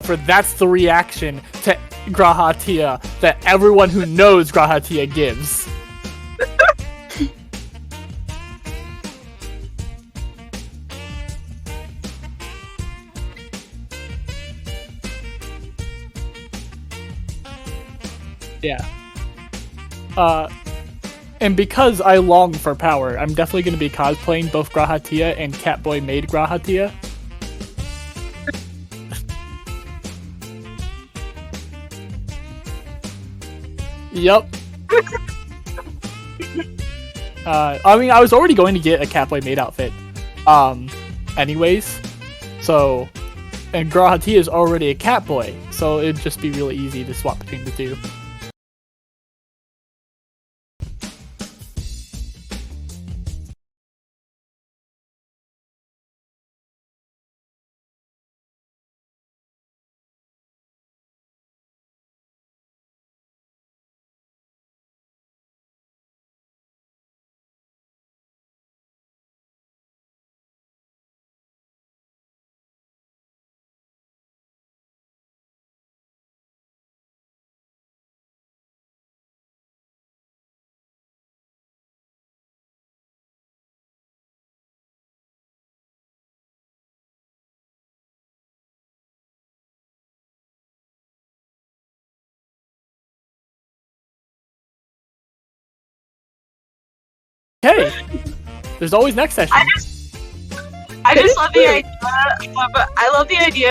for that's the reaction to Grahatia that everyone who knows Grahatia gives. Yeah. And because I long for power, I'm definitely going to be cosplaying both Grahatia and Catboy made Grahatia. Yep. I mean, I was already going to get a Catboy maid outfit, anyways. So, and Grahatia is already a Catboy, so it'd just be really easy to swap between the two. Hey, there's always next session. I just love the idea. I love the idea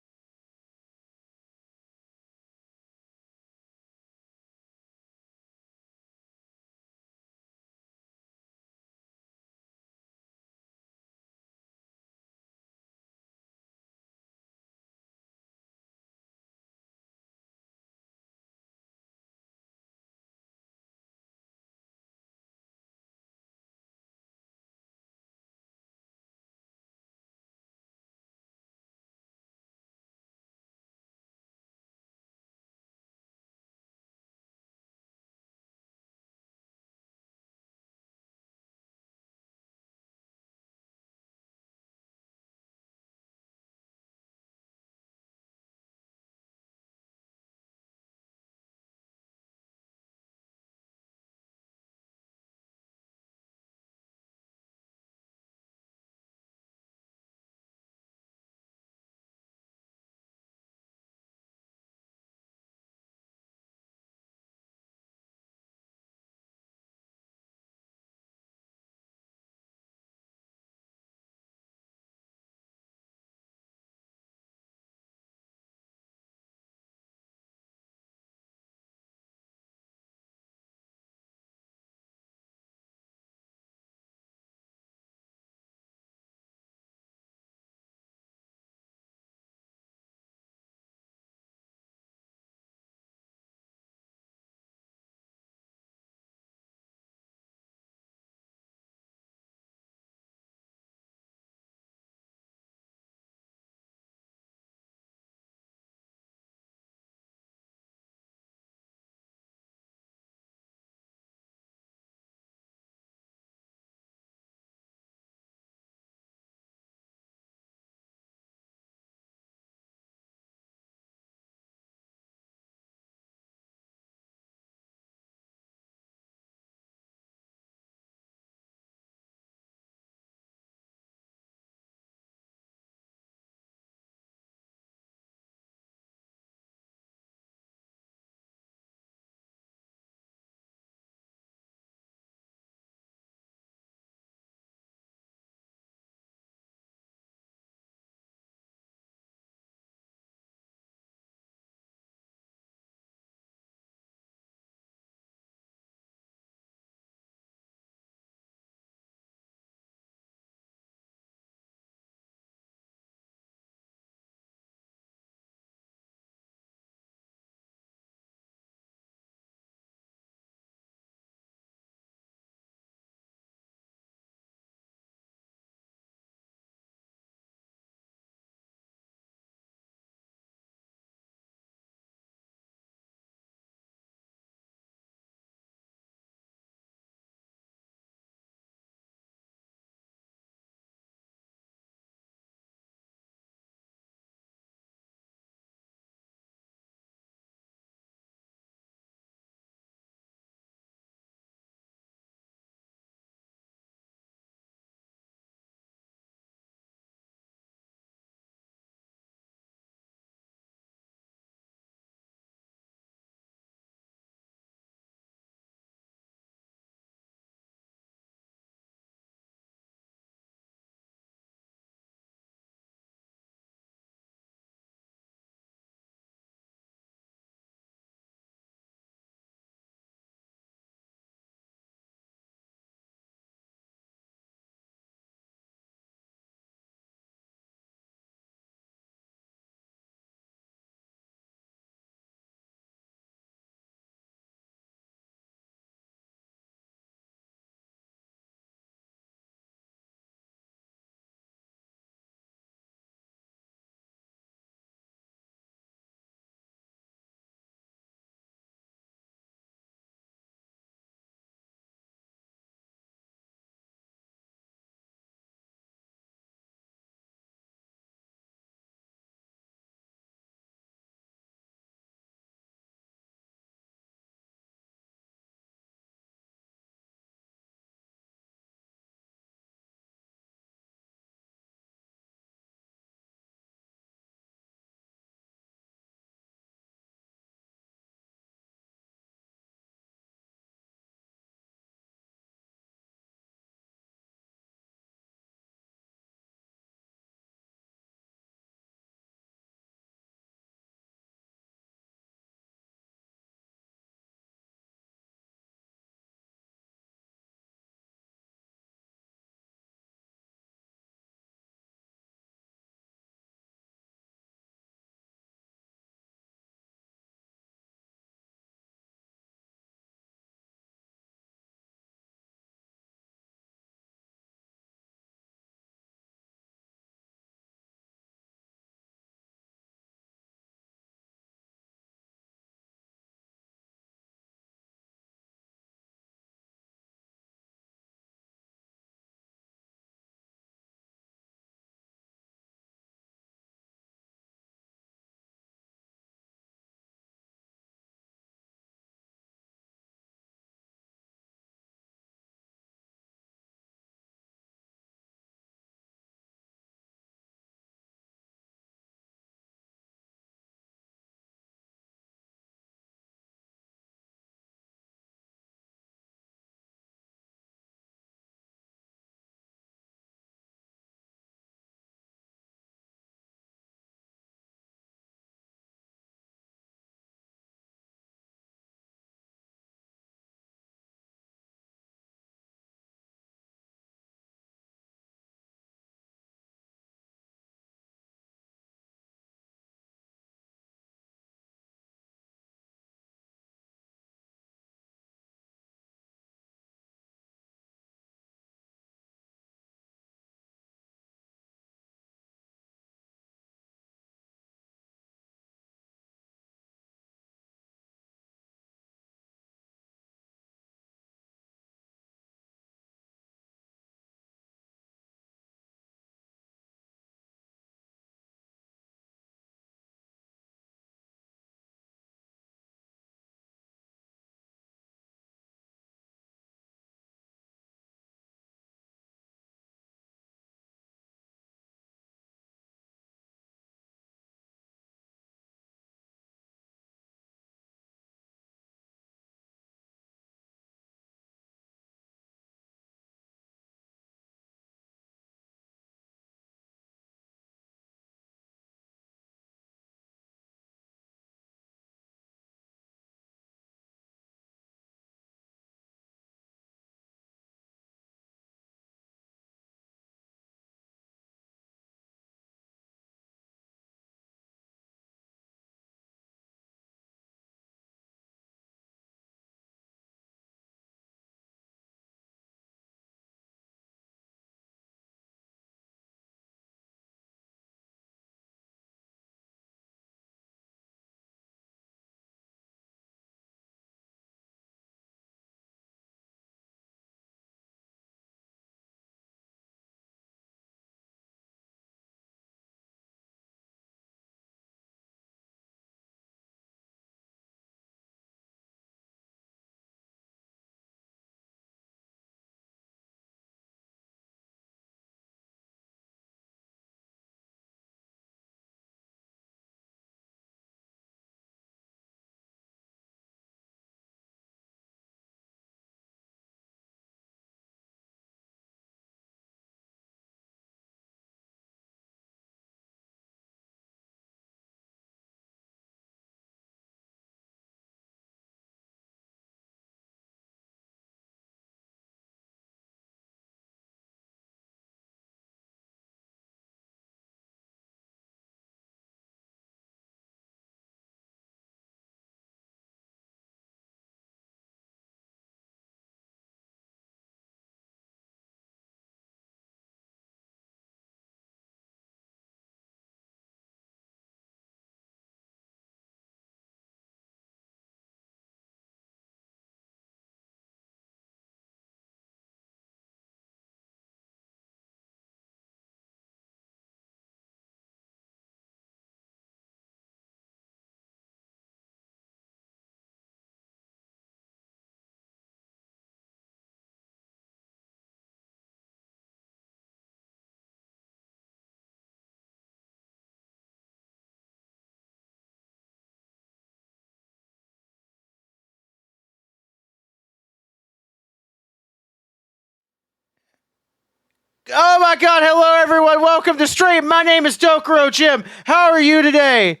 Oh my god, hello everyone, welcome to stream. My name is Dokuro Jim. How are you today?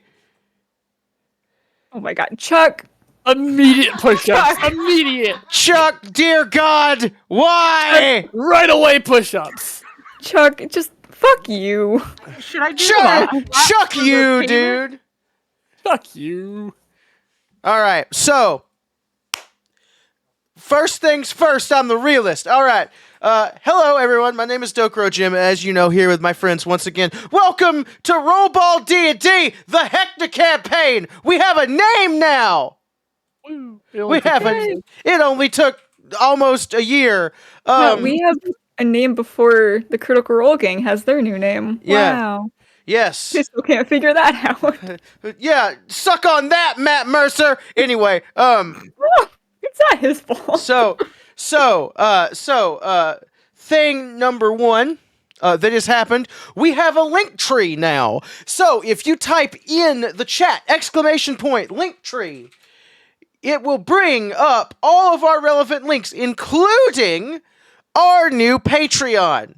Oh my god, Chuck! Immediate push-ups. Immediate. Chuck, dear god, why? Right away push-ups. Chuck, just fuck you. Should I do Chuck you, dude. Fuck you. Alright, so first things first, I'm the realist. Alright. Hello everyone, my name is Dokuro Jim, as you know, here with my friends once again. Welcome to Rolebold D&D, the Heckna campaign! We have a name now! It only took almost a year. We have a name before the Critical Role Gang has their new name. Yeah. Wow. Yes. I still can't figure that out. Yeah, suck on that, Matt Mercer! Anyway, It's not his fault. Thing number one that has happened, we have a link tree now. So if you type in the chat, ! Link tree, it will bring up all of our relevant links, including our new Patreon.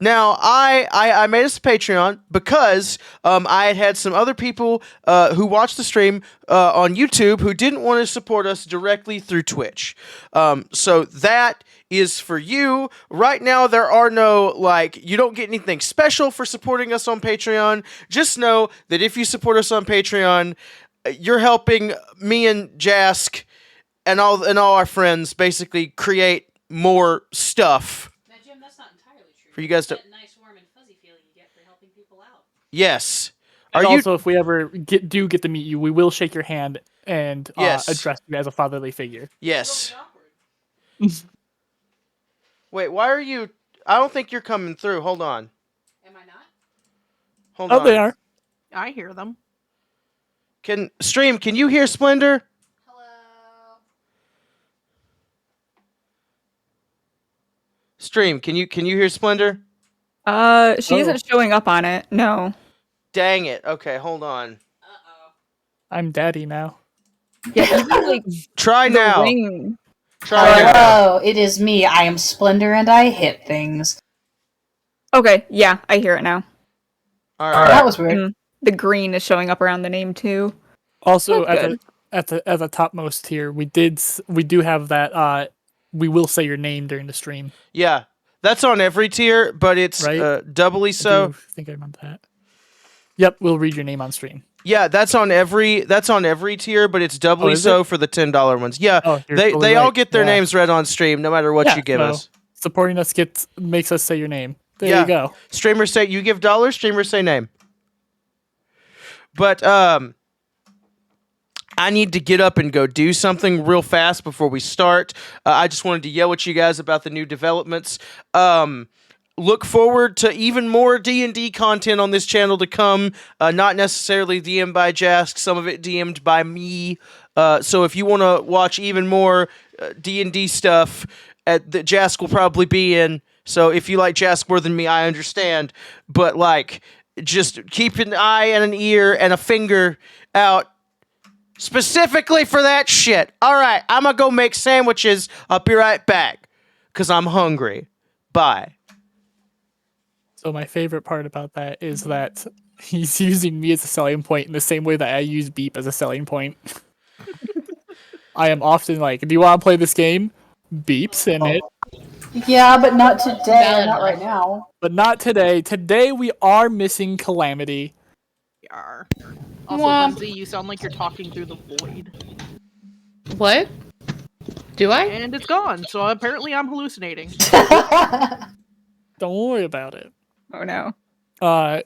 Now, I made us a Patreon because I had some other people who watched the stream on YouTube who didn't want to support us directly through Twitch. So that is for you. Right now, there are no, you don't get anything special for supporting us on Patreon. Just know that if you support us on Patreon, you're helping me and Jask and all our friends basically create more stuff. Now, Jim, that's not entirely true. For you guys to... That nice, warm, and fuzzy feeling you get for helping people out. Yes. And also, if we ever get to meet you, we will shake your hand and Yes. address you as a fatherly figure. Yes. Awkward. Wait, why are you... I don't think you're coming through. Hold on. Am I not? Hold Oh, on. they are. I hear them. Can you hear Splendor? Hello. Stream, can you hear Splendor? She isn't showing up on it. No. Dang it. Okay, hold on. Uh-oh. I'm daddy now. Yeah, even like Try the now. ring. Try now. Hello, it is me. I am Splendor and I hit things. Okay, yeah, I hear it now. All right. That was weird. The green is showing up around the name too. Also, That's at the topmost tier, we do have that. We will say your name during the stream. Yeah, that's on every tier, but it's Right? doubly I so. do think I meant that. Yep, we'll read your name on stream. Yeah, that's on every tier, but it's doubly is so it? for the $10 ones. Yeah, Oh, you're they totally all right. get their Yeah. names read on stream, no matter what Yeah, you give so us. supporting us makes us say your name. There Yeah. you go. Streamers say you give dollars, streamers say name. But I need to get up and go do something real fast before we start. I just wanted to yell at you guys about the new developments. Look forward to even more D&D content on this channel to come. Not necessarily DM'd by Jask, some of it DM'd by me. So if you want to watch even more D&D stuff that Jask will probably be in, so if you like Jask more than me, I understand. But just keep an eye and an ear and a finger out specifically for that shit. All right, I'm gonna go make sandwiches. I'll be right back because I'm hungry. Bye. So my favorite part about that is that he's using me as a selling point in the same way that I use Beep as a selling point. I am often like, do you want to play this game? Beep's in it. Yeah, but not today, or not right now. But not today. Today we are missing Calamity. We are. Also, Lindsay, you sound like you're talking through the void. What? Do I? And it's gone, so apparently I'm hallucinating. Don't worry about it. Oh no.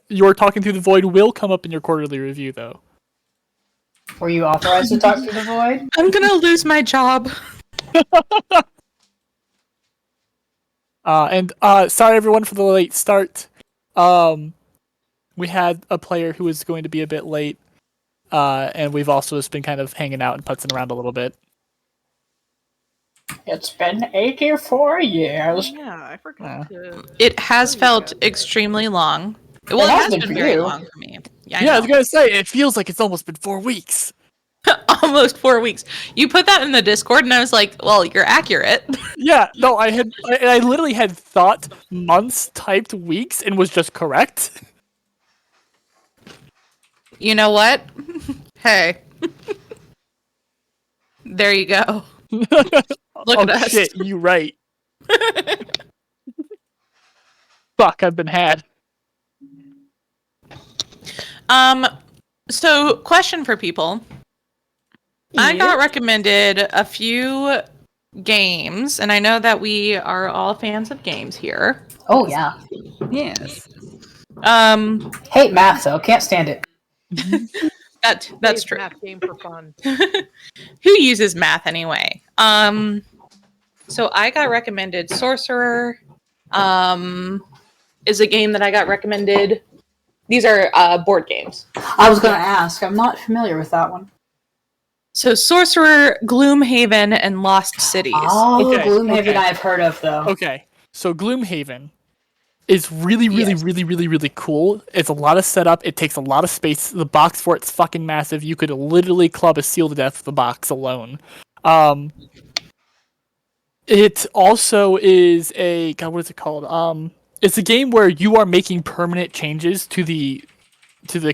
Your talking through the void will come up in your quarterly review, though. Were you authorized to talk through the void? I'm gonna lose my job. And sorry everyone for the late start. We had a player who was going to be a bit late, and we've also just been kind of hanging out and putzing around a little bit. It's been 84 years. Yeah, I forgot to... It has felt extremely long. Well, it has been very long for me. Yeah, I was gonna say it feels like it's almost been 4 weeks. Almost 4 weeks. You put that in the Discord, and I was like, "Well, you're accurate." Yeah, no, I literally had thought months, typed weeks, and was just correct. You know what? Hey, there you go. Look Oh at us. shit, you right. Fuck, I've been had. So question for people. I got recommended a few games, and I know that we are all fans of games here. Oh yeah. Yes. Hate math though. Can't stand it. That's Save true. Math game for fun. Who uses math anyway? So I got recommended Sorcerer. Is a game that I got recommended. These are board games. I was gonna ask. I'm not familiar with that one. So Sorcerer, Gloomhaven, and Lost Cities. Oh, Okay, Gloomhaven okay. I've heard of though. Okay, so Gloomhaven is really cool. It's a lot of setup. It takes a lot of space. The box for it's fucking massive. You could literally club a seal to death with the box alone. It also is a God. What is it called? It's a game where you are making permanent changes to the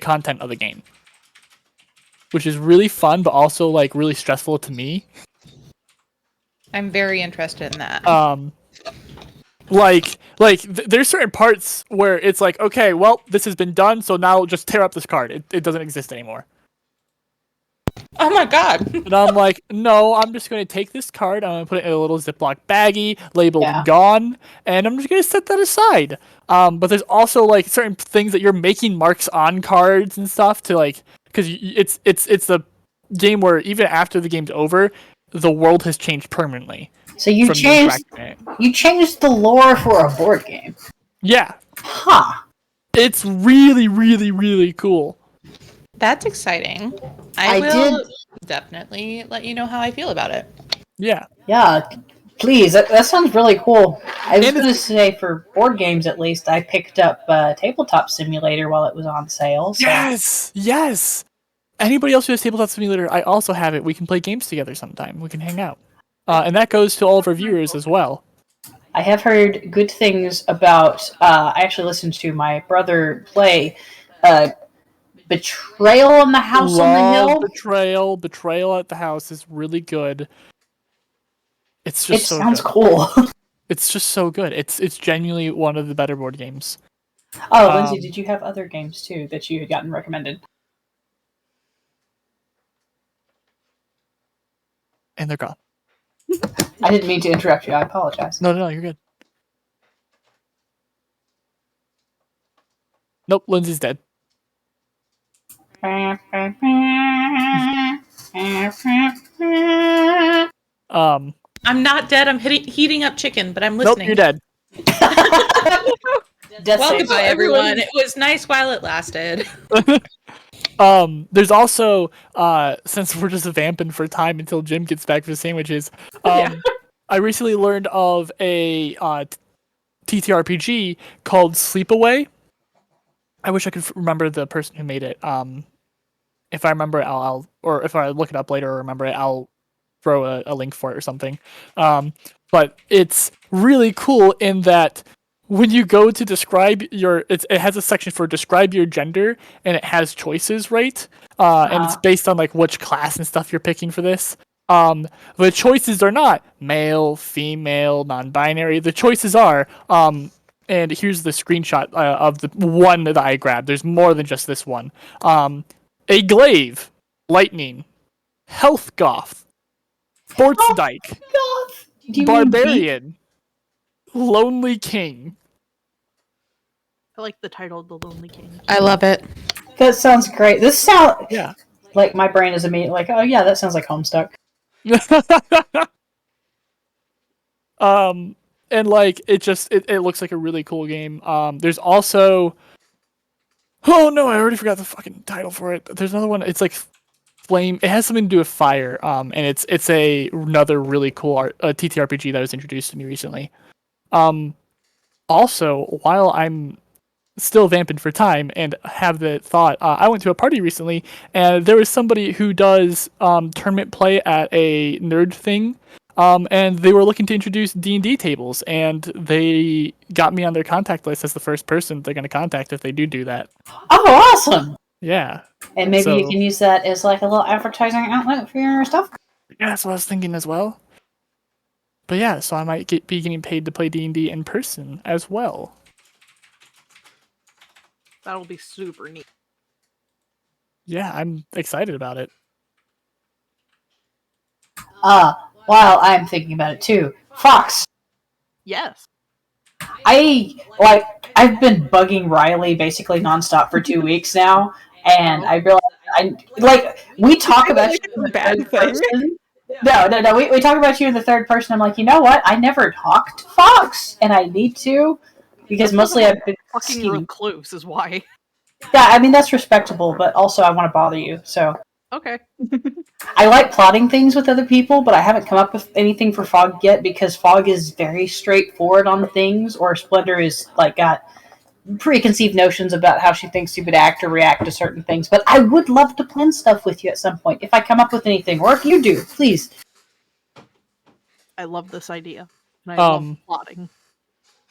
content of the game, which is really fun, but also like really stressful to me. I'm very interested in that. There's certain parts where it's like, okay, well, this has been done, so now just tear up this card. It doesn't exist anymore. Oh my god. And I'm like, no, I'm just going to take this card, I'm going to put it in a little Ziploc baggie, labeled Yeah. gone, and I'm just going to set that aside. But there's also like certain things that you're making marks on cards and stuff to like, because it's a game where even after the game's over, the world has changed permanently. So you from changed the lore for a board game. Yeah, Huh. it's really cool. That's exciting. I I will did- definitely let you know how I feel about it. Yeah. Yeah. Please, that sounds really cool. I was And going to say for board games at least, I picked up Tabletop Simulator while it was on sale. So. Yes. Anybody else who has Tabletop Simulator, I also have it. We can play games together sometime. We can hang out. And that goes to all of our viewers as well. I have heard good things about. I actually listened to my brother play Betrayal on the House on the Hill. Betrayal at the House is really good. It's It just so sounds good. cool. It's just so good. It's genuinely one of the better board games. Oh, Lindsay, did you have other games too that you had gotten recommended? And they're gone. I didn't mean to interrupt you. I apologize. No, you're good. Nope, Lindsay's dead. I'm not dead. I'm heating up chicken, but I'm Nope, listening. you're dead. Death Well, saves. goodbye, everyone. It was nice while it lasted. There's also since we're just vamping for time until Jim gets back for the sandwiches. I recently learned of a TTRPG called Sleepaway. I wish I could remember the person who made it. If I remember it, or if I look it up later or remember it, I'll throw a link for it or something. But it's really cool in that when you go to describe it has a section for describe your gender, and it has choices, right? And it's based on like which class and stuff you're picking for this. The choices are not male, female, non-binary. The choices are, and here's the screenshot of the one that I grabbed. There's more than just this one. A glaive, lightning, health goth, sports dyke, Do you mean barbarian, lonely king. I like the title, The Lonely King. I love it. beat? That sounds great. This sound Yeah. like my brain is immediately like, oh yeah, that sounds like Homestuck. And like it looks like a really cool game. There's also, oh no, I already forgot the fucking title for it. There's another one. It's like flame. It has something to do with fire. And it's another really cool TTRPG that was introduced to me recently. Also, while I'm still vamping for time and have the thought. I went to a party recently, and there was somebody who does tournament play at a nerd thing, and they were looking to introduce D&D tables, and they got me on their contact list as the first person they're going to contact if they do that. Oh, awesome! Yeah. And maybe So- you can use that as like a little advertising outlet for your stuff. Yeah, that's what I was thinking as well. But yeah, so I might be getting paid to play D&D in person as well. That'll be super neat. Yeah, I'm excited about it. While I'm thinking about it too, Fox. Yes. I've been bugging Riley basically nonstop for 2 weeks now, and I realized we talk about you in the third person. No. We talk about you in the third person. I'm like, you know what? I never talked to Fox, and I need to because mostly I've been Fucking scheming. recluse is why. Yeah, I mean that's respectable, but also I want to bother you, so. Okay. I like plotting things with other people, but I haven't come up with anything for Fog yet because Fog is very straightforward on things, or Splendor is like got preconceived notions about how she thinks you would act or react to certain things. But I would love to plan stuff with you at some point if I come up with anything, or if you do, please. I love this idea. And I love plotting.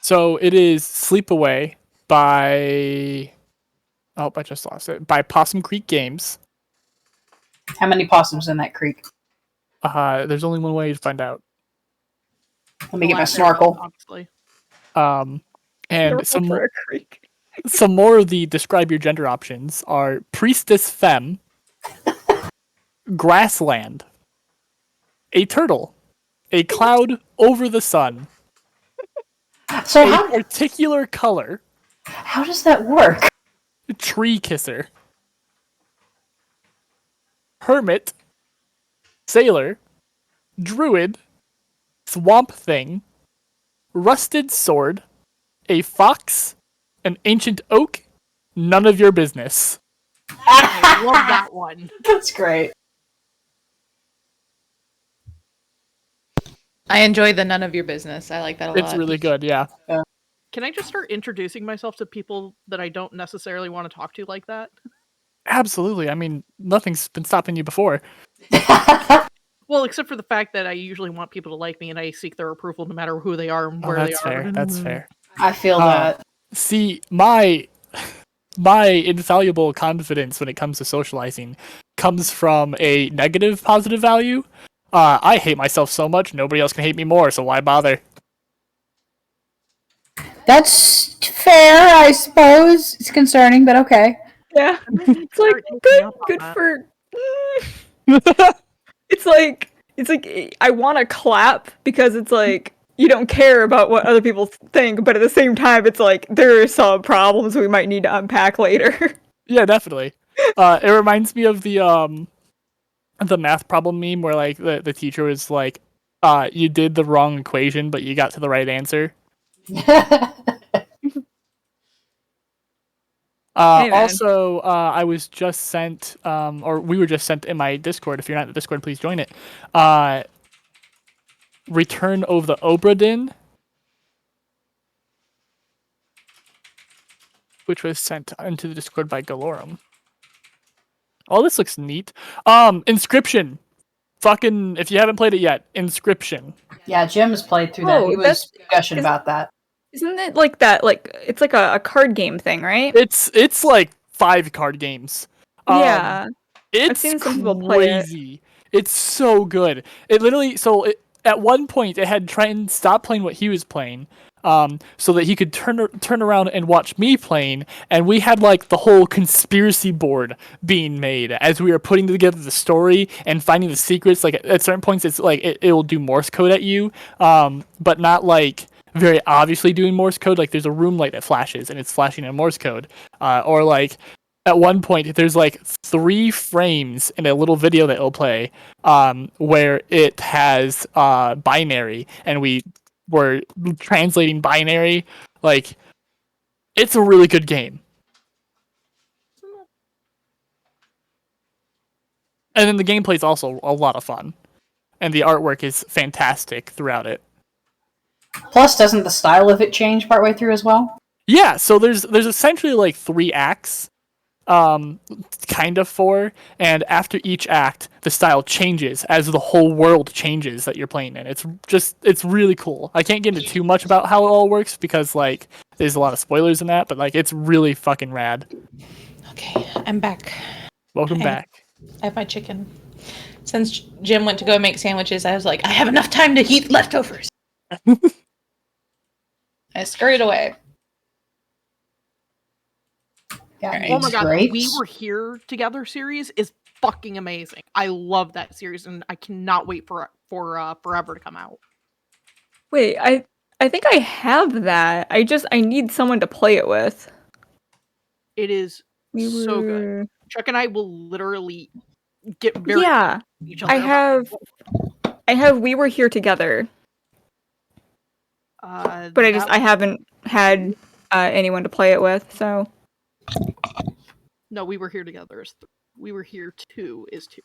So it is Sleepaway by... Oh, I just lost it. By Possum Creek Games. How many possums in that creek? There's only one way to find out. Let me get my Lack snorkel. thereof, Obviously. And some more of the describe your gender options are Priestess Femme, Grassland, a turtle, a cloud over the sun, So a particular color, how does that work? tree kisser, hermit, sailor, druid, swamp thing, rusted sword, a fox, an ancient oak, none of your business. I love that one. That's great. I enjoy the none of your business. I like that a lot. It's really good, yeah. Can I just start introducing myself to people that I don't necessarily want to talk to like that? Absolutely. I mean, nothing's been stopping you before. Well, except for the fact that I usually want people to like me and I seek their approval no matter who they are and Oh, where they that's are. fair. That's fair. I feel that. See, my infallible confidence when it comes to socializing comes from a negative positive value. I hate myself so much, nobody else can hate me more, so why bother? That's fair, I suppose. It's concerning, but okay. Yeah. It's like good for it's like I want to clap because it's like you don't care about what other people think, but at the same time it's like there are some problems we might need to unpack later. Yeah, definitely. It reminds me of the math problem meme where like the teacher was like, you did the wrong equation, but you got to the right answer. Hey, man. Also, I was just sent, or we were just sent in my Discord. If you're not in the Discord, please join it. Return of the Obra Dinn, which was sent into the Discord by Galorum. Oh, this looks neat. Inscription. Fucking, if you haven't played it yet, Inscription. Yeah, Jim has played through that. Oh, He was gushing is- about that. Isn't it like that? Like it's like a card game thing, right? It's like 5 card games. Yeah. It's seen some people play it. crazy. It's so good. It literally, at one point it had tried and stop playing what he was playing, so that he could turn around and watch me playing, and we had like the whole conspiracy board being made as we were putting together the story and finding the secrets. Like at certain points, it's like it will do Morse code at you, but not like very obviously doing Morse code. Like there's a room light that flashes and it's flashing in Morse code, or like. At one point, there's like 3 frames in a little video that it'll play, where it has binary, and we were translating binary. Like, it's a really good game. And then the gameplay is also a lot of fun, and the artwork is fantastic throughout it. Plus, doesn't the style of it change partway through as well? Yeah, so there's essentially like 3 acts, kind of 4, and after each act, the style changes as the whole world changes that you're playing in. It's really cool. I can't get into too much about how it all works because like there's a lot of spoilers in that, but like it's really fucking rad. Okay, I'm back. Welcome back. I have my chicken. Since Jim went to go make sandwiches, I was like, I have enough time to heat leftovers. I scurried away. Yeah, Oh my god, grapes. We Were Here Together series is fucking amazing. I love that series, and I cannot wait for forever to come out. Wait, I think I have that. I need someone to play it with. It is so good. Chuck and I will literally get very Yeah. each other. I have We Were Here Together, but I haven't had anyone to play it with. So no, We Were Here Together is We Were Here 2 is 2.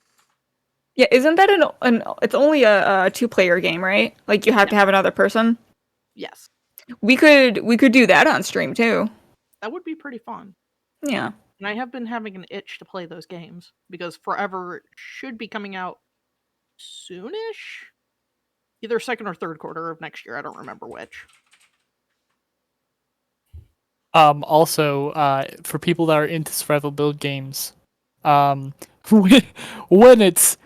yeah, isn't that an it's only a 2-player game, right? Like you have to have another person. Yes, We could do that on stream too. that would be pretty fun. Yeah. And I have been having an itch to play those games because Forever should be coming out soonish, either second or third quarter of next year. I don't remember which. Also, for people that are into survival build games, when it's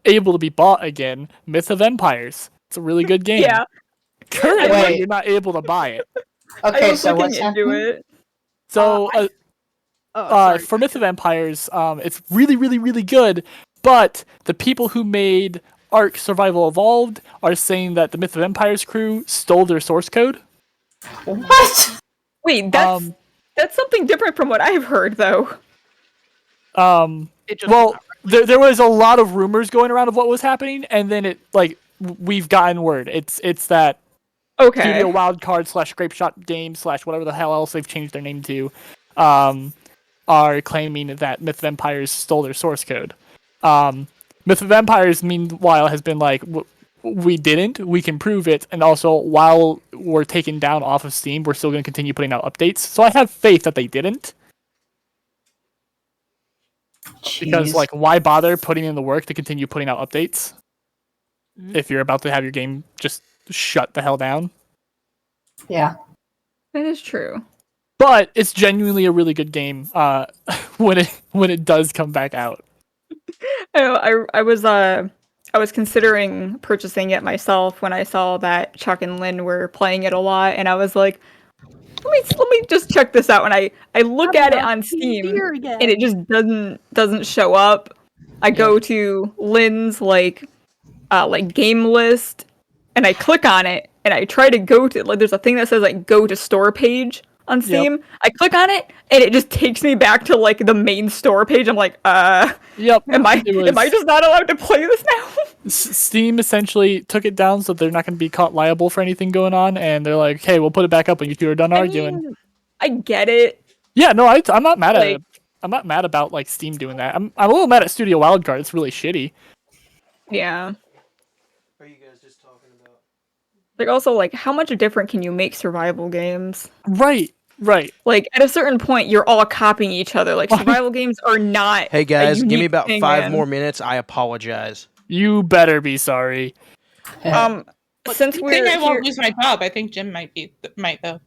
able to be bought again, Myth of Empires. It's a really good game. Yeah. Currently, Wait. you're not able to buy it. Okay, so what's happening? it. So, for Myth of Empires, it's really, really, really good. But the people who made Ark Survival Evolved are saying that the Myth of Empires crew stole their source code. What? Wait, that's something different from what I've heard, though. It just Well, there was a lot of rumors going around of what was happening, and then we've gotten word. It's that Okay. Studio Wildcard / Grapeshot Games / whatever the hell else they've changed their name to, are claiming that Myth of Empires stole their source code. Myth of Empires, meanwhile, has been like, we didn't, we can prove it, and also, while we're taken down off of Steam, we're still going to continue putting out updates. So I have faith that they didn't. Because, Jeez. like, why bother putting in the work to continue putting out updates if you're about to have your game just shut the hell down? Yeah. That is true. But it's genuinely a really good game when it does come back out. I was considering purchasing it myself when I saw that Chuck and Lynn were playing it a lot, and I was like, let me just check this out. And I look at it on Steam, and it just doesn't show up. I go to Lynn's like game list, and I click on it, and I try to go to there's a thing that says like go to store page on Steam. Yep. I click on it, and it just takes me back to like the main store page. I'm like, Yep. Am I just not allowed to play this now? Steam essentially took it down so they're not going to be caught liable for anything going on, and they're like, "Hey, we'll put it back up when you two are done arguing." I get it. Yeah, no, I'm not mad at it. I'm not mad about like Steam doing that. I'm a little mad at Studio Wildcard. It's really shitty. Yeah. Are you guys just talking about? Like also like how much different can you make survival games? Right. Like at a certain point, you're all copying each other. Like survival games are not. Hey guys, give me about 5 man. more minutes. I apologize. You better be sorry. Since I think I won't lose my job. I think Jim might though.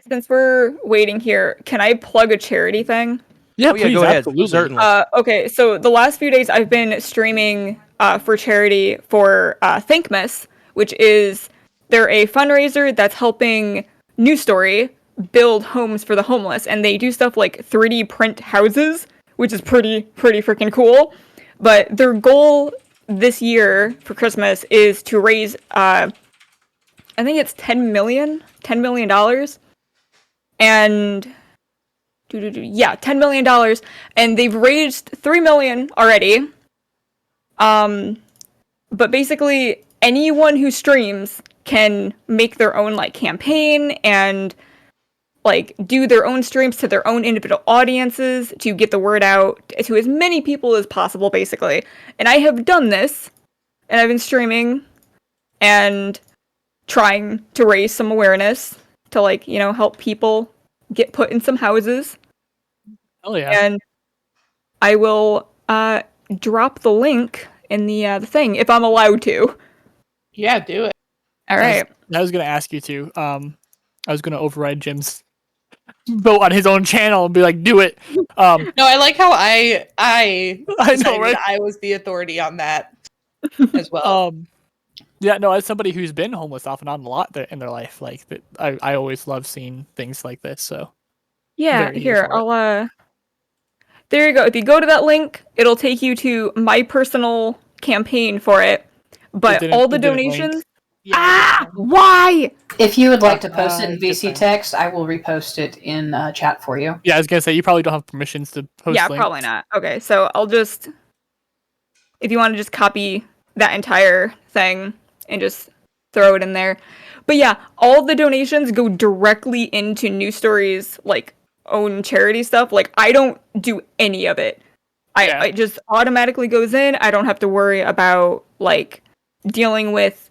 Since we're waiting here, can I plug a charity thing? Yeah, please, go ahead. Certainly. Okay, so the last few days I've been streaming for charity for Thinkmas, which is they're a fundraiser that's helping News Story build homes for the homeless, and they do stuff like 3D print houses, which is pretty freaking cool. But their goal this year for Christmas is to raise, I think it's $10 million, and $10 million, and they've raised $3 million already. But basically, anyone who streams can make their own like campaign and like do their own streams to their own individual audiences to get the word out to as many people as possible, basically. And I have done this, and I've been streaming and trying to raise some awareness. to like, help people get put in some houses. Oh yeah. And I will drop the link in the thing if I'm allowed to. Yeah, do it. All right. I was gonna ask you to. I was gonna override Jim's vote on his own channel and be like, do it. No, I like how I I know, decided right? I was the authority on that as well. Yeah, no, as somebody who's been homeless off and on a lot in their life, like that, I always love seeing things like this. So Yeah, very here here, for it. there you go. If you go to that link, it'll take you to my personal campaign for it. But all the it didn't link. donations. Yeah, Why? If you would like to post it in good VC thing. text, I will repost it in chat for you. Yeah, I was gonna say you probably don't have permissions to post. Yeah, links. probably not. Okay, so I'll just, if you want to just copy that entire thing and just throw it in there. But yeah, all the donations go directly into News Story's like own charity stuff. Like I don't do any of it. Yeah. I just automatically goes in. I don't have to worry about like dealing with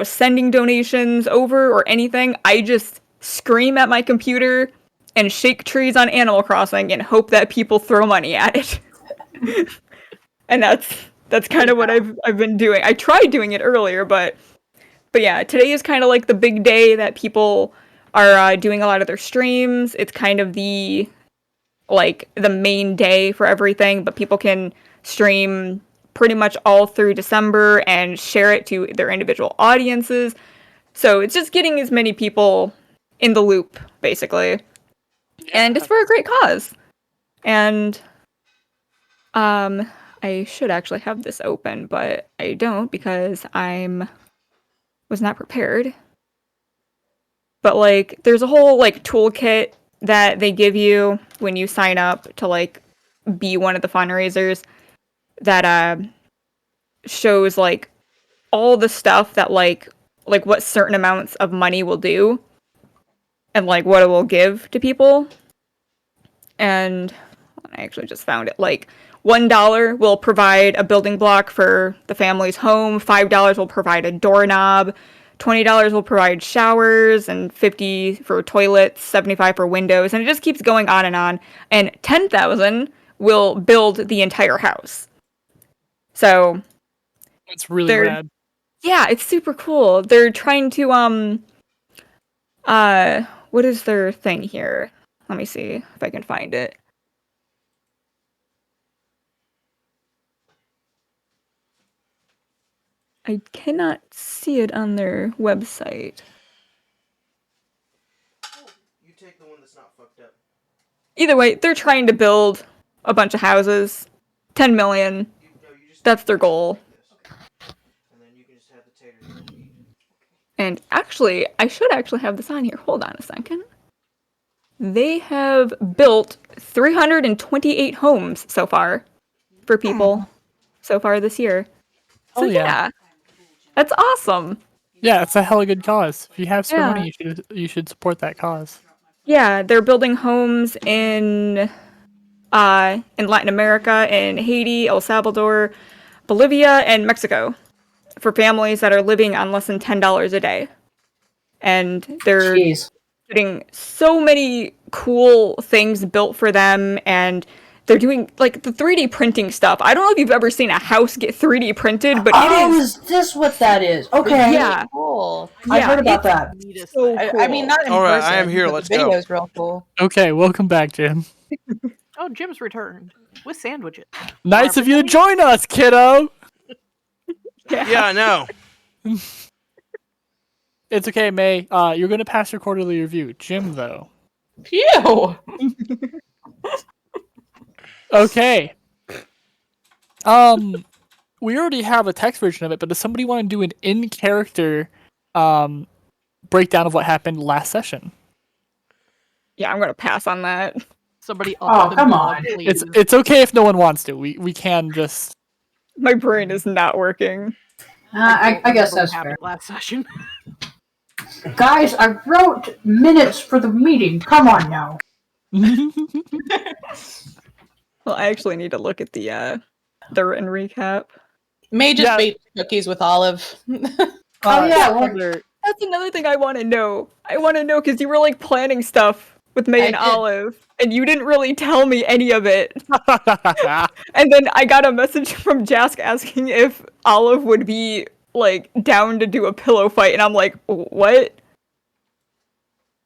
sending donations over or anything. I just scream at my computer and shake trees on Animal Crossing and hope that people throw money at it. And that's kind of what I've been doing. I tried doing it earlier, but yeah, today is kind of like the big day that people are doing a lot of their streams. It's kind of the main day for everything, but people can stream pretty much all through December and share it to their individual audiences. So it's just getting as many people in the loop, basically. And it's for a great cause. And I should actually have this open, but I don't because was not prepared. But like there's a whole like toolkit that they give you when you sign up to like be one of the fundraisers that shows like all the stuff that like what certain amounts of money will do and like what it will give to people. And I actually just found it. Like $1 will provide a building block for the family's home, $5 will provide a doorknob, $20 will provide showers, and $50 for toilets, $75 for windows, and it just keeps going on. And $10,000 will build the entire house. So It's really rad. yeah, it's super cool. They're trying to what is their thing here? Let me see if I can find it. I cannot see it on their website. You take the one that's not fucked up. Either way, they're trying to build a bunch of houses. 10 million. That's their goal. And then you can just have the taters. And actually, I should actually have this on here. Hold on a second. They have built 328 homes so far for people so far this year. So yeah. That's awesome. Yeah, it's a hella good cause. If you have some Yeah. money, you should support that cause. Yeah, they're building homes in Latin America, in Haiti, El Salvador, Bolivia, and Mexico for families that are living on less than $10 a day. And they're getting so many cool things built for them, and they're doing like the 3D printing stuff. I don't know if you've ever seen a house get 3D printed, but it is. Is this what that is? Okay. Yeah. Cool. I heard about that. So cool. I mean, not in All right, person. I am here, but let's the go. video's real cool. Okay, welcome back, Jim. Oh, Jim's returned with sandwiches. Nice of you to join us, kiddo. Yeah, I know. It's okay, May. You're gonna pass your quarterly review. Jim, though. Phew. Okay. We already have a text version of it, but does somebody want to do an in-character breakdown of what happened last session? Yeah, I'm gonna pass on that. Somebody Oh, the come mod, on. please. It's okay if no one wants to. We can just. My brain is not working. I guess that's happened fair. last session. Guys, I wrote minutes for the meeting. Come on now. Well, I actually need to look at the written recap. May just Yeah. baked cookies with olive. Oh yeah, well, That's another thing I want to know. I want to know because you were like planning stuff with May I and did. Olive, and you didn't really tell me any of it. And then I got a message from Jask asking if Olive would be like down to do a pillow fight, and I'm like, what?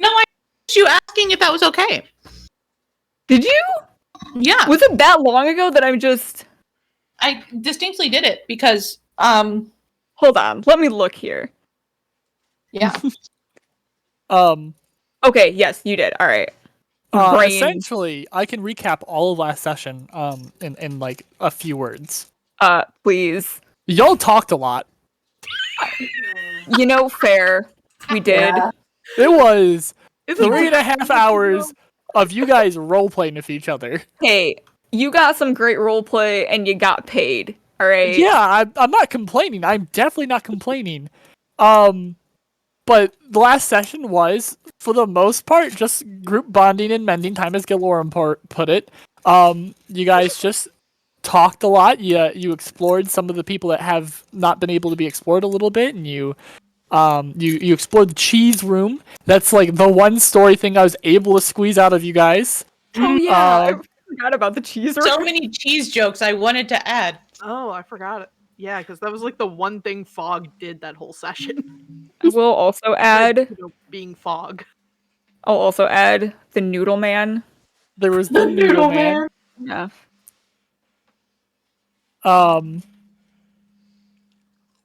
No, I asked you asking if that was okay. Did you? Yeah, Was it that long ago that I'm just? I distinctly did it because Hold on, let me look here. yeah. Okay, yes, you did. All right. Brain. Essentially, I can recap all of last session in like a few words. Please. Y'all talked a lot. You know, fair. We did. Yeah. It was Isn't 3.5 hours of you guys role playing with each other. Hey, you got some great roleplay, and you got paid. All right. Yeah, I'm not complaining. I'm definitely not complaining. But the last session was, for the most part, just group bonding and mending time, as Galorum put it. You guys just talked a lot. You explored some of the people that have not been able to be explored a little bit, and you explored the cheese room. That's like the one story thing I was able to squeeze out of you guys. Oh yeah, I forgot about the cheese. So many cheese jokes I wanted to add. Oh, I forgot it. Yeah, because that was like the one thing Fog did that whole session. We'll also add. Being Fog. I'll also add the Noodle Man. There was the Noodle Man. Yeah.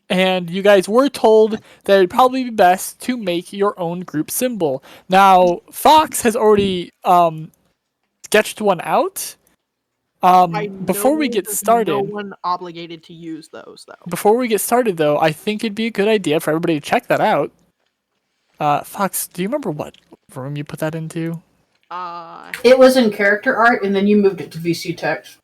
And you guys were told that it'd probably be best to make your own group symbol. Now, Fox has already sketched one out. Before we get started, no one obligated to use those though. Before we get started, though, I think it'd be a good idea for everybody to check that out. Fox, do you remember what room you put that into? It was in character art, and then you moved it to VC text.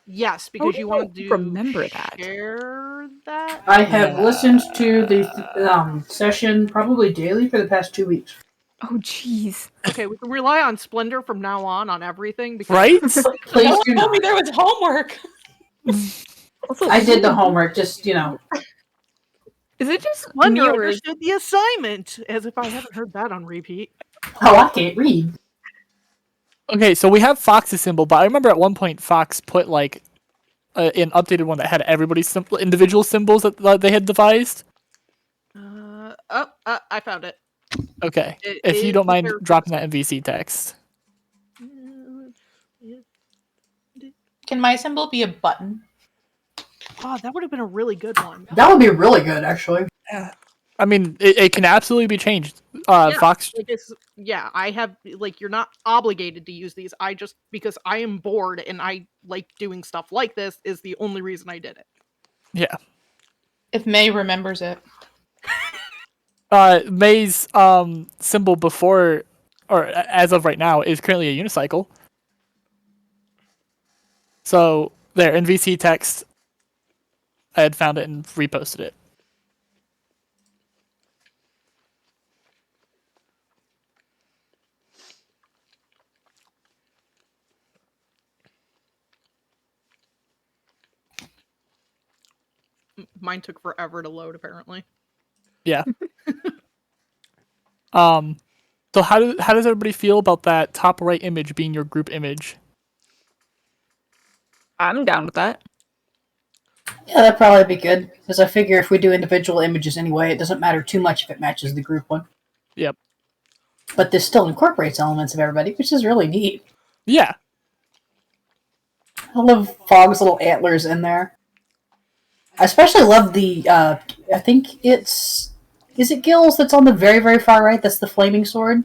Yes, because you wanted to remember that. Share that. I have listened to the session probably daily for the past 2 weeks. Oh jeez. Okay, we can rely on Splendor from now on everything. Because Right? Please No do one told me not. there was homework. I did the homework, just, Is it just Splendor me or is- understood the assignment, as if I haven't heard that on repeat. oh, I can't read. Okay, so we have Fox's symbol, but I remember at one point Fox put like an updated one that had everybody's individual symbols that they had devised. I found it. Okay, It if you is don't the mind character dropping that in VC text. Can my symbol be a button? Oh, that would have been a really good one. That would be really good, actually. I mean, it can absolutely be changed. Yeah, Fox. I have you're not obligated to use these. I just because I am bored and I like doing stuff like this is the only reason I did it. Yeah. If May remembers it. May's symbol before, or as of right now, is currently a unicycle. So there in VC text, I had found it and reposted it. Mine took forever to load, apparently. Yeah. So how does everybody feel about that top right image being your group image? I'm down with that. Yeah, that'd probably be good, because I figure if we do individual images anyway, it doesn't matter too much if it matches the group one. Yep. But this still incorporates elements of everybody, which is really neat. Yeah. I love Fog's little antlers in there. I especially love the, I think is it Gills that's on the very, very far right? That's the flaming sword?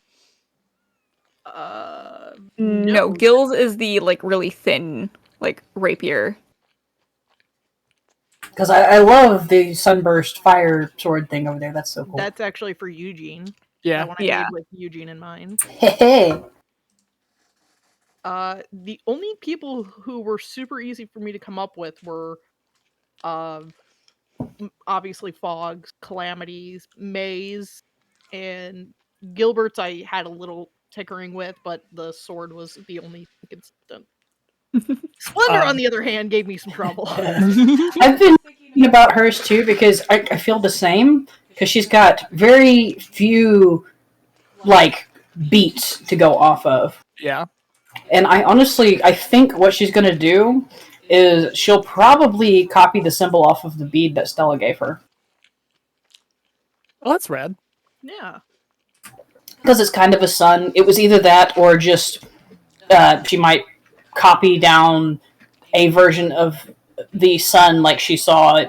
No, Gills is the really thin rapier. Because I love the sunburst fire sword thing over there. That's so cool. That's actually for Eugene. Yeah. That one I Yeah. made with Eugene in mind. Hey. The only people who were super easy for me to come up with were obviously Fog's, Calamities, May's, and Gilbert's I had a little tinkering with, but the sword was the only consistent. Splendor, on the other hand, gave me some trouble. I've been thinking about hers too, because I feel the same. because she's got very few like beats to go off of. Yeah. And I think what she's going to do is she'll probably copy the symbol off of the bead that Stella gave her. Oh, that's rad. Yeah. Because it's kind of a sun. It was either that or just she might copy down a version of the sun like she saw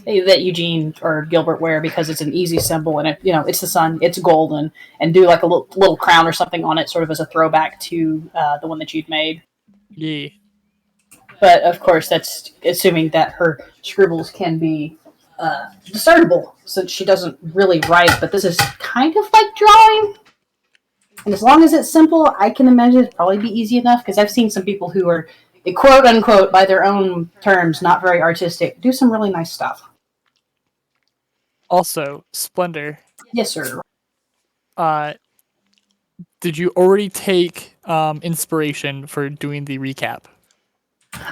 that Eugene or Gilbert wear because it's an easy symbol and it's the sun, it's golden, and do like a little crown or something on it, sort of as a throwback to the one that you'd made. Yeah. But of course, that's assuming that her scribbles can be discernible, since she doesn't really write. But this is kind of like drawing, and as long as it's simple, I can imagine it'd probably be easy enough. Because I've seen some people who are, quote unquote, by their own terms, not very artistic, do some really nice stuff. Also, Splendor. Yes, sir. Did you already take inspiration for doing the recap?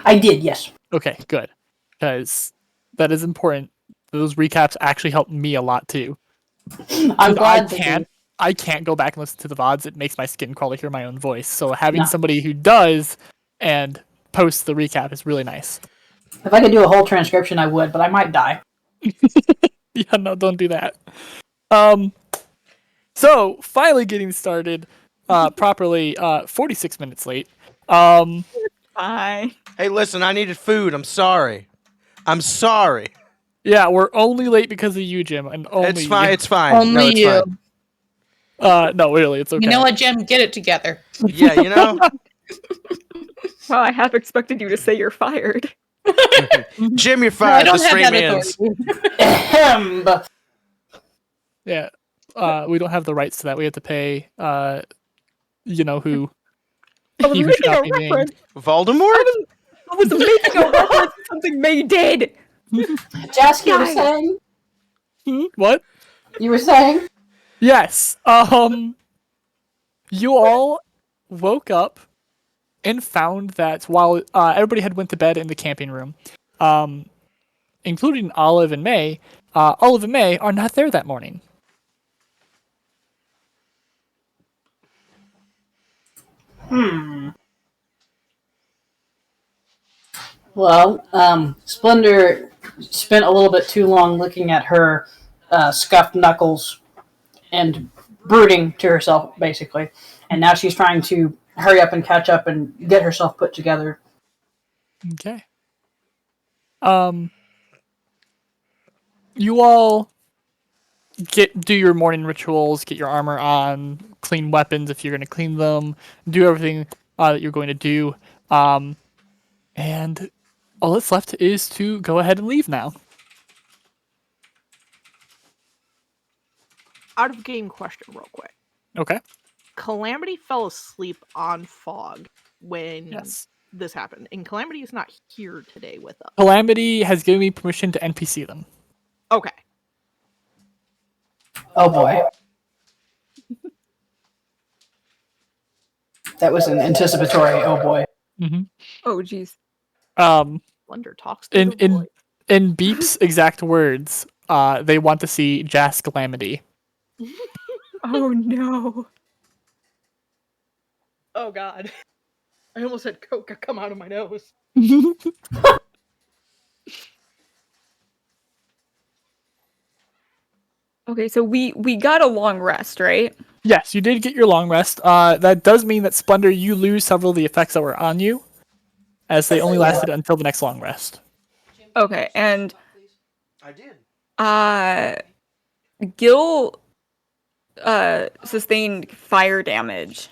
I did, yes. Okay, good. Because that is important. Those recaps actually help me a lot too. I'm glad I can't go back and listen to the VODs. It makes my skin crawl to hear my own voice. So having No. somebody who does and posts the recap is really nice. If I could do a whole transcription, I would, but I might die. Yeah, no, don't do that. So finally getting started properly, 46 minutes late. Bye. Hey, listen, I needed food. I'm sorry. Yeah, we're only late because of you, Jim, and only It's fine. you. It's fine. Only no, it's you. fine. No, really, it's okay. You know what, Jim? Get it together. Yeah, you know. Well, I half expected you to say you're fired. Jim, you're I fired. don't The have stream that ends. authority. Yeah, we don't have the rights to that. We have to pay, you know who. I was He who making shall a be named. reference. Voldemort? I was making a reference to something May did. Jask, you were saying? What? You were saying? Yes. You all woke up and found that while everybody had went to bed in the camping room, including Olive and May are not there that morning. Well, Splendor spent a little bit too long looking at her scuffed knuckles and brooding to herself, basically. And now she's trying to hurry up and catch up and get herself put together. Okay. You all do your morning rituals, get your armor on, clean weapons if you're going to clean them, do everything that you're going to do. And all that's left is to go ahead and leave now. Out of game question, real quick. Okay. Calamity fell asleep on Fog when Yes. this happened, and Calamity is not here today with us. Calamity has given me permission to NPC them. Okay. Oh boy. That was an anticipatory oh boy. Mm-hmm. Oh, jeez. Wonder talks to the boy. In Beep's exact words, they want to see Jas Calamity. Oh no. Oh god. I almost had coke come out of my nose. Okay, so we got a long rest, right? Yes, you did get your long rest. That does mean that Splendor, you lose several of the effects that were on you, as they only lasted until the next long rest. Okay, and I did. Gil sustained fire damage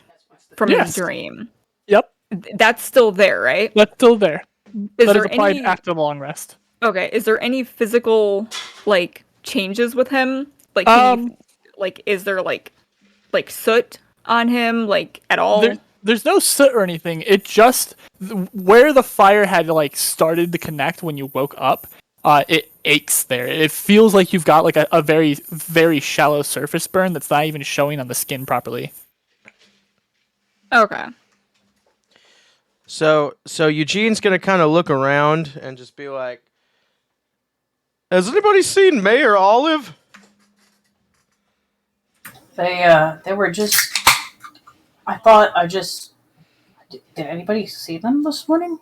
from his Yes. dream. Yep, That's still there, right? that's still there. Is That is there applied any after the long rest. Okay, is there any physical like changes with him? Like can you, like is there like soot on him like at all? There's no soot or anything. It just where the fire had like started to connect when you woke up. It aches there. It feels like you've got like a very, very shallow surface burn that's not even showing on the skin properly. Okay. So Eugene's gonna kind of look around and just be like, "Has anybody seen May or Olive?" They were just. I thought I just. Did anybody see them this morning?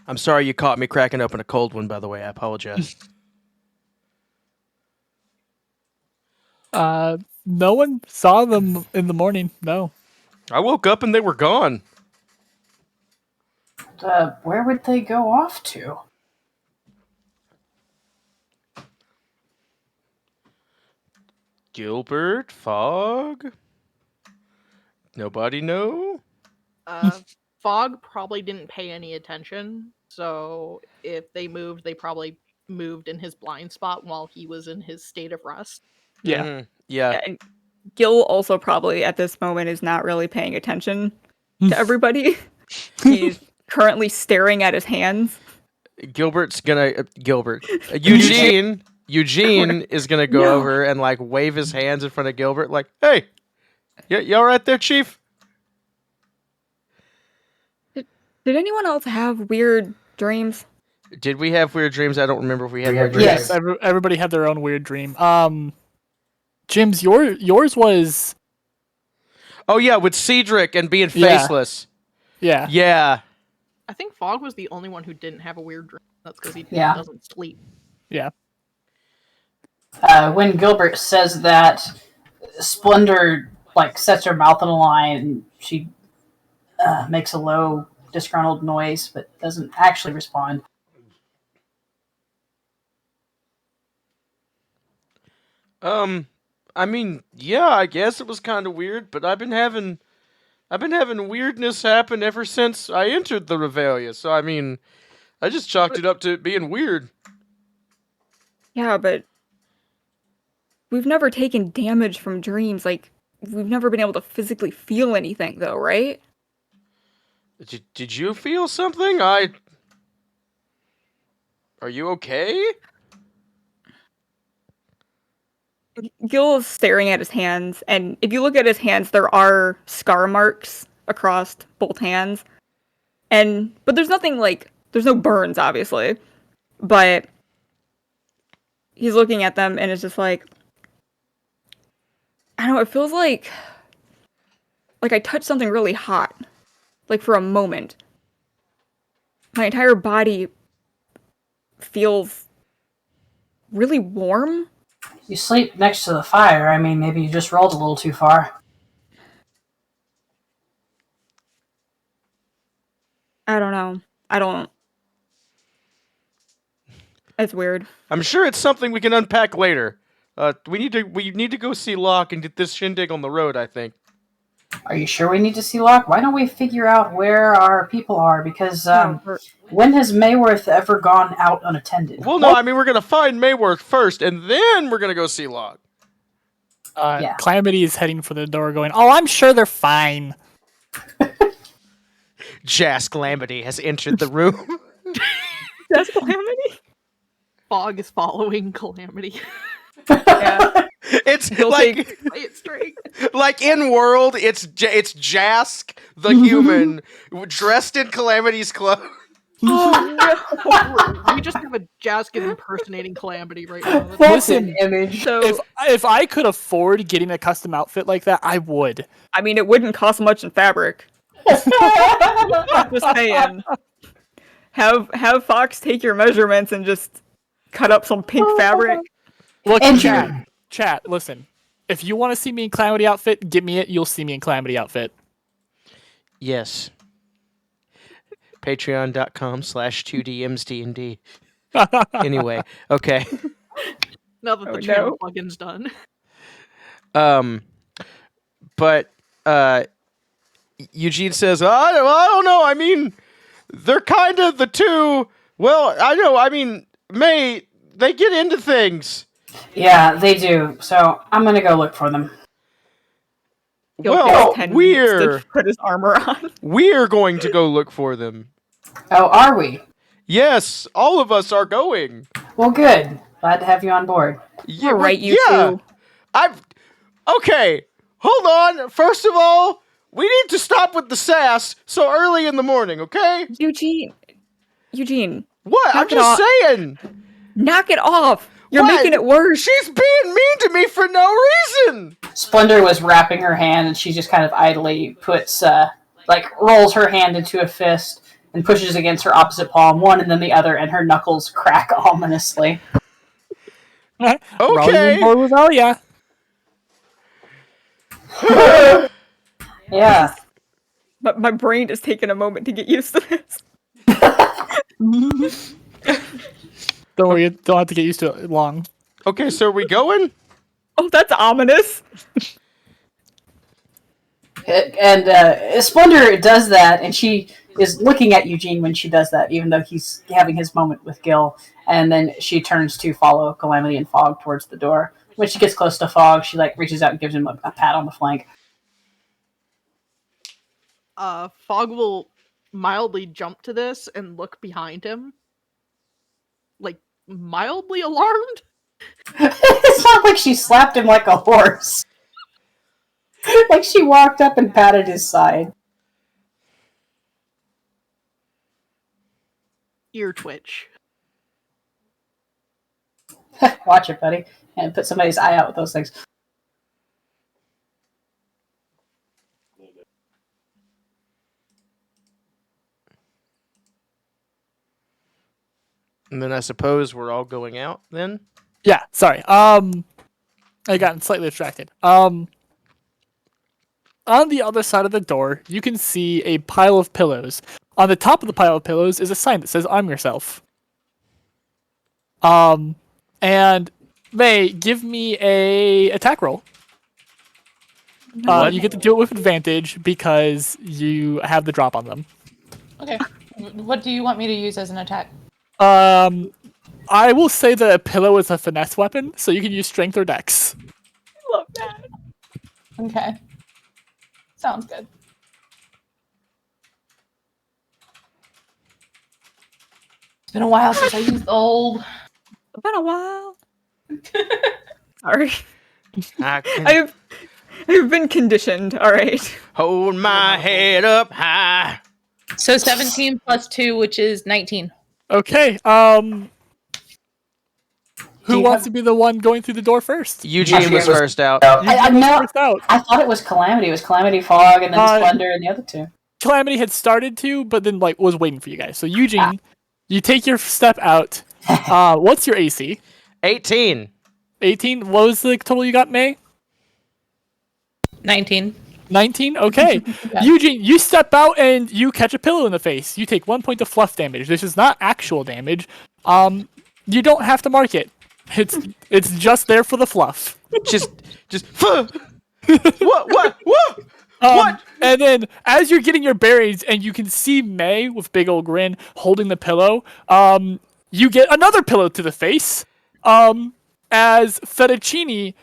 I'm sorry you caught me cracking open a cold one, by the way. I apologize. No one saw them in the morning. No. I woke up and they were gone. Where would they go off to? Gilbert, Fog? Nobody know? Fog probably didn't pay any attention, so if they moved, they probably moved in his blind spot while he was in his state of rest. Yeah. Mhm. Yeah. And Gil also probably at this moment is not really paying attention to everybody. He's currently staring at his hands. Gilbert's gonna Eugene is gonna go No. over and like wave his hands in front of Gilbert like, "Hey, you all right there, Chief?" Did anyone else have weird dreams? Did we have weird dreams? I don't remember if we had weird Yes. dreams. Everybody had their own weird dream. Jim's yours was Oh yeah, with Cedric and being Yeah. faceless. yeah. Yeah. I think Fog was the only one who didn't have a weird dream. That's because he Yeah. doesn't sleep. Yeah. When Gilbert says that, Splendor like sets her mouth in a line and she makes a low, disgruntled noise, but doesn't actually respond. I mean, yeah, I guess it was kind of weird, but I've been having weirdness happen ever since I entered the Revelia. So I mean, I just chalked it up to it being weird. Yeah, but we've never taken damage from dreams. Like, we've never been able to physically feel anything, though, right? Did you feel something? Are you okay? Gil is staring at his hands, and if you look at his hands, there are scar marks across both hands. But there's nothing like, there's no burns, obviously. But he's looking at them, and it's just like, I don't know, it feels like I touched something really hot. Like, for a moment. My entire body feels really warm. You sleep next to the fire. I mean, maybe you just rolled a little too far. I don't know. It's weird. I'm sure it's something we can unpack later. We need to go see Locke and get this shindig on the road, I think. Are you sure we need to see Locke? Why don't we figure out where our people are? Because when has Mayworth ever gone out unattended? Well, no, I mean, we're going to find Mayworth first, and then we're going to go see Locke. Yeah. Calamity is heading for the door going, "Oh, I'm sure they're fine." Jas Calamity has entered the room. That's Calamity? Fog is following Calamity. Yeah. It's He'll like Play it straight. like in World, it's Jask the human dressed in Calamity's clothes. Oh, We just have a Jaskin impersonating Calamity right now. That's- That's Listen, an image. So, If I could afford getting a custom outfit like that, I would. I mean, it wouldn't cost much in fabric. Just saying. Have Fox take your measurements and just cut up some pink fabric. Look, Andrew. chat, listen. If you want to see me in Calamity outfit, get me it. You'll see me in Calamity outfit. Yes. Patreon.com/2DMsDND. Anyway, okay. Now that Oh, the channel no. plugin's done. But Eugene says, I don't know. I mean, they're kind of the two. Well, I know. I mean, May, they get into things. Yeah, they do. So I'm gonna go look for them. He'll Well, take 10 minutes we're to put his armor on. we're going to go look for them. Oh, are we? Yes, all of us are going. Well, good. Glad to have you on board. Yeah, All right, you yeah. two. Okay, hold on. First of all, we need to stop with the sass so early in the morning, okay? Eugene. What? I'm Knock it just off. saying. Knock it off. You're Why? making it worse. She's being mean to me for no reason. Splendor was wrapping her hand, and she just kind of idly puts, rolls her hand into a fist and pushes against her opposite palm, one and then the other, and her knuckles crack ominously. Okay. Okay. Yeah. Yeah. But my brain is taking a moment to get used to this. Don't worry, you don't have to get used to it long. Okay, so are we going? Oh, that's ominous. And Splendor does that, and she is looking at Eugene when she does that, even though he's having his moment with Gil. And then she turns to follow Calamity and Fog towards the door. When she gets close to Fog, she reaches out and gives him a pat on the flank. Fog will mildly jump to this and look behind him, like mildly alarmed. It's not like she slapped him like a horse. Like she walked up and patted his side. Ear twitch. Watch it, buddy. And put somebody's eye out with those things. And then I suppose we're all going out then? Yeah, sorry. I got slightly distracted. On the other side of the door, you can see a pile of pillows. On the top of the pile of pillows is a sign that says "Arm yourself." And May, give me a attack roll. You get to do it with advantage because you have the drop on them. Okay. What do you want me to use as an attack? I will say that a pillow is a finesse weapon, so you can use strength or dex. Love that. Okay. Sounds good. It's been a while since I used old. It's been a while. Sorry. I I've been conditioned. All right. hold my head up high. So 17 plus 2, which is 19. Okay. Who wants to be the one going through the door first? Eugene was first out. I know. First out. I thought it was Calamity. It was Calamity, Fog, and then Splendor, and the other two. Calamity had started to, but then was waiting for you guys. So Eugene, you take your step out. What's your AC? 18. 18. What was the total you got, May? 19. 19? Okay. Yeah. Eugene, you step out and you catch a pillow in the face. You take 1 point of fluff damage. This is not actual damage. You don't have to mark it. It's just there for the fluff. Just what? What? And then as you're getting your bearings and you can see May with big old grin holding the pillow, you get another pillow to the face. As Fettuccine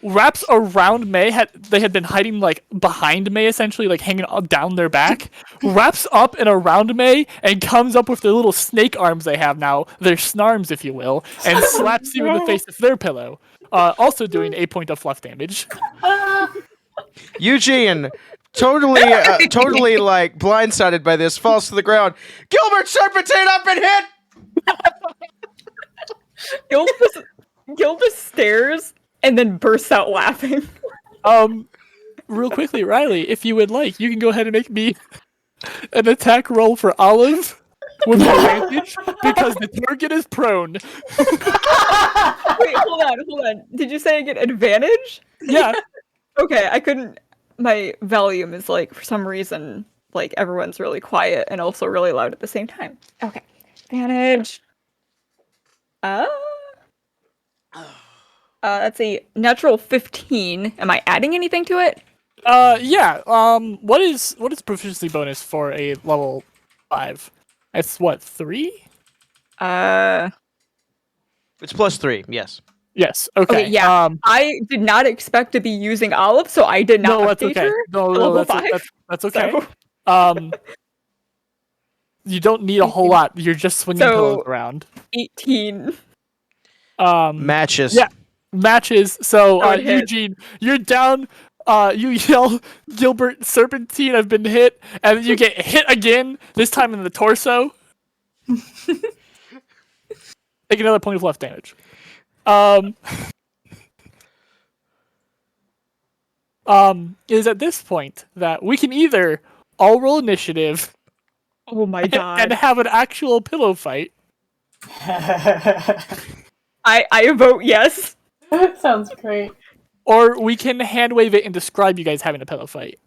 wraps around May, they had been hiding behind May, essentially hanging down their back, wraps up and around May and comes up with their little snake arms they have now, their snarms if you will, and slaps you in the face with their pillow, also doing 8 point of fluff damage. Eugene, totally blindsided by this, falls to the ground. Gilbert Serpentine, I've been hit. Gil just stares and then bursts out laughing. Real quickly, Riley, if you would like, you can go ahead and make me an attack roll for Olive with advantage because the target is prone. Wait, hold on. Did you say I get advantage? Yeah. Okay, I couldn't. My volume is for some reason, everyone's really quiet and also really loud at the same time. Okay, advantage. That's a natural 15. Am I adding anything to it? Yeah. What is proficiency bonus for a level 5? It's what, 3? It's +3, yes. Yes. Okay. Yeah. I did not expect to be using Olive, so I did not that's update okay. her. No, level that's 5. that's okay. So, you don't need a whole lot. You're just swinging pillows around. 18. Matches. Yeah. Matches. So Hit. Eugene, you're down. You yell, Gilbert Serpentine, I've been hit, and then you get hit again. This time in the torso. Take another point of left damage. is at this point that we can either all roll initiative Oh my and god. have an actual pillow fight, I vote yes. Sounds great. or we can hand wave it and describe you guys having a pillow fight.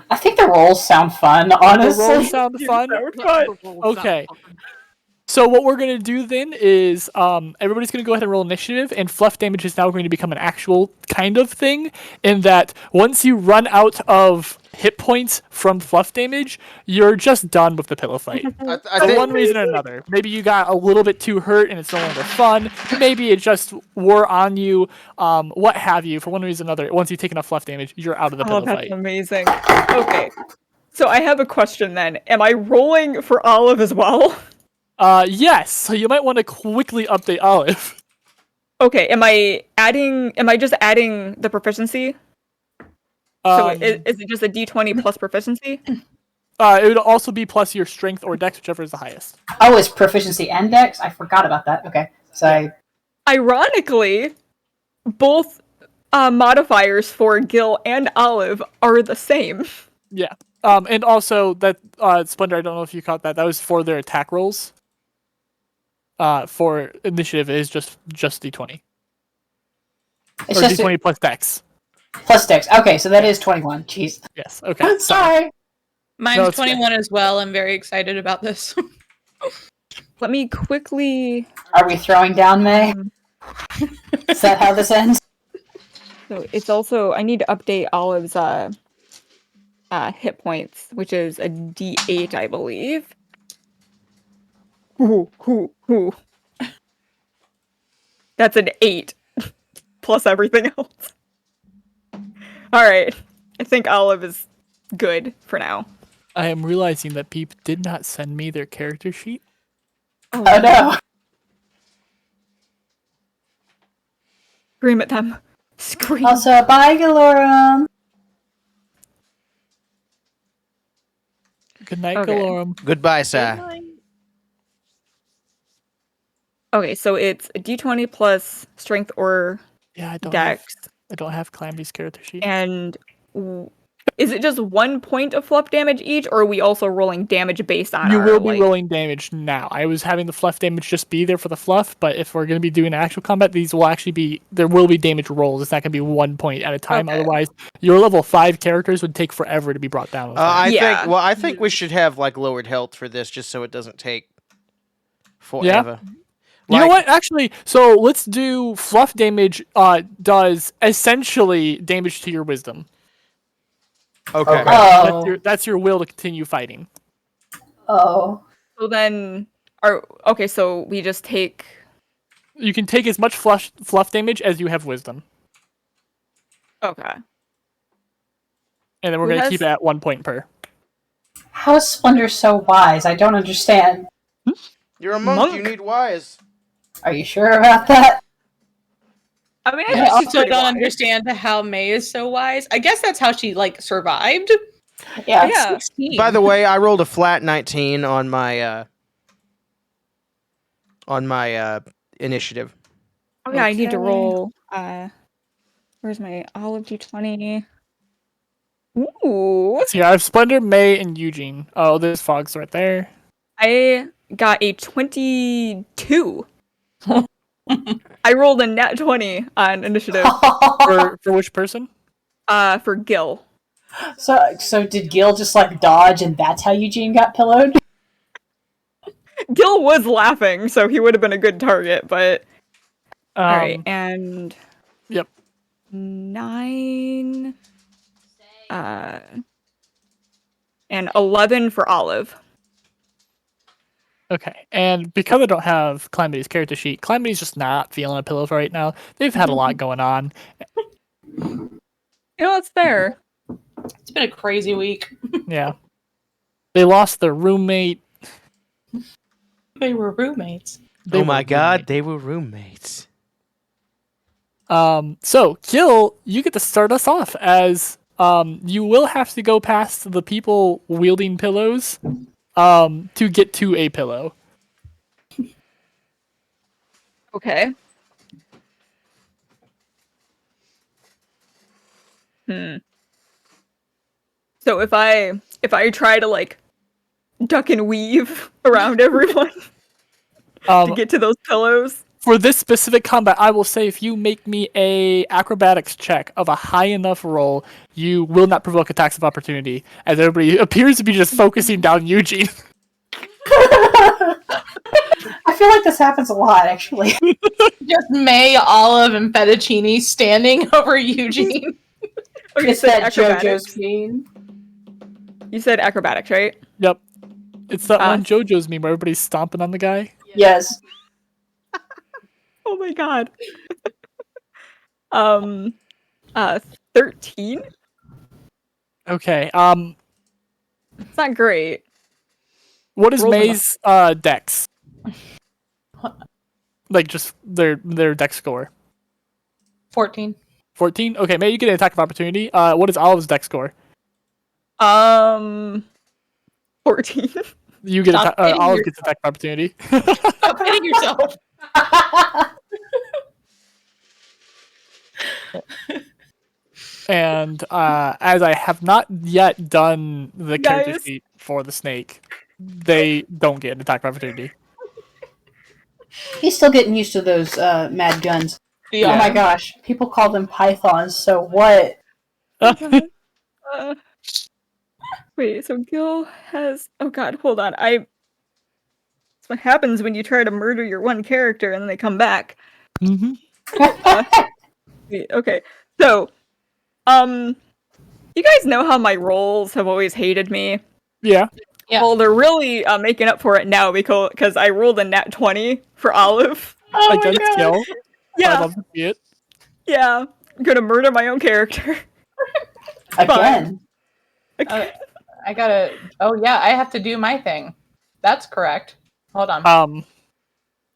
I think the rolls sound fun, The honestly. rolls sound fun. Okay. So what we're gonna do then is everybody's gonna go ahead and roll initiative, and fluff damage is now going to become an actual kind of thing. In that once you run out of hit points from fluff damage, you're just done with the pillow fight. I For think one reason or another. Maybe you got a little bit too hurt and it's no longer fun. Maybe it just wore on you. What have you? For one reason or another, once you've taken enough fluff damage, you're out of the Oh, pillow that's fight. amazing. Okay. So I have a question then. Am I rolling for Olive as well? Yes. So you might want to quickly update Olive. Okay, am I just adding the proficiency? So is it just a d20 plus proficiency? It would also be plus your strength or dex, whichever is the highest. Oh, it's proficiency and dex? I forgot about that. Okay. So Ironically, both modifiers for Gil and Olive are the same. Yeah. And also that Splendor, I don't know if you caught that. That was for their attack rolls. For initiative it is just d20. it's Or just d20 plus dex. plus dex. Okay, so that is 21. Jeez. Yes. Okay. Sorry. Mine's No, it's 21 as well. I'm very excited about this. Let me quickly. Are we throwing down, May? Is that how this ends? So it's also I need to update Olive's hit points, which is a d8, I believe. Ooh. That's an 8 plus everything else. All right, I think Olive is good for now. I am realizing that people did not send me their character sheet. Oh no. Scream at them. Scream. Also, bye, Galorum. Good night, Okay. Galorum. goodbye, sir. Okay, so it's a d20 plus strength or Yeah, I dex, don't have Calamity's character sheet. and is it just 1 point of fluff damage each, or are we also rolling damage based on You our, will be like... rolling damage now. I was having the fluff damage just be there for the fluff, but if we're going to be doing actual combat, there will be damage rolls. It's not going to be 1 point at a time. Okay. Otherwise, your level 5 characters would take forever to be brought down. With that. I think we should have like lowered health for this, just so it doesn't take forever. You know what? Actually, so let's do fluff damage. Does essentially damage to your wisdom. Okay. Oh. That's your will to continue fighting. Oh. So then, so we just take... You can take as much fluff damage as you have wisdom, Okay. and then we're Who gonna has- keep it at 1 point per. How is Splendor so wise? I don't understand. You're a monk. You need wise. Are you sure about that? I mean, I I also don't understand how May is so wise. I guess that's how she survived. Yeah. Yeah. 16. By the way, I rolled a flat 19 on my initiative. Oh yeah, I need to Okay. roll. Where's my Olive d20? Ooh, So yeah, I have Splendor, May, and Eugene. Oh, there's Fogs right there. I got a 22. I rolled a nat 20 on initiative. For which person? For Gil. So did Gil just dodge, and that's how Eugene got pillowed? Gil was laughing, so he would have been a good target. But all right, Um, and Yep. 9, and 11 for Olive. Okay, and because I don't have Calamity's character sheet, Calamity's just not feeling a pillow right now. They've had a lot going on. You know, it's fair. It's been a crazy week. Yeah. They lost their roommate. They were roommates. They Oh my were god, roommates. they were roommates. So, Gil, you get to start us off as you will have to go past the people wielding pillows to get to a pillow. Okay. So if I try to like duck and weave around everyone to get to those pillows. For this specific combat, I will say if you make me a acrobatics check of a high enough roll, you will not provoke attacks of opportunity, as everybody appears to be just focusing down Eugene. I feel like this happens a lot, actually. Just May, Olive, and Fettuccine standing over Eugene. Okay, It's so that acrobatics. JoJo's meme. You said acrobatics, right? Yep. It's that one JoJo's meme where everybody's stomping on the guy. Yes. Oh my god. 13? Okay. It's not great. What is Rolled in May's dex? Like just their dex score. 14. 14? Okay, May, you get an attack of opportunity. What is Olive's dex score? 14. You get Stop hitting Olive yourself. gets attack of opportunity. Stop hitting yourself. And as I have not yet done the character Guys. sheet for the snake, they don't get an attack of opportunity. He's still getting used to those mad guns. Yeah. Oh my gosh. People call them pythons, so what? Wait, so Gil has... Oh god, hold on. That's what happens when you try to murder your one character and then they come back. Mm-hmm. Wait, okay, so... you guys know how my rolls have always hated me? Yeah. Yeah. Well, they're really making up for it now because I rolled a nat 20 for Olive. Oh my Against god. Gil. I Yeah, love to see it. yeah. I'm gonna murder my own character. Again. I gotta. Oh yeah, I have to do my thing. That's correct. Hold on.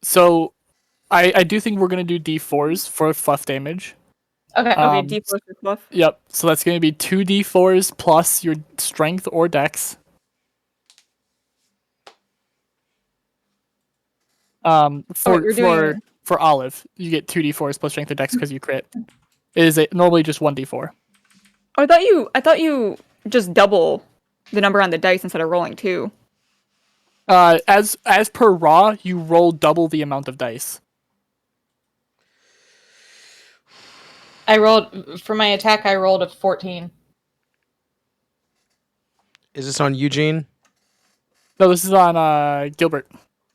So I do think we're gonna do D4s for fluff damage. Okay. Okay, D4 for fluff. Yep. So that's gonna be 2 D4s plus your strength or dex. For Olive, you get 2 D4s plus strength or dex because you crit. It is normally just 1 D4. Oh, I thought you just double the number on the dice instead of rolling 2. As per raw, you roll double the amount of dice. I rolled for my attack. I rolled a 14. Is this on Eugene? No, this is on Gilbert.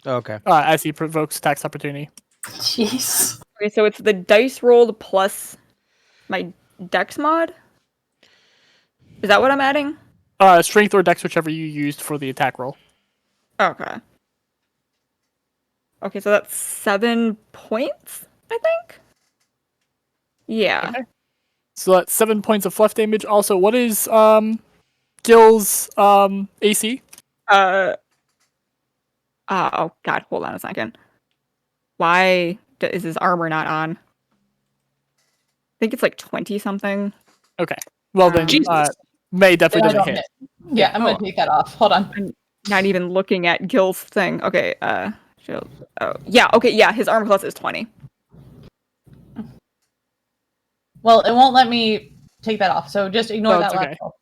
Oh, okay. As he provokes attacks opportunity. Jeez. Okay, so it's the dice rolled plus my dex mod? Is that what I'm adding? Strength or dex, whichever you used for the attack roll. Okay. Okay, so that's 7 points, I think? Yeah. Okay. So that's 7 points of fluff damage. Also, what is Gil's AC? Oh god, hold on a second. Why is his armor not on? I think it's like 20 something. Okay. Well then, Jesus. May definitely Then I doesn't don't hit. Yeah, I'm gonna take that off. Hold on. I'm not even looking at Gil's thing. Okay, shield. Oh, yeah, okay, yeah, his armor class is 20. Well, it won't let me take that off, so just ignore No, that it's last okay. roll.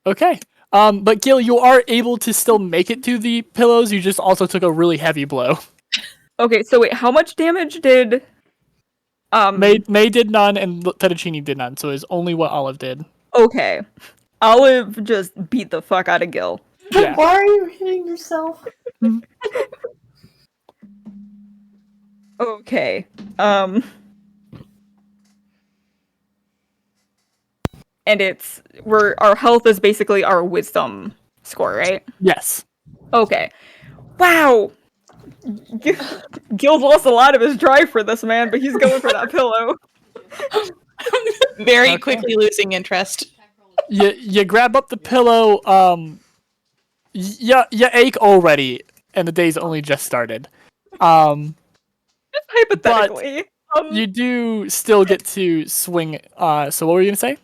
Okay. But Gil, you are able to still make it to the pillows. You just also took a really heavy blow. Okay, so wait, how much damage did May did none, and Fettuccine did none. So it's only what Olive did. Okay. Olive just beat the fuck out of Gil. Yeah. Why are you hitting yourself? Okay. And our health is basically our wisdom score, right? Yes. Okay. Wow. Gil's lost a lot of his drive for this man, but he's going for that pillow. Very quickly losing interest. You grab up the pillow. You ache already, and the day's only just started. Just hypothetically. You do still get to swing. So what were you gonna say?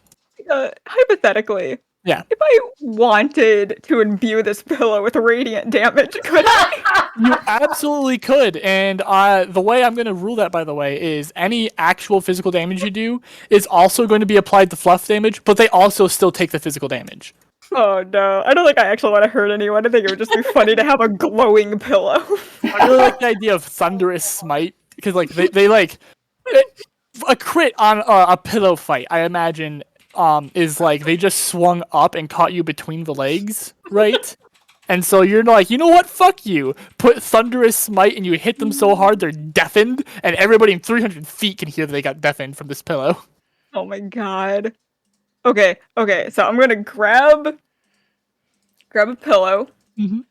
Hypothetically. Yeah. If I wanted to imbue this pillow with radiant damage, could I? You absolutely could, and the way I'm going to rule that, by the way, is any actual physical damage you do is also going to be applied to fluff damage, but they also still take the physical damage. Oh no, I don't think I actually want to hurt anyone. I think it would just be funny to have a glowing pillow. I really like the idea of thunderous smite, because like they like a crit on a pillow fight. I imagine is like they just swung up and caught you between the legs, right? And so you're like, you know what? Fuck you. Put thunderous smite, and you hit them so hard they're deafened, and everybody in 300 feet can hear that they got deafened from this pillow. Oh my god. Okay, so I'm gonna grab a pillow. Mhm.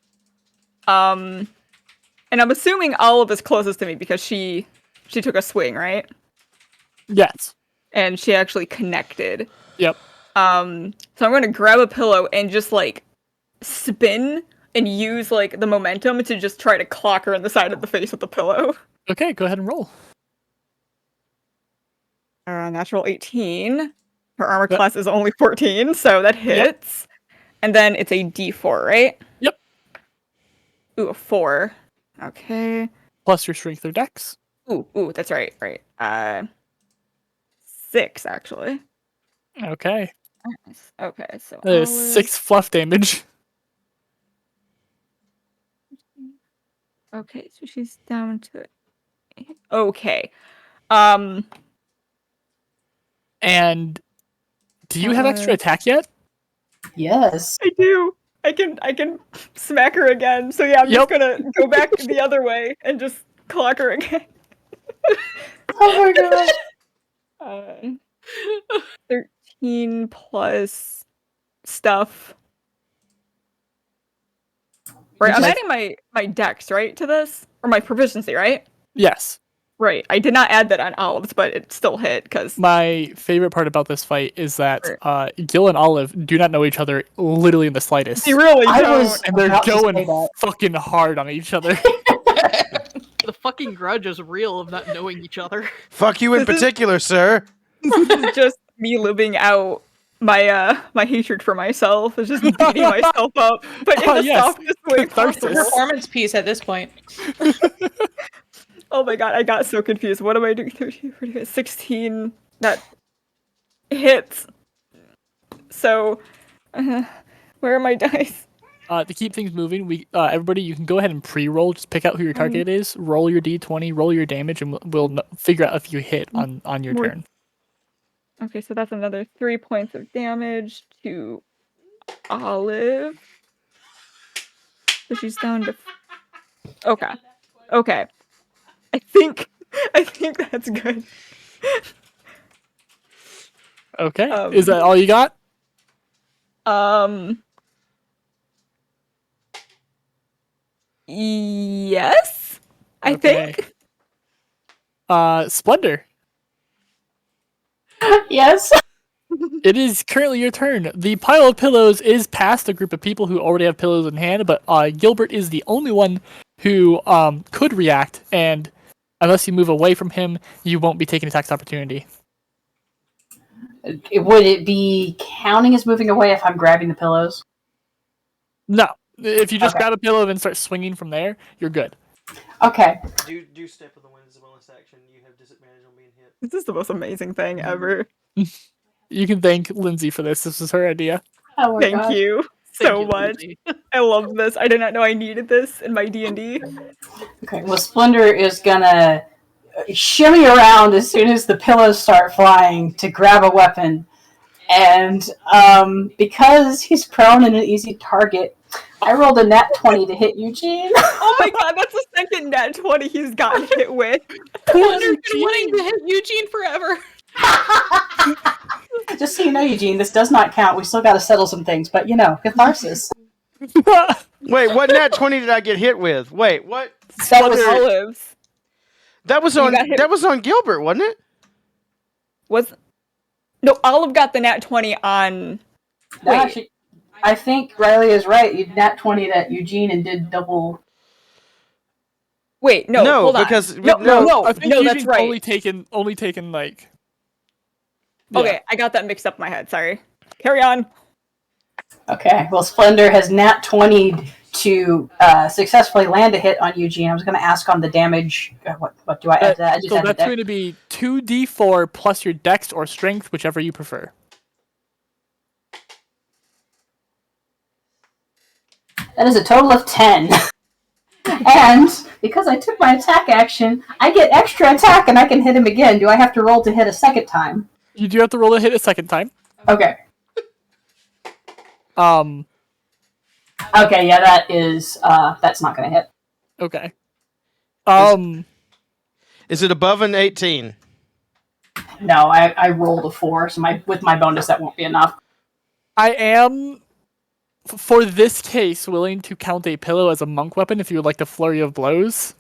And I'm assuming Olive is closest to me because she took a swing, right? Yes. And she actually connected. Yep. So I'm gonna grab a pillow and just like spin and use like the momentum to just try to clock her in the side of the face with the pillow. Okay, go ahead and roll. Natural 18. Her armor Yep. class is only 14, so that hits. And then it's a D4, right? Yep. Ooh, a 4. Okay. Plus your strength or dex. Ooh, that's right. 6 actually. Okay. Nice. Okay, so That is 6 fluff damage. Okay, so she's down to okay. And do you have extra attack yet? Yes. I do. I can smack her again. So yeah, I'm just gonna go back the other way and just clock her again. Oh my god. 13 plus stuff. Right, I'm adding my dex, right, to this? Or my proficiency, right? Yes. Right. I did not add that on Olive's, but it still hit because My favorite part about this fight is that Gil and Olive do not know each other literally in the slightest. they really I don't. was And they're about to say going that. fucking hard on each other. The fucking grudge is real of not knowing each other. Fuck you in This is- particular, sir. This is just me living out my my hatred for myself. Is just beating myself up, but in Oh, the yes. softest way Catharsis. possible. Performance piece at this point. Oh my god, I got so confused. What am I doing? 13, 14, 16. That hits. So, where are my dice? To keep things moving, we everybody, you can go ahead and pre-roll. Just pick out who your target is. Roll your d20, roll your damage, and we'll figure out if you hit on your More- turn. Okay, so that's another 3 points of damage to Olive. So she's down to. Okay. I think that's good. Okay. Is that all you got? Yes. I Okay. think. Splendor. Yes. It is currently your turn. The pile of pillows is past a group of people who already have pillows in hand, but Gilbert is the only one who could react, and unless you move away from him, you won't be taking a tax opportunity. Would it be counting as moving away if I'm grabbing the pillows? No. If you just Okay. grab a pillow and start swinging from there, you're good. Okay. Do step of the wind as a bonus action. You have disadvantage on being hit. This is the most amazing thing ever. You can thank Lindsay for this. This was her idea. Oh my Thank god. you Thank so you, much. Lindsay. I love this. I did not know I needed this in my D&D. Okay, well, Splendor is gonna shimmy around as soon as the pillows start flying to grab a weapon. And because he's prone and an easy target, I rolled a nat 20 to hit Eugene. Oh my god, that's the second nat 20 he's gotten hit with. Wonder's been wanting to hit Eugene forever. Just so you know, Eugene, this does not count. We still got to settle some things, but you know, catharsis. Wait, what nat 20 did I get hit with? Wait, what? That was Olive's. That was You on got hit- that was on Gilbert, wasn't it? No, Olive got the nat 20 on. No, Wait. actually, I think Riley is right. You nat 20 at Eugene and did double. Wait, no, No, hold on. because- no, no, I think that's Eugene's right. Only taken like. Yeah. Okay, I got that mixed up in my head. Sorry. Carry on. Okay, well, Splendor has nat 20'd to successfully land a hit on Eugene, I was going to ask on the damage. What do I add to that? I just So add the that's dex. going to be 2d4 plus your dex or strength, whichever you prefer. That is a total of 10. And because I took my attack action, I get extra attack and I can hit him again. Do I have to roll to hit a second time? You do have to roll a hit a second time. Okay. Okay, yeah, that's not going to hit. Okay. Is it above an 18? No, I rolled a 4, so with my bonus that won't be enough. I am, for this case, willing to count a pillow as a monk weapon if you would like the flurry of blows.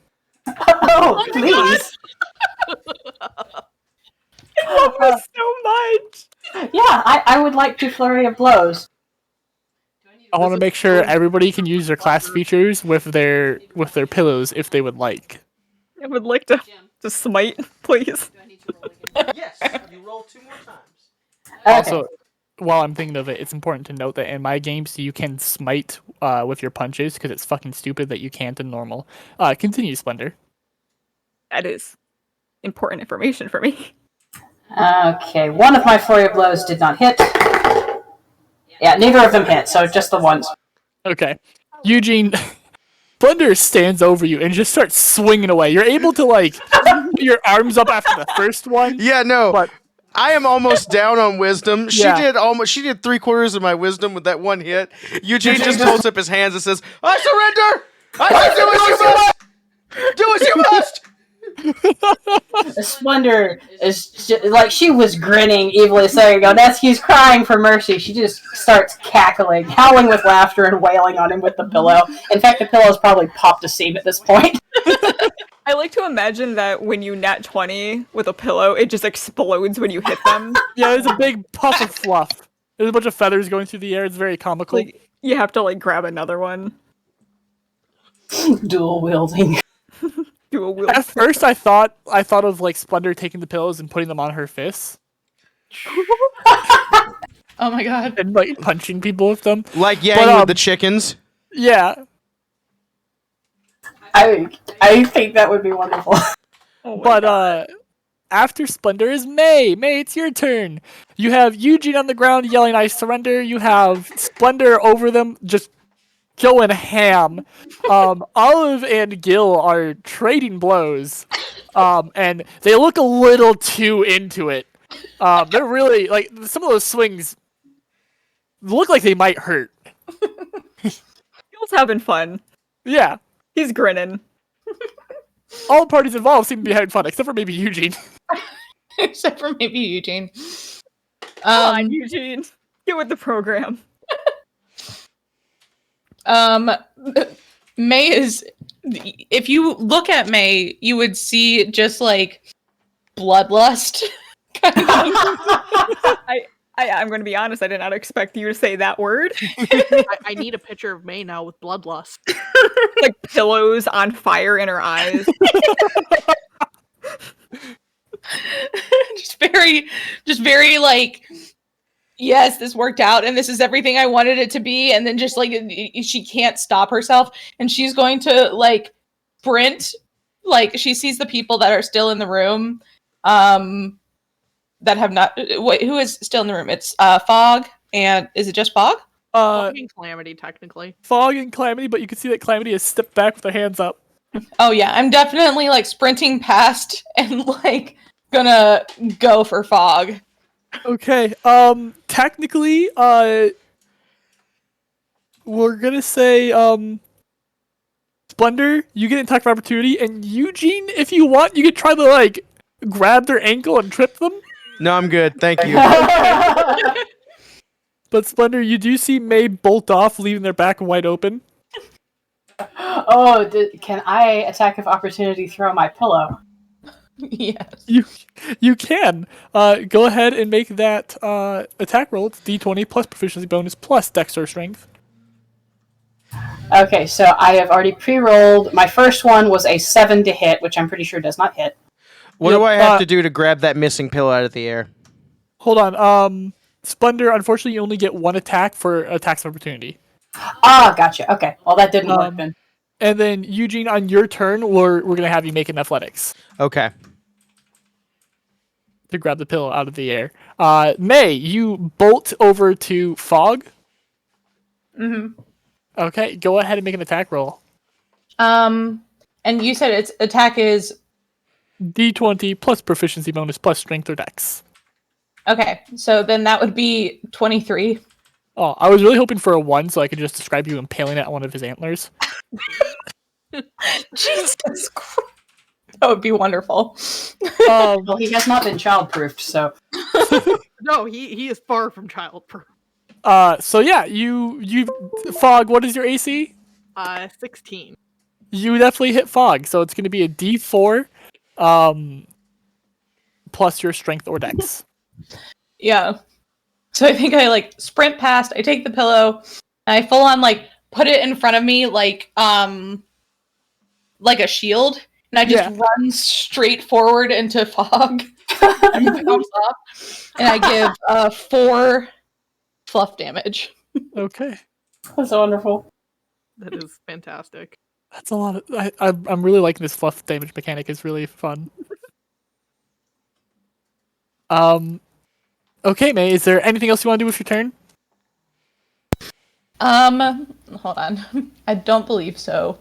Oh, please. I love this so much. Yeah, I would like to flurry of blows. I want to make sure everybody can use their class features with their pillows if they would like. I would like to smite, please. Do I need to roll again? Yes, you roll 2 more times. Okay. Also, while I'm thinking of it, it's important to note that in my games you can smite with your punches because it's fucking stupid that you can't in normal. Continue, Splendor. That is important information for me. Okay, one of my flurry of blows did not hit. Yeah, neither of them hit, so just the ones. Okay. Eugene, Splendor stands over you and just starts swinging away. You're able to, put your arms up after the first one. Yeah, no. But I am almost down on wisdom. She Yeah. did 3/4 of my wisdom with that one hit. Eugene just holds up his hands and says, "I surrender! I do as you must! Do as you must!" Splendor is like she was grinning evilly, saying, "Oh, he's crying for mercy." She just starts cackling, howling with laughter, and wailing on him with the pillow. In fact, the pillow's probably popped a seam at this point. I like to imagine that when you nat 20 with a pillow, it just explodes when you hit them. yeah, there's a big puff of fluff. There's a bunch of feathers going through the air. It's very comical. Like, you have to grab another one. Dual wielding. Do a wheel. At first, I thought of Splendor taking the pillows and putting them on her fists Oh my god. and punching people with them. Like Yang But, with the chickens. Yeah. I think that would be wonderful. Oh my But God. after Splendor is May. May, it's your turn. You have Eugene on the ground yelling, "I surrender." You have Splendor over them, just going ham. Olive and Gil are trading blows, and they look a little too into it. They're really some of those swings look like they might hurt. Gil's having fun. Yeah, He's grinning. all parties involved seem to be having fun, except for maybe Eugene. Except for maybe Eugene. Come on, Eugene. Get with the program. May is. If you look at May, you would see just bloodlust. Kind of. I'm going to be honest. I did not expect you to say that word. I need a picture of May now with bloodlust. Pillows on fire in her eyes. just very yes, this worked out and this is everything I wanted it to be. And then just she can't stop herself and she's going to sprint. She sees the people that are still in the room. That have not. Wait, who is still in the room? It's Fog, and is it just Fog? Fucking Calamity, technically. Fog and Calamity, but you can see that Calamity has stepped back with her hands up. Oh yeah, I'm definitely sprinting past and gonna go for Fog. Okay. Technically, we're gonna say Splendor, you get an attack of opportunity, and Eugene, if you want, you could try to grab their ankle and trip them. No, I'm good. Thank you. But Splendor, you do see May bolt off, leaving their back wide open. Oh, can I attack of opportunity throw my pillow? Yes. You can. Go ahead and make that attack roll. It's D20 plus proficiency bonus plus dex or strength. Okay, so I have already pre-rolled. My first one was a 7 to hit, which I'm pretty sure does not hit. What do I have to do to grab that missing pillow out of the air? Hold on. Splendor, unfortunately, you only get one attack for attacks of opportunity. Ah, gotcha. Okay. Well, that didn't work then. And then Eugene, on your turn, we're gonna have you make an athletics Okay. to grab the pillow out of the air. May, you bolt over to Fog. Mm-hmm. Okay, go ahead and make an attack roll. And you said its attack is D20 plus proficiency bonus plus strength or dex. okay. So then that would be 23. Oh, I was really hoping for a 1 so I could just describe you impaling it on one of his antlers. Jesus Christ. That would be wonderful. Well, he has not been childproofed, so. No, he is far from childproof. So yeah, you Fog, what is your AC? 16. You definitely hit Fog, so it's going to be a D4 plus your strength or dex. Yeah. So I think I like sprint past, I take the pillow, and I full on like put it in front of me like a shield, and I just run straight forward into Fog. And it comes up, and I give 4 fluff damage. Okay. That's wonderful. That is fantastic. That's a lot of I'm really liking this fluff damage mechanic. It's really fun. Okay, May, is there anything else you want to do with your turn? Hold on. I don't believe so.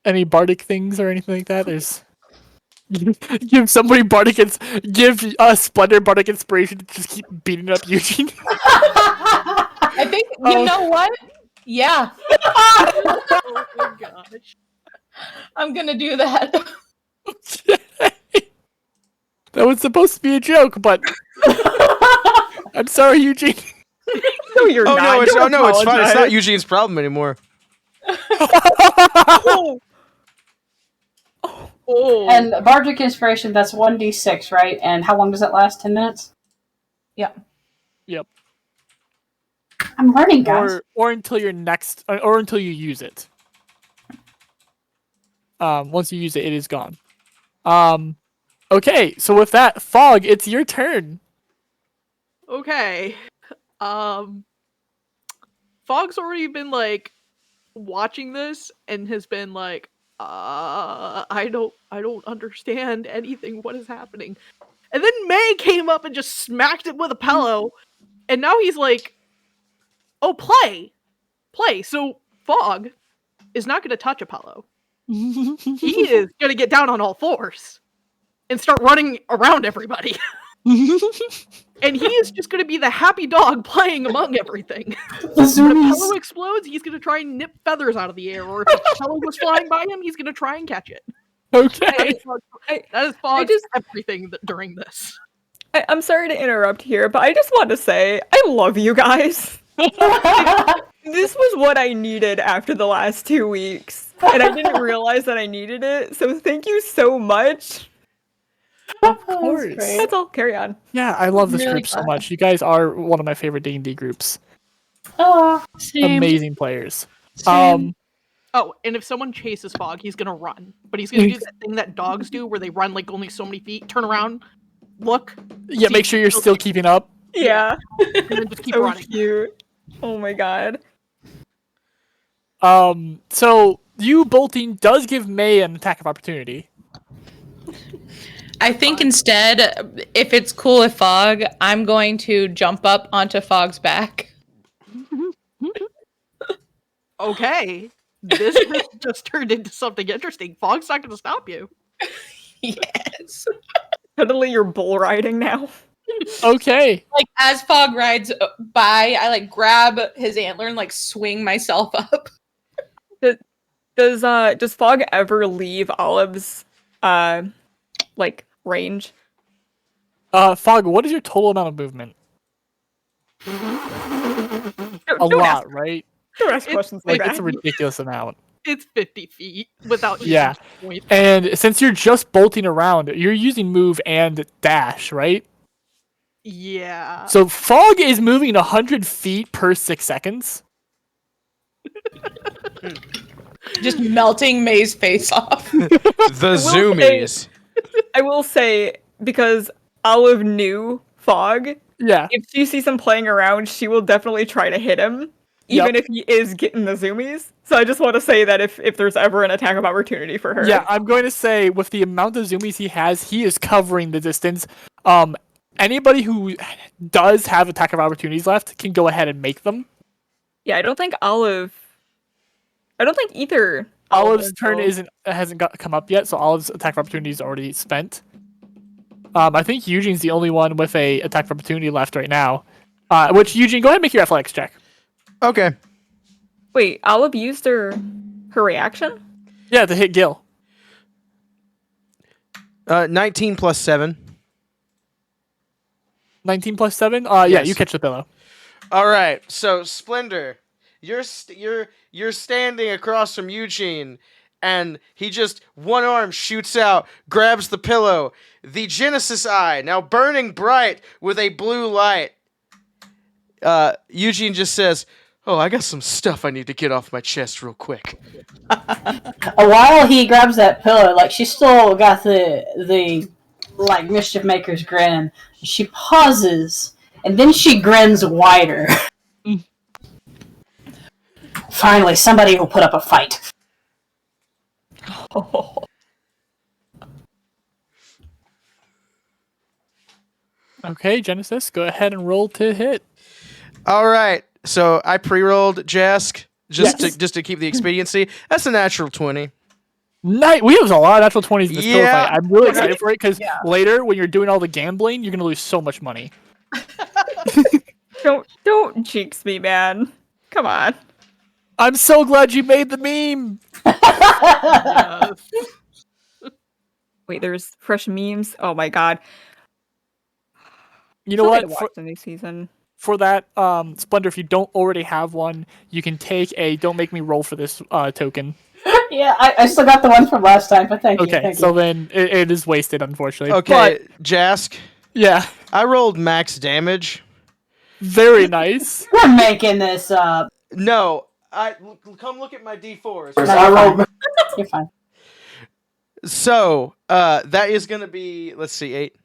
Any bardic things or anything like that? There's give somebody bardic give Splendor bardic inspiration to just keep beating up Eugene. I think you know what? Yeah. Oh my gosh. I'm gonna do that. That was supposed to be a joke, but I'm sorry, Eugene. No, you're Oh not. no, it's Don't it's fine. It's not apologize. Eugene's problem anymore. Oh. And Bardic Inspiration, that's 1d6, right? And how long does that last? 10 minutes? Yeah. Yep. I'm learning, guys. Or until your next, or until you use it. Once you use it, it is gone. Okay, so with that, Fog, it's your turn. Okay. Fog's already been like watching this and has been like, I don't understand anything. What is happening? And then May came up and just smacked it with a pillow, and now he's like, oh, play. So Fog is not gonna touch Apollo. He is gonna get down on all fours and start running around everybody. And he is just gonna be the happy dog playing among everything. The When a zoomies. pillow explodes, he's gonna try and nip feathers out of the air, or if a pillow goes flying by him, he's gonna try and catch it. Okay. That is Fog's just- everything during this. I'm sorry to interrupt here, but I just want to say I love you guys. This was what I needed after the last 2 weeks, and I didn't realize that I needed it. So thank you so much. Of course. That's all. Carry on. Yeah, I love this Really group so glad. much. You guys are one of my favorite D&D groups. Oh, Same. Amazing players. Same. Oh, and if someone chases Fog, he's gonna run. But he's gonna do that thing that dogs do where they run like only so many feet, turn around, look, Yeah, make sure you're still keeping up. Yeah. and then just keep So running. cute. Oh my god. So you bolting does give May an attack of opportunity. I think instead, if it's cool with Fog, I'm going to jump up onto Fog's back. Okay. This has just turned into something interesting. Fog's not gonna stop you. Yes. Suddenly you're bull riding now. Okay. Like as Fog rides by, I like grab his antler and like swing myself up. Does Fog ever leave Olive's like range? Fog, what is your total amount of movement? A lot, right? Don't ask It's questions like Like, it's a that. ridiculous amount. It's 50 feet without using Yeah. point. And since you're just bolting around, you're using move and dash, right? Yeah. So Fog is moving 100 feet per 6 seconds. Just melting May's face off. The zoomies. I will say, because Olive knew Fog, Yeah. if she sees him playing around, she will definitely try to hit him, even if he is getting the zoomies. So I just want to say that if there's ever an attack of opportunity for her. Yeah, I'm going to say with the amount of zoomies he has, he is covering the distance. Anybody who does have attack of opportunities left can go ahead and make them. Yeah, I don't think either. Olive's turn hasn't come up yet, so Olive's attack of opportunity is already spent. I think Eugene's the only one with a attack of opportunity left right now. Which Eugene, go ahead and make your athletics check. Okay. Wait, Olive used her reaction? Yeah, to hit Gil. 19 plus 7. 19 plus 7? Yeah, Yes. you catch the pillow. All right. So Splendor, you're standing across from Eugene, and he just one arm shoots out, grabs the pillow. The Genesis eye, now burning bright with a blue light. Eugene just says, "Oh, I got some stuff I need to get off my chest real quick." While he grabs that pillow, like she's still got the like mischief maker's grin. She pauses and then she grins wider. Finally, somebody will put up a fight. Okay, Genesis, go ahead and roll to hit. All right. So I pre-rolled Jask just Yes. to keep the expediency. That's a natural 20. Night. We have a lot of natural 20s in this pillow Yeah. fight. I'm really excited for it because later, when you're doing all the gambling, you're gonna lose so much money. Don't jinx me, man. Come on. I'm so glad you made the meme. Yes. Wait, there's fresh memes. Oh my god. You know Something what? to watch the new season. For that, Splendor, if you don't already have one, you can take a "Don't make me roll for this" token. Yeah, I still got the one from last time, but thank you. Okay, Thank so you. then it is wasted, unfortunately. Okay, Jask, Yeah, I rolled max damage. very nice. We're making this up. No, come look at my D4s. You're fine. So, that is going to be, let's see, 8.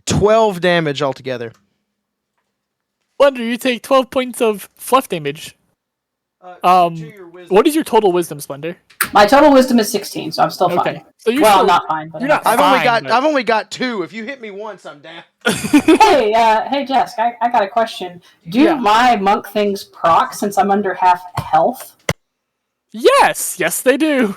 12 damage altogether. Splendor, you take 12 points of fluff damage. What is your total wisdom, Splendor? My total wisdom is 16, so I'm still fine. Okay, so you're Well, still, not fine, but you're not I've fine, but- only got 2. If you hit me once, I'm down. Hey, Jess, I got a question. Do Yeah. my monk things proc since I'm under half health? Yes, they do.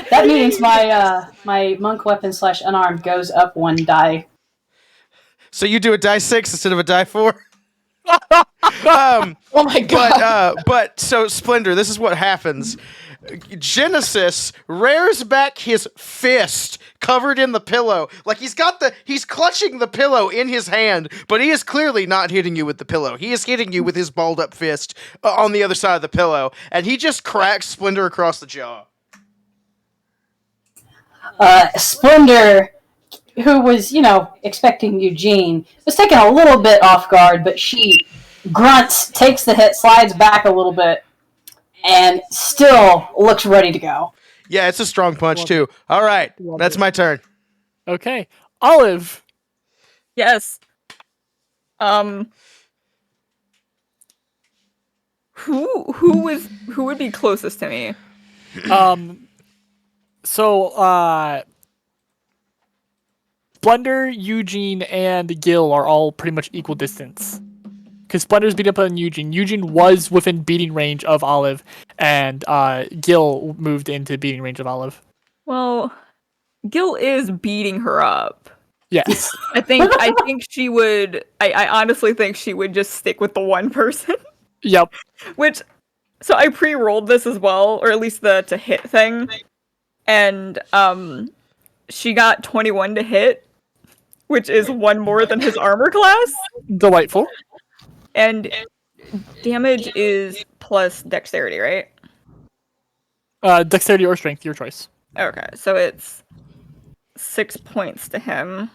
That means my monk weapon / unarmed goes up 1 die. So you do a die 6 instead of a die 4? Oh my god. But so Splendor, this is what happens. Genesis rears back his fist covered in the pillow. Like he's clutching the pillow in his hand, but he is clearly not hitting you with the pillow. He is hitting you with his balled up fist on the other side of the pillow, and he just cracks Splendor across the jaw. Splendor, who was, expecting Eugene, was taken a little bit off guard, but she grunts, takes the hit, slides back a little bit, and still looks ready to go. Yeah, it's a strong punch too. All right, that's my turn. Okay, Olive. Yes. Who would be closest to me? So, Splendor, Eugene, and Gil are all pretty much equal distance. Because Splendor's beat up on Eugene. Eugene was within beating range of Olive, and Gil moved into beating range of Olive. Well, Gil is beating her up. Yes. I think she would. I honestly think she would just stick with the one person. Yep. So I pre-rolled this as well, or at least the to hit thing, and she got 21 to hit, which is 1 more than his armor class. Delightful. And damage is plus dexterity, right? Dexterity or strength, your choice. Okay, so it's 6 points to him.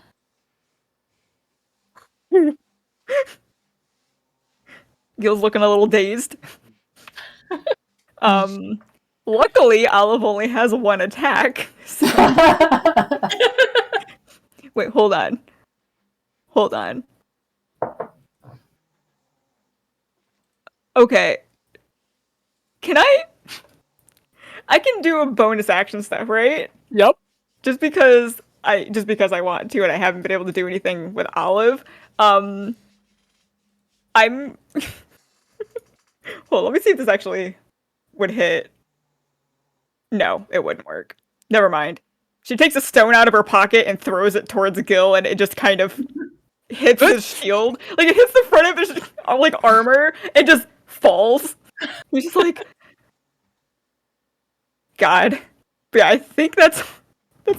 Gil's looking a little dazed. Luckily, Olive only has 1 attack. So... Wait, hold on. Okay. Can I can do a bonus action stuff, right? Yep. Just because I want to and I haven't been able to do anything with Olive. I'm well, let me see if this actually would hit. No, it wouldn't work. Never mind. She takes a stone out of her pocket and throws it towards Gil, and it just kind of hits his shield. Like, it hits the front of his, like, armor, and just falls. He's just like... God. But yeah, I think that's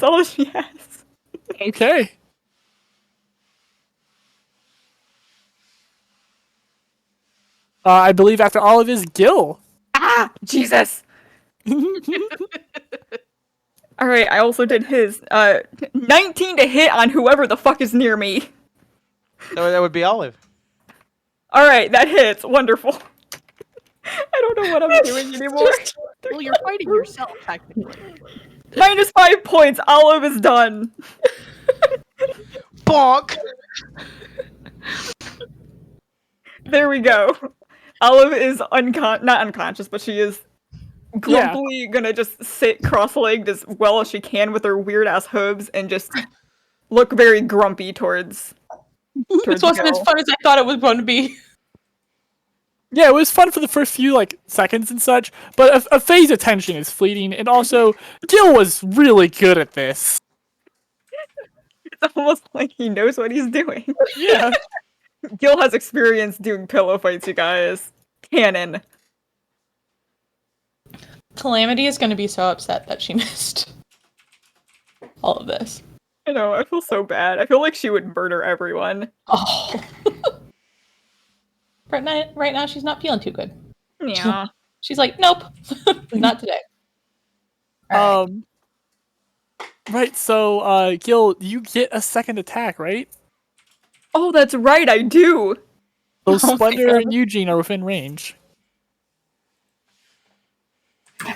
all she has. Okay. I believe after all of his Gil. Ah! Jesus! Alright, I also did his. 19 to hit on whoever the fuck is near me. That would be Olive. Alright, that hits. Wonderful. I don't know what I'm doing anymore. Well, you're fighting yourself, technically. Minus 5 points. Olive is done. Bonk! There we go. Olive is not unconscious, but she is grumpily gonna just sit cross-legged as well as she can with her weird-ass hooves and just look very grumpy towards This wasn't as Gil. fun as I thought it was going to be. Yeah, it was fun for the first few seconds and such, but a phase of tension is fleeting, and also Gil was really good at this. It's almost like he knows what he's doing. Yeah. Gil has experience doing pillow fights, you guys. Canon. Calamity is going to be so upset that she missed all of this. I know, I feel so bad. I feel like she would murder everyone. Oh. Right now, she's not feeling too good. Yeah. She's like, nope, not today. Right, so, Gil, you get a second attack, right? Oh, that's right, I do! So my Splendor God. and Eugene are within range.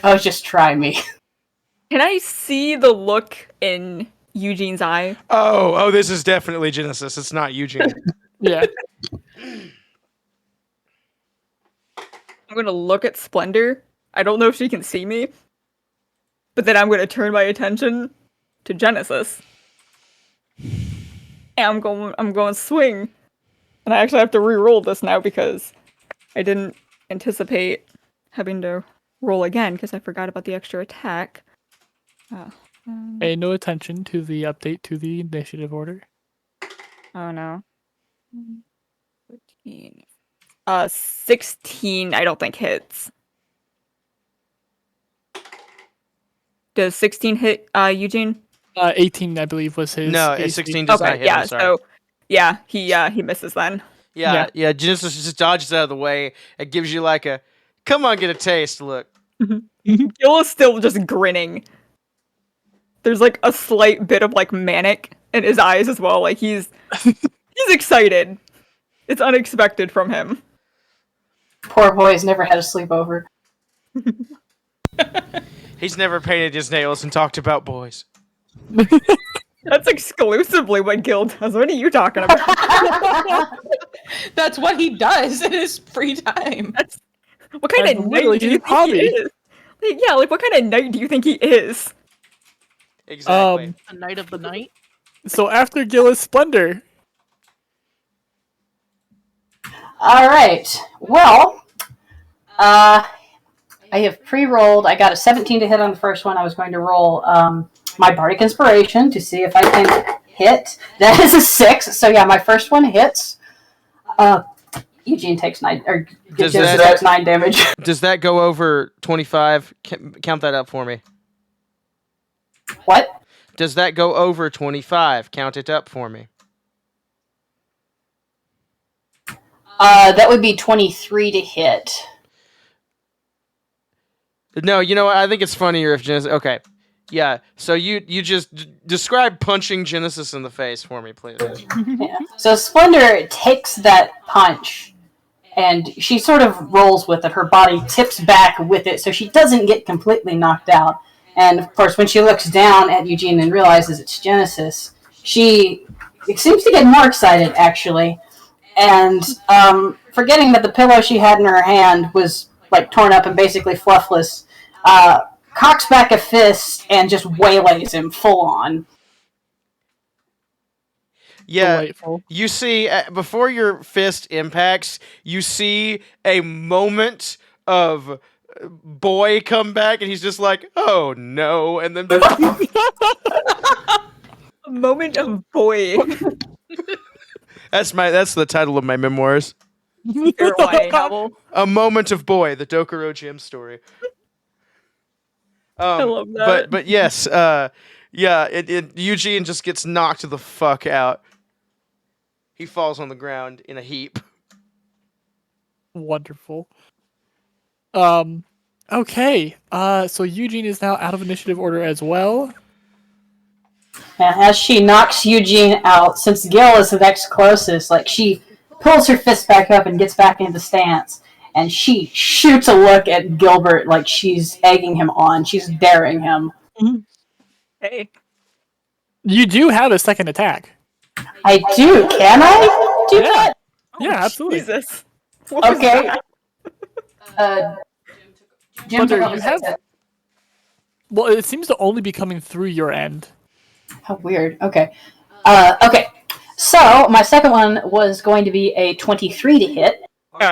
Oh, just try me. Can I see the look in Eugene's eye? Oh, this is definitely Genesis. It's not Eugene. Yeah. I'm gonna look at Splendor. I don't know if she can see me. But then I'm gonna turn my attention to Genesis. And I'm going swing. And I actually have to re-roll this now because I didn't anticipate having to roll again because I forgot about the extra attack. Pay no attention to the update to the initiative order. Oh no. 13. 16 I don't think hits. Does 16 hit Eugene? 18, I believe, was his. No, AC. 16 does not Okay, hit. yeah, I'm sorry. so yeah, he misses then. Yeah, Genesis just dodges out of the way. It gives you like a, come on, get a taste look. Gil is still just grinning. There's like a slight bit of like manic in his eyes as well. Like he's excited. It's unexpected from him. Poor boy has never had a sleepover. He's never painted his nails and talked about boys. That's exclusively what Gil does. What are you talking about? That's what he does in his free time. What kind That's of literally knight do you his think hobby. he is? Like, yeah, like what kind of knight do you think he is? Exactly. The Knight of the Night. So after Gil is Splendor. All right. Well, I have pre-rolled. I got a 17 to hit on the first one. I was going to roll my Bardic Inspiration to see if I can hit. That is a 6. So yeah, my first one hits. Eugene takes 9 takes 9 damage. Does that go over 25? Count that up for me. What? Does that go over 25? Count it up for me. That would be 23 to hit. No, you know what? I think it's funnier if Genesis. Okay, yeah. So you just describe punching Genesis in the face for me, please. Yeah. So Splendor takes that punch, and she sort of rolls with it. Her body tips back with it, so she doesn't get completely knocked out. And of course, when she looks down at Eugene and realizes it's Genesis, she seems to get more excited, actually. And forgetting that the pillow she had in her hand was like torn up and basically fluffless, cocks back a fist and just waylays him full on. Yeah, Delightful. you see, before your fist impacts, you see a moment of boy come back, and he's just like, "Oh no!" And then A moment of boy. that's the title of my memoirs. Favorite YA novel. A moment of boy, the Dokuro Jim story. I love that. But yes, yeah, Eugene just gets knocked the fuck out. He falls on the ground in a heap. Wonderful. Okay. So Eugene is now out of initiative order as well. And as she knocks Eugene out, since Gil is the next closest, like she pulls her fist back up and gets back into stance, and she shoots a look at Gilbert like she's egging him on. She's daring him. Hey. You do have a second attack. I do. Can I do that? Yeah, absolutely. Jesus. What was Okay. that? Jim Thunder, took off you his have- headset. Well, it seems to only be coming through your end. How weird. Okay. Okay. So my second one was going to be a 23 to hit.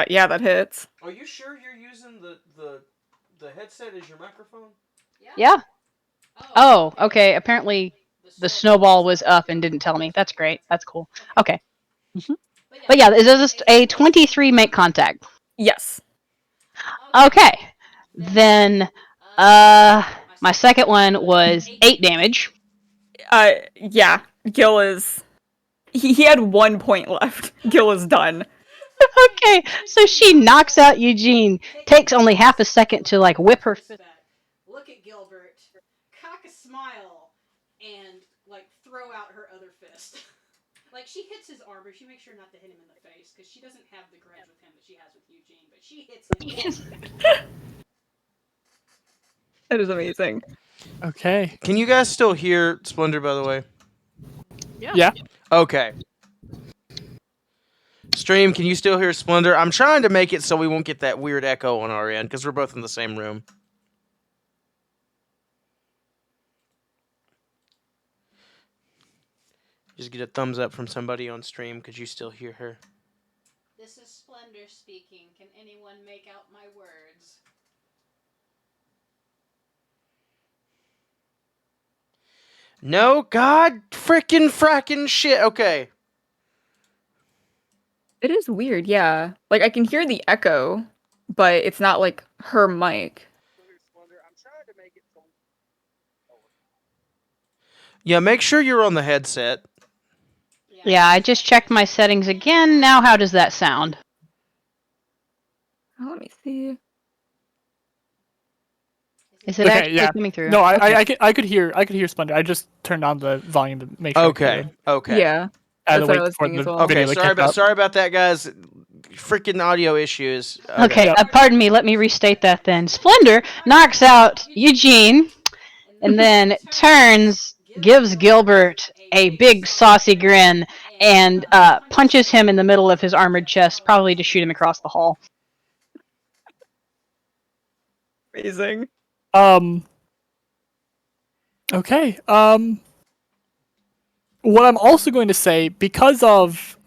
Yeah, that hits. Are you sure you're using the headset as your microphone? Yeah. Oh, okay. Apparently the snowball was up and didn't tell me. That's great. That's cool. Okay. But yeah, is this a 23 make contact? Yes. Okay. Then my second one was 8 damage. Yeah. Gil is. He had 1 point left. Gil is done. Okay. So she knocks out Eugene. Takes only half a second to like whip her fist. Look at Gilbert, cock a smile, and like throw out her other fist. Like she hits his arm, but she makes sure not to hit him in the face because she doesn't have the grudge with him that she has with Eugene. But she hits him. That is amazing. Okay. Can you guys still hear Splendor, by the way? Yeah. Okay. Stream, can you still hear Splendor? I'm trying to make it so we won't get that weird echo on our end, because we're both in the same room. Just get a thumbs up from somebody on stream. Could you still hear her? This is Splendor speaking. Can anyone make out my words? No, god frickin' frackin' shit. Okay. It is weird, yeah. Like I can hear the echo, but it's not like her mic. Yeah, make sure you're on the headset. Yeah, I just checked my settings again. Now how does that sound? Oh, let me see. Is it Okay, actually yeah. coming through? No, Okay. I could hear Splendor. I just turned on the volume to make sure. Okay. Okay. Yeah. Out of That's the what way I was for thinking the as well. Okay, video to catch up. sorry about that, guys. Freaking audio issues. Okay, Yep. pardon me, let me restate that then. Splendor knocks out Eugene and then turns, gives Gilbert a big saucy grin, and punches him in the middle of his armored chest, probably to shoot him across the hall. Amazing. Okay. What I'm also going to say, because of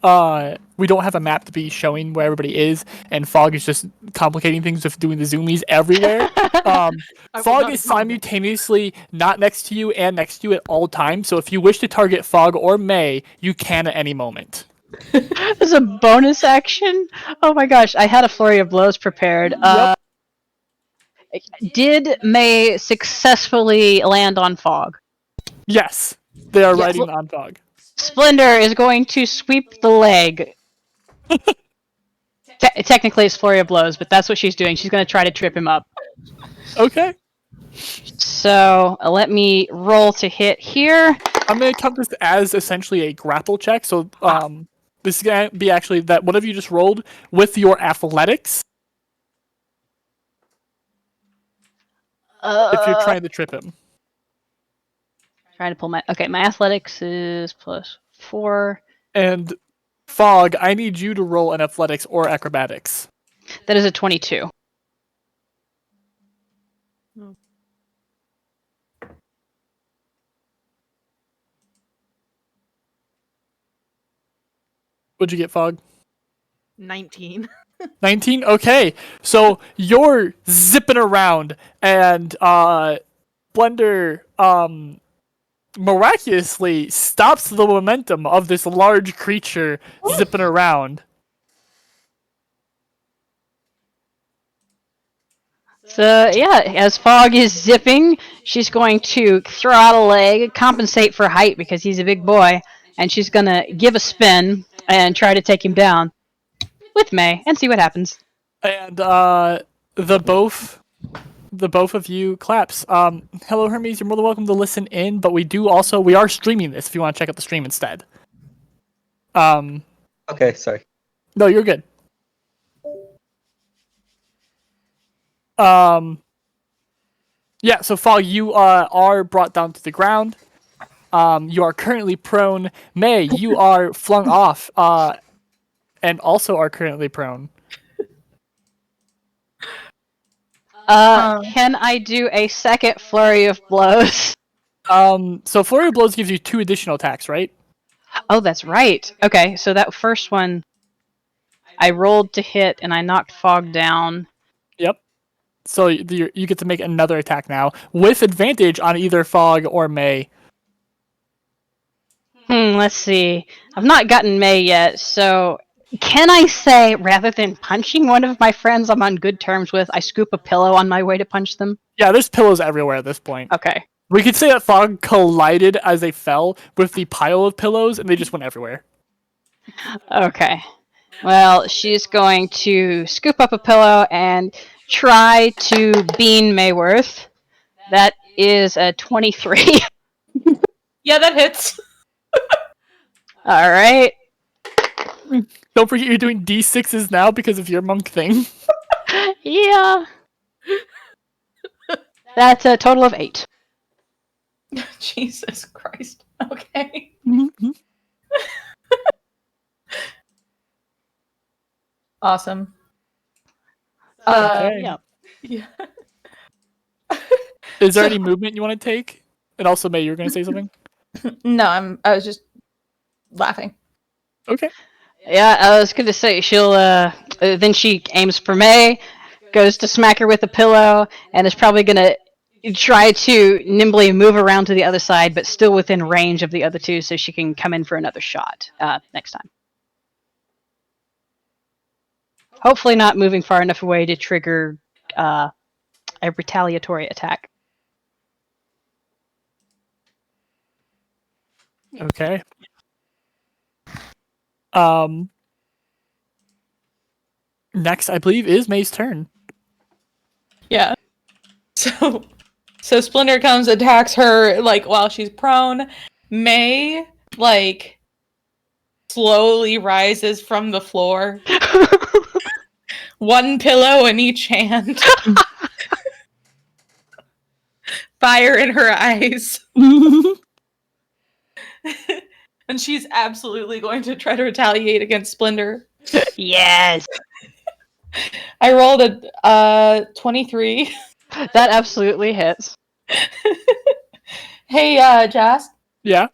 we don't have a map to be showing where everybody is, and Fog is just complicating things with doing the zoomies everywhere. Fog is simultaneously not next to you and next to you at all times. So if you wish to target Fog or May, you can at any moment. As a bonus action? Oh my gosh, I had a flurry of blows prepared. Did May successfully land on Fog? Yes, they are Yes. riding on Fog. Splendor is going to sweep the leg. Technically, it's flurry of blows, but that's what she's doing. She's going to try to trip him up. Okay. So let me roll to hit here. I'm going to count this as essentially a grapple check. So this is going to be actually that whatever you just rolled with your athletics. If you're trying to trip him. Trying to pull my... Okay, my athletics is +4. And Fog, I need you to roll an athletics or acrobatics. That is a 22. What'd you get, Fog? 19. 19? Okay. So you're zipping around and Blender miraculously stops the momentum of this large creature zipping around. So yeah, as Fog is zipping, she's going to throw out a leg, compensate for height because he's a big boy, and she's gonna give a spin and try to take him down with May and see what happens. And the both of you claps. Hello Hermes, you're more than welcome to listen in, but we are streaming this if you want to check out the stream instead. Okay, sorry. No, you're good. Yeah, so Fog, you are brought down to the ground. You are currently prone. May, you are flung off, and also are currently prone. Can I do a second flurry of blows? So flurry of blows gives you 2 additional attacks, right? Oh, that's right. Okay, so that first one, I rolled to hit and I knocked Fog down. Yep. So you get to make another attack now with advantage on either Fog or May. Let's see. I've not gotten May yet, so can I say, rather than punching one of my friends I'm on good terms with, I scoop a pillow on my way to punch them? Yeah, there's pillows everywhere at this point. Okay. We could say that Fog collided as they fell with the pile of pillows, and they just went everywhere. Okay. Well, she's going to scoop up a pillow and try to bean Mayworth. That is a 23. Yeah, that hits. All right. Don't forget you're doing D6s now because of your monk thing. Yeah. That's a total of 8. Jesus Christ. Okay. Awesome. Okay. Yeah. Is there any movement you want to take? And also, May, you're going to say something? No, I was just laughing. Okay. Yeah, I was going to say she'll then she aims for May, goes to smack her with a pillow, and is probably going to try to nimbly move around to the other side, but still within range of the other two, so she can come in for another shot next time. Hopefully not moving far enough away to trigger a retaliatory attack. Okay. Next, I believe, is May's turn. Yeah. So Splinter comes, attacks her, like, while she's prone. May, like, slowly rises from the floor. One pillow in each hand. Fire in her eyes. And she's absolutely going to try to retaliate against Splinter. Yes! I rolled a 23. That absolutely hits. Hey, Jas. Yeah?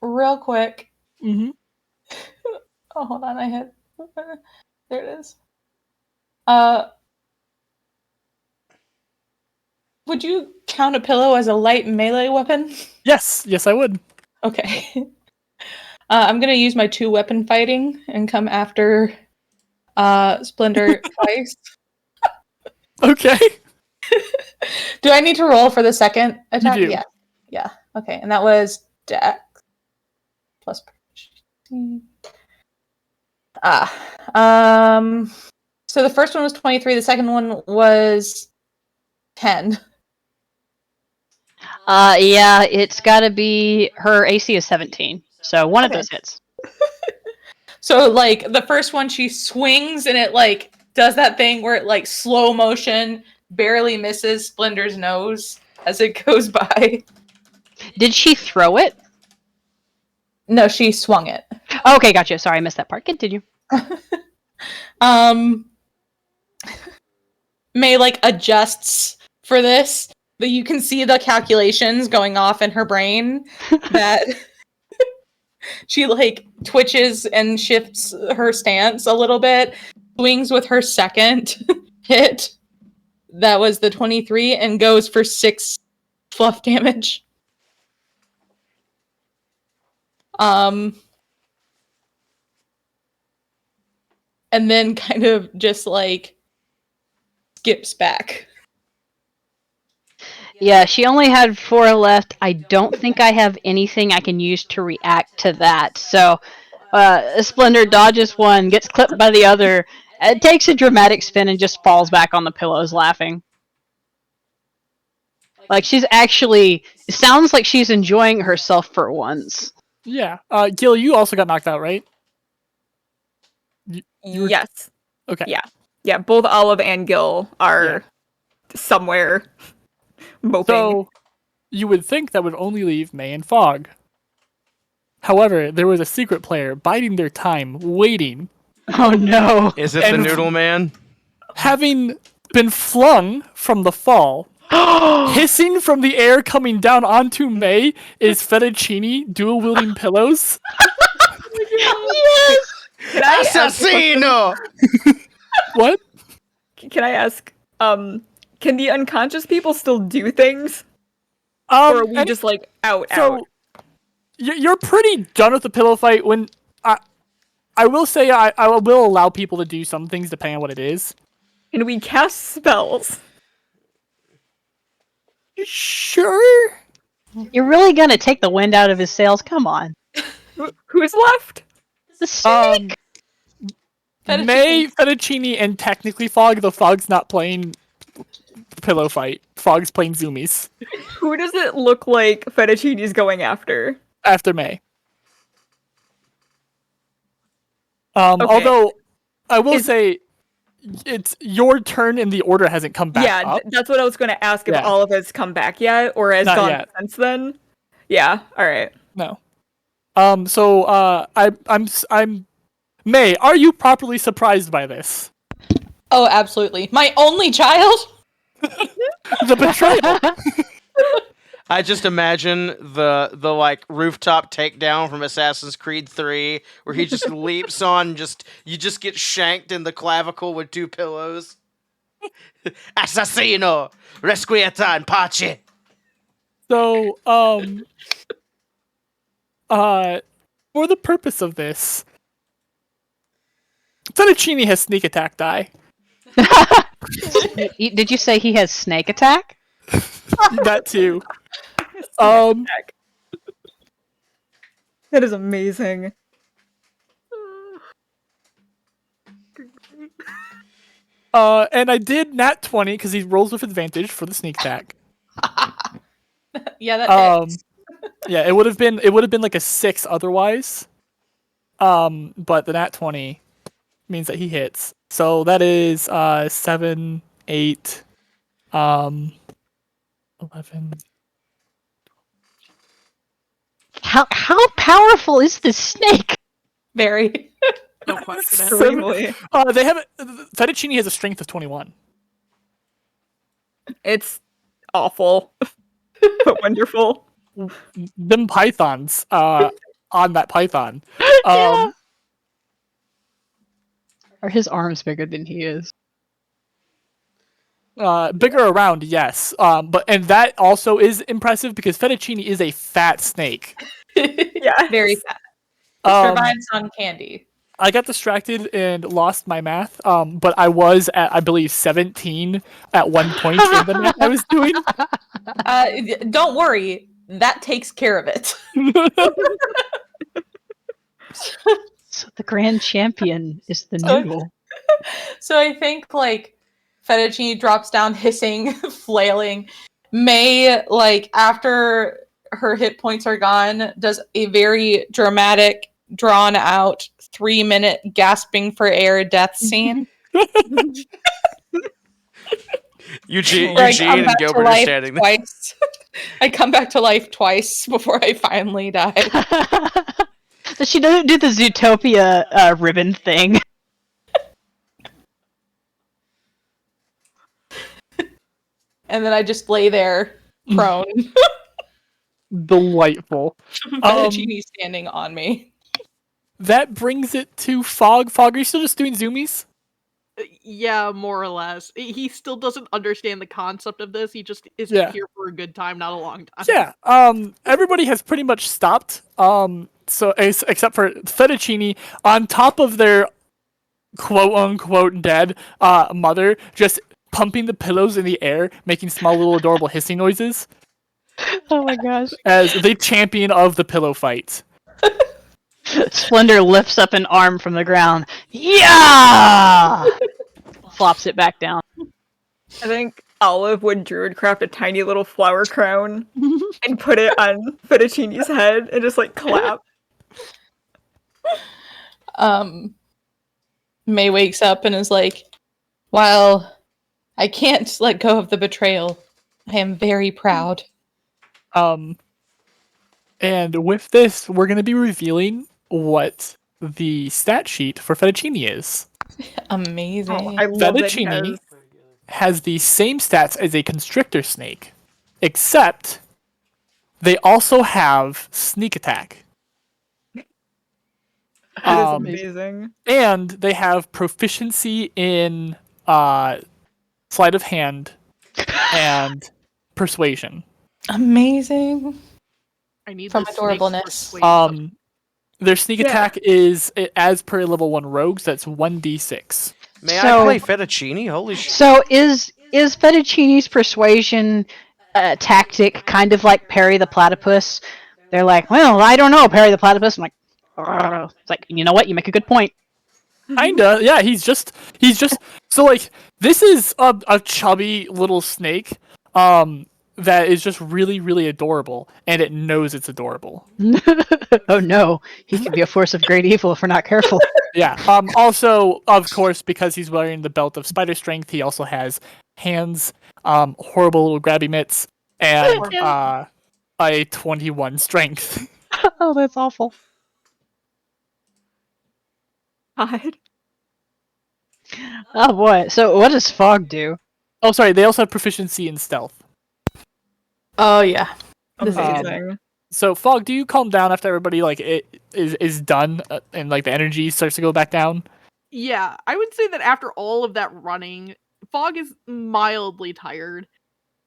Real quick. Mm-hmm. Oh, hold on, I had... There it is. Would you count a pillow as a light melee weapon? Yes, I would. Okay. I'm gonna use my 2-weapon fighting and come after Splinter twice. Okay. Do I need to roll for the second attack? You do. Yeah. Okay, and that was Dex plus. So the first one was 23. The second one was 10. Yeah, it's gotta be, her AC is 17, so one of those hits. So, like, the first one, she swings and it, like, does that thing where it, like, slow motion barely misses Splinter's nose as it goes by. Did she throw it? No, she swung it. Okay, gotcha. Sorry, I missed that part. Continue. May like adjusts for this, but you can see the calculations going off in her brain that she like twitches and shifts her stance a little bit, swings with her second hit. That was the 23 and goes for 6 fluff damage. And then kind of just like skips back. Yeah, she only had 4 left. I don't think I have anything I can use to react to that. So, Splendor dodges one, gets clipped by the other, takes a dramatic spin, and just falls back on the pillows laughing. Like she's actually, it sounds like she's enjoying herself for once. Yeah. Gil, you also got knocked out, right? Yes. Okay. Yeah. Yeah, both Olive and Gil are somewhere moping. So you would think that would only leave May and Fog. However, there was a secret player biding their time, waiting, Oh no. Is it the And- Noodle Man? having been flung from the fall. Hissing from the air coming down onto May is fettuccine dual-wielding pillows. Yes! Can I ask, Assassino! What? can I ask, can the unconscious people still do things? Or are we and just like out? so you're pretty done with the pillow fight. When I will say I will allow people to do some things depending on what it is. Can we cast spells? Sure. You're really gonna take the wind out of his sails? Come on. Who's left? The snake! May, Fettuccine, and technically Fog. The Fog's not playing pillow fight. Fog's playing zoomies Who does it look like Fettuccine's going after? after May. Okay. Although I will say it's your turn and the order hasn't come back Yeah, up. that's what I was going to ask if Yeah. Olive has come back yet or has Not gone yet. since then. Yeah, all right. No. I'm May, are you properly surprised by this? Oh, absolutely. My only child? The betrayal. I just imagine the like rooftop takedown from Assassin's Creed 3 where he just leaps on you just get shanked in the clavicle with 2 pillows. Assassino! Resquieta in pace! So, for the purpose of this, Fettuccine has sneak attack die. Did you say he has snake attack? That too. That is amazing. And I did nat 20 because he rolls with advantage for the sneak attack. Yeah, that hits. Yeah, it would have been like a 6 otherwise. But the nat 20 means that he hits. So that is 7, 8, 11. How powerful is this snake? Very. No question. Extremely. They have Fettuccine has a strength of 21. It's awful, but wonderful. Them pythons on that python. Yeah. Are his arms bigger than he is? Bigger around, yes. But that also is impressive because Fettuccine is a fat snake. Yeah. Very fast. Um, Survives on candy. I got distracted and lost my math. But I was at, I believe, 17 at one point in the math I was doing. Don't worry. That takes care of it. So the grand champion is the noodle. So I think like Fettuccine drops down hissing, flailing. May, like after her hit points are gone, does a very dramatic, drawn out 3-minute gasping for air death scene. Eugene Where I come and back to Gilbert are life standing there. twice. I come back to life twice before I finally die. She doesn't do the Zootopia ribbon thing. And then I just lay there prone. Delightful. Fettuccine standing on me. That brings it to Fog. Fog, are you still just doing zoomies? Yeah, more or less. He still doesn't understand the concept of this. He just is Yeah. here for a good time, not a long time. Yeah. Everybody has pretty much stopped. So except for Fettuccine, on top of their quote unquote dead mother, just pumping the pillows in the air, making small little adorable hissing noises Oh my gosh. as the champion of the pillow fight. Splendor lifts up an arm from the ground. Yeah! Flops it back down. I think Olive would druidcraft a tiny little flower crown and put it on Fettuccine's head and just like clap. May wakes up and is like, while I can't let go of the betrayal, I am very proud. And with this, we're going to be revealing what the stat sheet for Fettuccine is. Amazing. Oh, I love that he Fettuccine has. has the same stats as a constrictor snake, except they also have sneak attack. That is amazing. And they have proficiency in sleight of hand and persuasion. Amazing. I need From this snake's adorableness. persuasion. Their sneak attack is as per level 1 rogues, that's 1d6. May I So- play Fettuccine? Holy shit. So is Fettuccine's persuasion tactic kind of like Perry the Platypus? They're like, well, I don't know, Perry the Platypus. I'm like, "Argh." It's like, you know what? You make a good point. Kinda, yeah. He's just so like this is a chubby little snake, that is just really really adorable, and it knows it's adorable. Oh no, he could be a force of great evil if we're not careful. Yeah. Also, of course, because he's wearing the belt of spider strength, he also has hands, horrible little grabby mitts, and a 21 strength. Oh, that's awful. God. Oh boy. So what does Fog do? Oh, sorry. They also have proficiency in stealth. Oh, yeah. Amazing. So, Fog, do you calm down after everybody like it is done and like the energy starts to go back down? Yeah, I would say that after all of that running, Fog is mildly tired.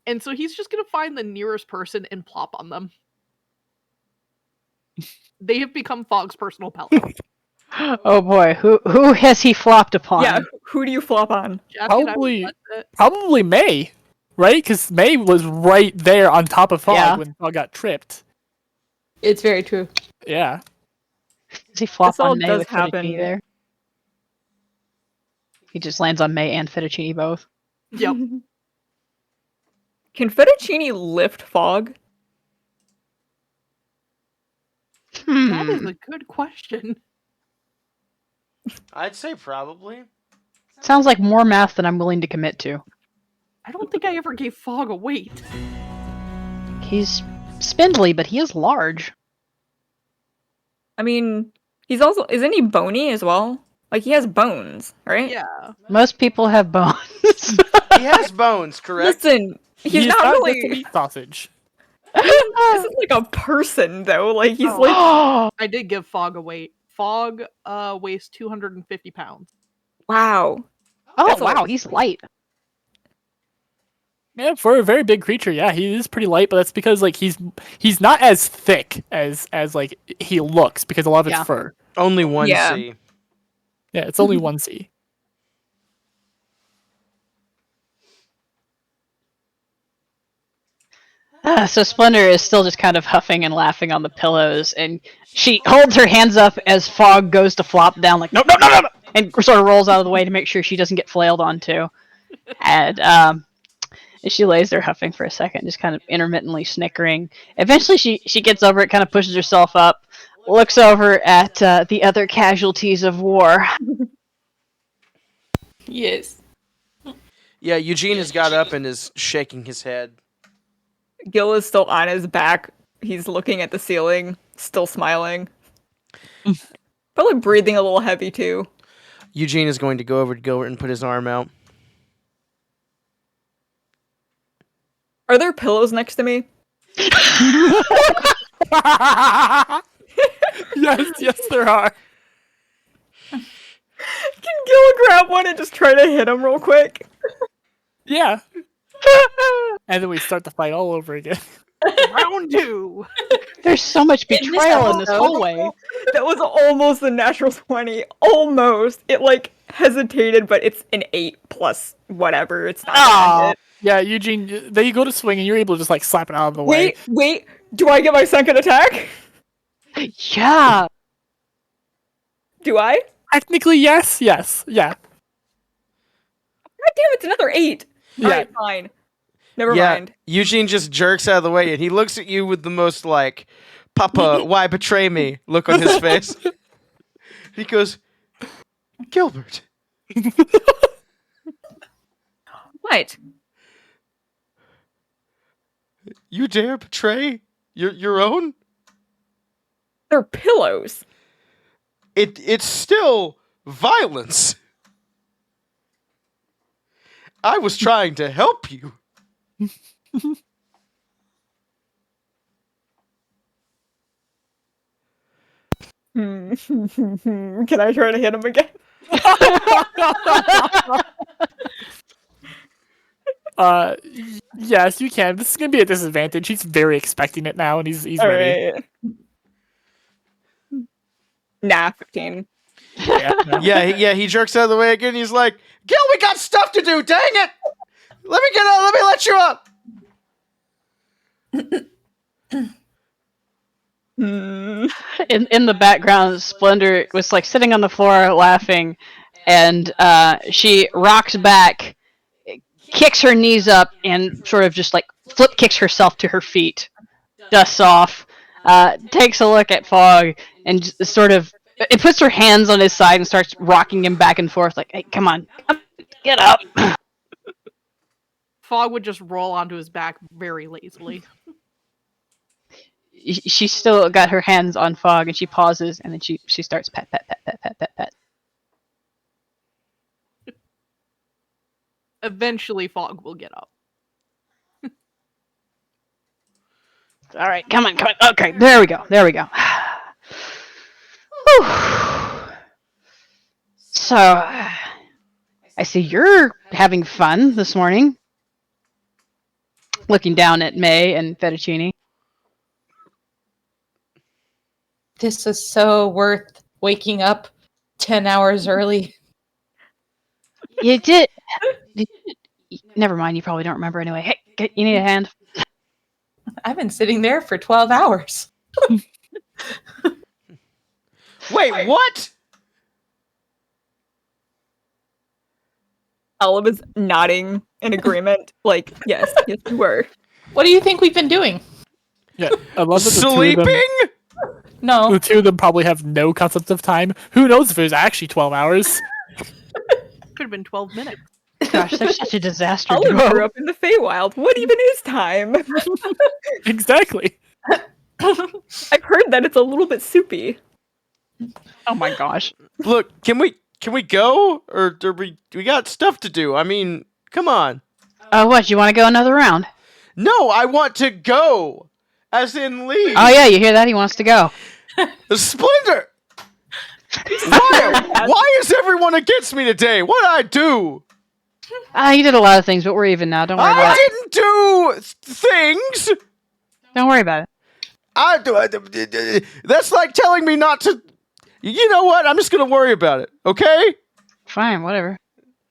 And so he's just going to find the nearest person and plop on them. They have become Fog's personal pellet. Oh boy, who has he flopped upon? Yeah, who do you flop on? Jack and I Probably- would let it. Probably May, right? Because May was right there on top of Fog Yeah. when Fog got tripped. It's very true. Yeah. Does he flop This all on May does with happen. Fettuccine there? He just lands on May and Fettuccine both. Yep. Can Fettuccine lift Fog? That is a good question. I'd say probably. Sounds like more math than I'm willing to commit to. I don't think I ever gave Fog a weight. He's spindly, but he is large. I mean, he's also isn't he bony as well? Like he has bones, right? Yeah. Most people have bones. He has bones, correct? Listen, he's He is not just a really. meat sausage. This is like a person though. Like he's Oh. like I did give Fog a weight. Fog weighs 250 pounds. wow. Oh That's a wow, lot. he's light. Yeah, for a very big creature, yeah, he is pretty light, but that's because like he's not as thick as like he looks because a lot of it's Yeah. fur. Only one Yeah. C. Yeah, it's only 1C. So Splendor is still just kind of huffing and laughing on the pillows, and she holds her hands up as Fog goes to flop down, like no, no, no, no, no, and sort of rolls out of the way to make sure she doesn't get flailed onto. And as she lays there huffing for a second, just kind of intermittently snickering. Eventually, she gets over it, kind of pushes herself up, looks over at the other casualties of war. Yes. Yeah, Eugene has got up and is shaking his head. Gil is still on his back. He's looking at the ceiling, still smiling. Probably breathing a little heavy too. Eugene is going to go over to Gilbert and put his arm out. Are there pillows next to me? Yes, there are. Can Gil grab one and just try to hit him real quick? Yeah. And then we start the fight all over again. Round 2. There's so much betrayal in this episode- hallway. That was almost a natural 20. Almost. It like hesitated, but it's an 8 plus whatever. It's not Aw. gonna hit. Yeah, Eugene, then you go to swing and you're able to just like slap it out of the way. Wait. Do I get my second attack? Yeah. Do I? Technically, yes, yeah. God damn, it's another 8. Yeah. Alright, fine. Never Yeah, mind. Eugene just jerks out of the way and he looks at you with the most like, Papa, why betray me look on his face. He goes, Gilbert, What? you dare betray your own? They're pillows. It's still violence. I was trying to help you. Can I try to hit him again? Yes, you can. This is gonna be a disadvantage. He's very expecting it now, and he's ready. Alright. Nah, 15. Yeah, he jerks out of the way again. He's like, Gil, we got stuff to do. Dang it! Let me get up. Let me let you up. In the background, Splendor was like sitting on the floor laughing, and she rocks back, kicks her knees up, and sort of just like flip kicks herself to her feet, dusts off, takes a look at Fog, and just sort of it puts her hands on his side and starts rocking him back and forth like, "Hey, come on, get up." Fog would just roll onto his back very lazily. She's still got her hands on Fog, and she pauses, and then she starts pet, pet, pet, pet, pet, pet, pet. Eventually, Fog will get up. All right, come on. Okay, there we go. Whew. So, I see you're having fun this morning. Looking down at May and Fettuccine. This is so worth waking up 10 hours early. You did. Never mind, you probably don't remember anyway. Hey, you need a hand? I've been sitting there for 12 hours. Wait, what? Olive is nodding in agreement. Like, yes, you were. What do you think we've been doing? Yeah, I love that Sleeping? No. the two of them probably have no concept of time. Who knows if it was actually 12 hours? Could have been 12 minutes. Gosh, they're such a disaster Olive duo. grew up in the Feywild. What even is time? Exactly. I've heard that it's a little bit soupy. Oh my gosh. Look, can we go? Or do we got stuff to do? I mean, come on. Oh, what? You want to go another round? No, I want to go. As in leave. Oh yeah, you hear that? He wants to go. Splendor! Why is everyone against me today? What'd I do? You did a lot of things, but we're even now. Don't worry about I didn't do things. it. Don't worry about it. That's like telling me not to. You know what? I'm just gonna worry about it. Okay? Fine, whatever.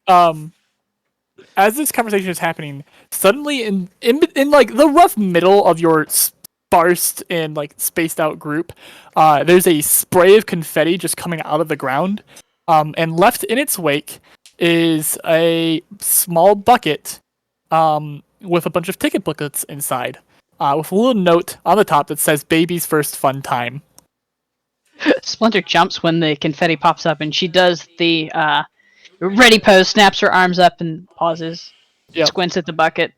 As this conversation is happening, suddenly in like the rough middle of your sparse and like spaced out group, there's a spray of confetti just coming out of the ground, and left in its wake is a small bucket, with a bunch of ticket booklets inside, with a little note on the top that says "Baby's first fun time." Splinter jumps when the confetti pops up, and she does the ready pose, snaps her arms up, and pauses. Yep. Squints at the bucket.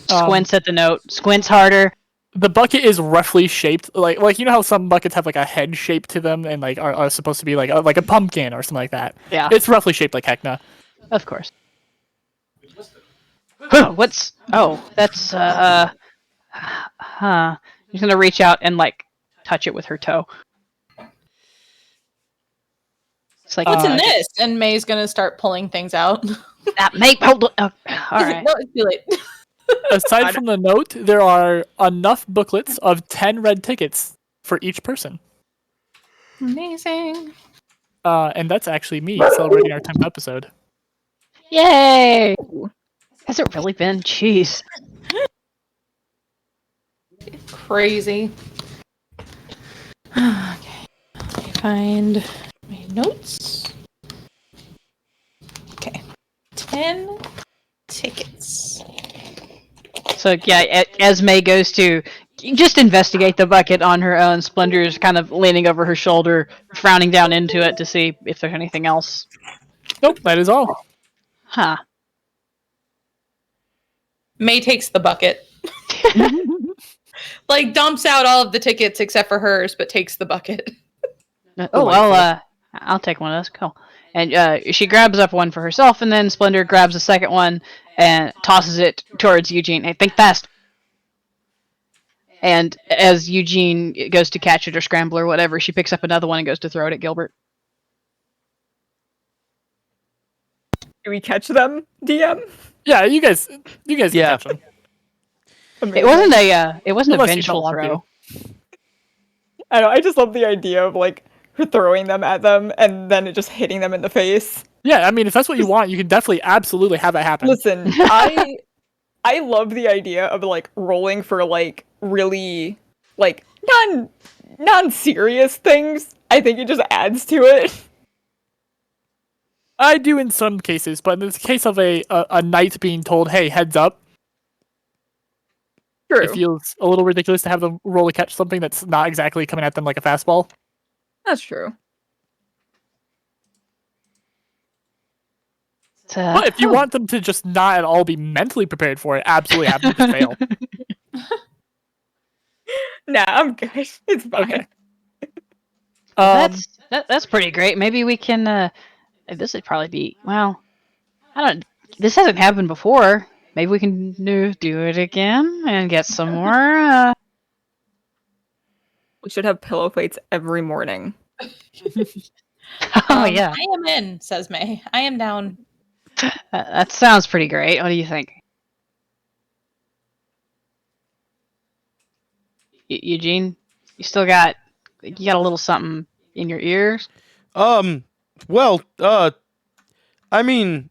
Squints at the note. Squints harder. The bucket is roughly shaped like you know how some buckets have like a head shape to them and like are supposed to be like a pumpkin or something like that. Yeah, It's roughly shaped like Heckna. of course. Oh, what's? Oh, that's huh. She's gonna reach out and like touch it with her toe. It's like What's in this? And May's gonna start pulling things out. hold on. Oh, all right. No, it's too late. Aside from the note, there are enough booklets of 10 red tickets for each person. Amazing. And that's actually me celebrating our 10th episode. Yay! Has it really been? Jeez. Crazy. Okay. Let me find my notes. Okay. 10 tickets. So yeah, as May goes to just investigate the bucket on her own, Splendor's kind of leaning over her shoulder, frowning down into it to see if there's anything else. Nope, that is all. Huh. May takes the bucket. Like dumps out all of the tickets except for hers, but takes the bucket. Oh well, I'll take one of those. Cool. And she grabs up one for herself, and then Splendor grabs a second one and tosses it towards Eugene. Hey, think fast. And as Eugene goes to catch it or scramble or whatever, she picks up another one and goes to throw it at Gilbert. Do we catch them, DM? Yeah, you guys can catch them. It wasn't a Unless you don't vengeful want throw. I know. I just love the idea of like her throwing them at them and then it just hitting them in the face. Yeah, I mean, if that's what you want, you can definitely, absolutely have that happen. Listen, I love the idea of like rolling for like really like non-serious things. I think it just adds to it. I do in some cases, but in the case of a knight being told, "Hey, heads up," True. it feels a little ridiculous to have them roll to catch something that's not exactly coming at them like a fastball. That's true. But if you want them to just not at all be mentally prepared for it, absolutely have them just fail. Nah, I'm good. It's fine. Okay. That's pretty great. Maybe we can. This would probably be well. I don't. This hasn't happened before. Maybe we can do it again and get some more. We should have pillow fights every morning. Oh yeah, I am in, says May. I am down. that sounds pretty great. What do you think, Eugene? You got a little something in your ears. Well, I mean,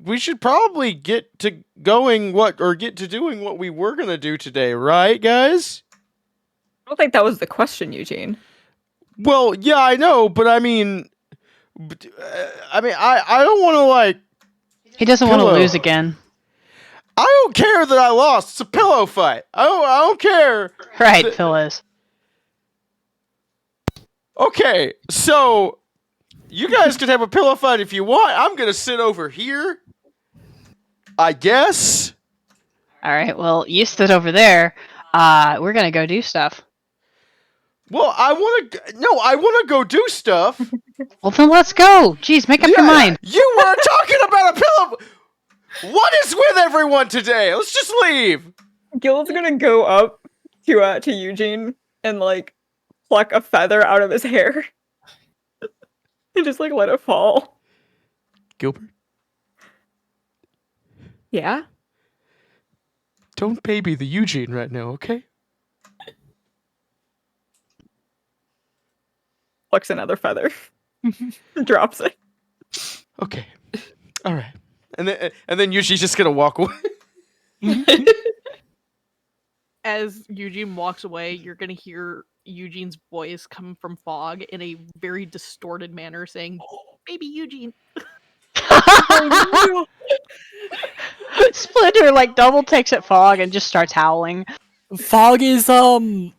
we should probably get to doing what we were gonna do today, right, guys? I don't think that was the question, Eugene. Well, yeah, I know, but I mean, I don't want to like. He doesn't want to Pillow. lose again. I don't care that I lost. It's a pillow fight. I don't care. Right, Phyllis. Okay, so you guys can have a pillow fight if you want. I'm gonna sit over here, I guess. All right. Well, you stood over there. We're gonna go do stuff. Well, I want to go do stuff. Well, then let's go. Jeez, make up your mind. You were talking about a pillow. What is with everyone today? Let's just leave. Gil's gonna go up to Eugene and like pluck a feather out of his hair and just like let it fall. Gilbert, Yeah. don't baby the Eugene right now, okay? Plucks another feather. Drops it. Okay. All right. And then Eugene's just gonna walk away. As Eugene walks away, you're gonna hear Eugene's voice come from Fog in a very distorted manner saying, "Baby Eugene." Splinter like double takes at Fog and just starts howling. Fog is the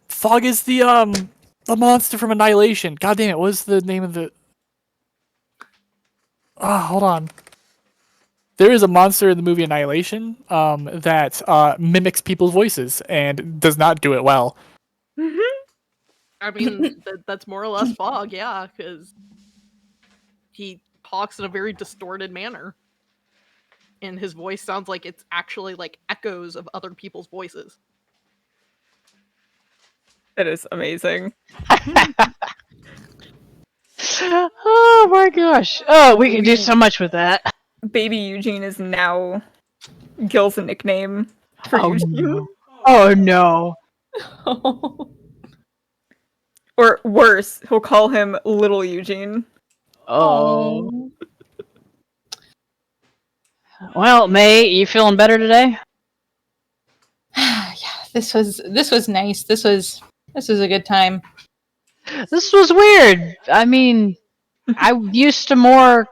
monster from Annihilation. God damn it! What was the name of the? Oh, hold on. There is a monster in the movie Annihilation that mimics people's voices and does not do it well. I mean, that's more or less Fog, yeah, because he talks in a very distorted manner. And his voice sounds like it's actually like echoes of other people's voices. It is amazing. Oh my gosh. Oh, we can do so much with that. Baby Eugene is now Gil's nickname for Oh Eugene. no. Oh no. Or worse, he'll call him Little Eugene. Oh. Well, May, you feeling better today? Yeah, this was nice. This was a good time. This was weird. I mean, I'm used to more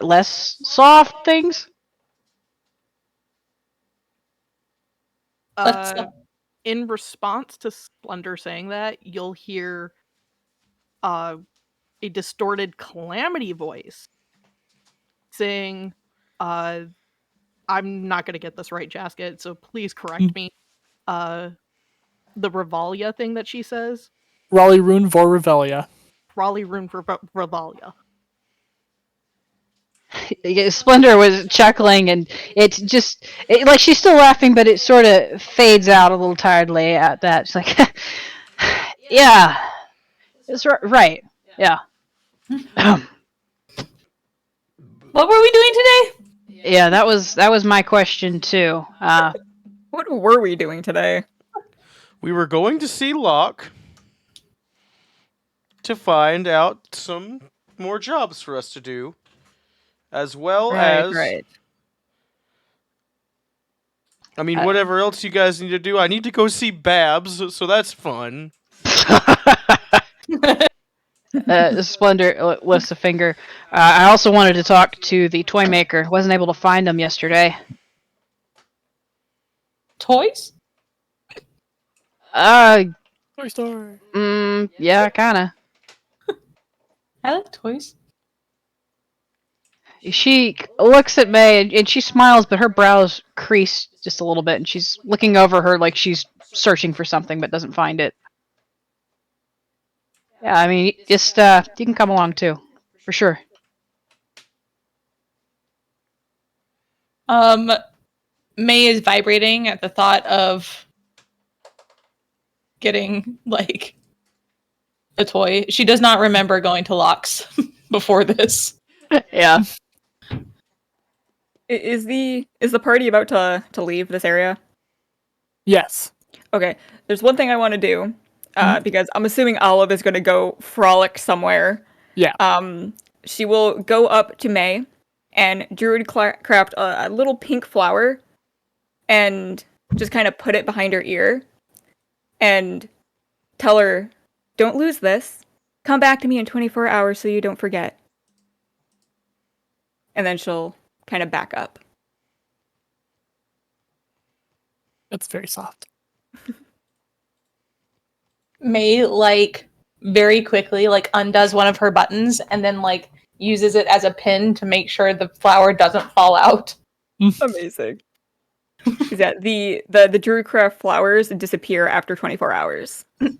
less soft things. In response to Splendor saying that, you'll hear a distorted Calamity voice saying, I'm not going to get this right, Jasket, so please correct me. The Revalia thing that she says. Raleigh Rune vor Revelia. Raleigh Rune for Revalia. Splendor was chuckling, and it's just like she's still laughing, but it sort of fades out a little tiredly at that. She's like, "Yeah, it's right. Yeah." What were we doing today? Yeah, that was my question too. What were we doing today? We were going to see Locke to find out some more jobs for us to do, as well as Right. I mean, whatever else you guys need to do. I need to go see Babs, so that's fun. Splendor lifts a finger. I also wanted to talk to the toy maker. Wasn't able to find them yesterday. Toys? Toy Story. Yeah, kinda. I like toys. She looks at May and she smiles, but her brows crease just a little bit, and she's looking over her like she's searching for something but doesn't find it. Yeah, I mean, just you can come along too, for sure. May is vibrating at the thought of getting like a toy. She does not remember going to Locke's before this. Yeah. Is the party about to leave this area? Yes. Okay. There's one thing I want to do, because I'm assuming Olive is going to go frolic somewhere. Yeah. She will go up to May, and Druid craft a little pink flower, and just kind of put it behind her ear, and tell her, "Don't lose this. Come back to me in 24 hours so you don't forget." And then she'll kind of back up. That's very soft. May like very quickly like undoes one of her buttons and then like uses it as a pin to make sure the flower doesn't fall out. Amazing. Yeah, the Druidcraft flowers disappear after 24 hours. And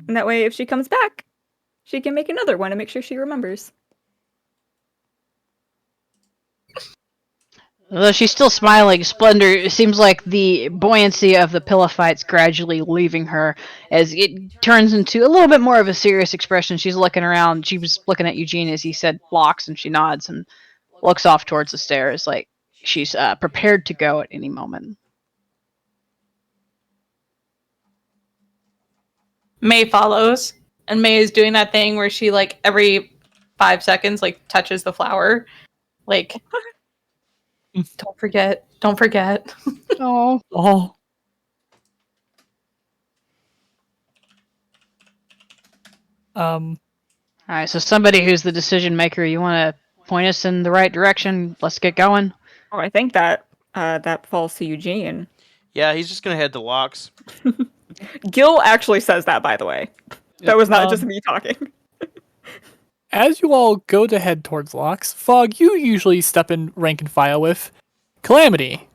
that way, if she comes back, she can make another one and make sure she remembers. Although she's still smiling, Splendor, it seems like the buoyancy of the pillowfight's gradually leaving her as it turns into a little bit more of a serious expression. She's looking around. She was looking at Eugene as he said blocks, and she nods and looks off towards the stairs like she's prepared to go at any moment. May follows, and May is doing that thing where she like every 5 seconds like touches the flower, like don't forget. Oh. Oh. All right, so somebody who's the decision maker, you want to point us in the right direction? Let's get going. Oh, I think that falls to Eugene. Yeah, he's just gonna head to Locke's. Gil actually says that, by the way. That was not just me talking. As you all go to head towards locks, Fog, you usually step in rank and file with Calamity,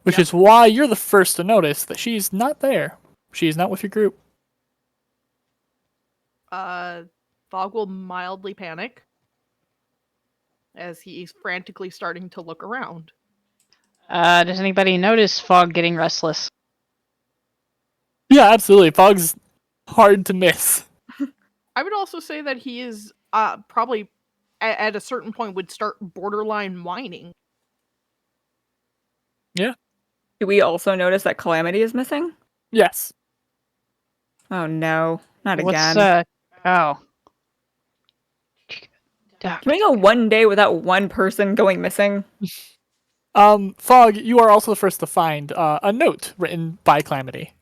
which is why you're the first to notice that she's not there. She is not with your group. Fog will mildly panic as he's frantically starting to look around. Does anybody notice Fog getting restless? Yeah, absolutely. Fog's hard to miss. I would also say that he is probably at a certain point would start borderline whining. Yeah. Do we also notice that Calamity is missing? Yes. Oh no, not What's again. oh. Can we go one day without one person going missing? Fog, you are also the first to find a note written by Calamity.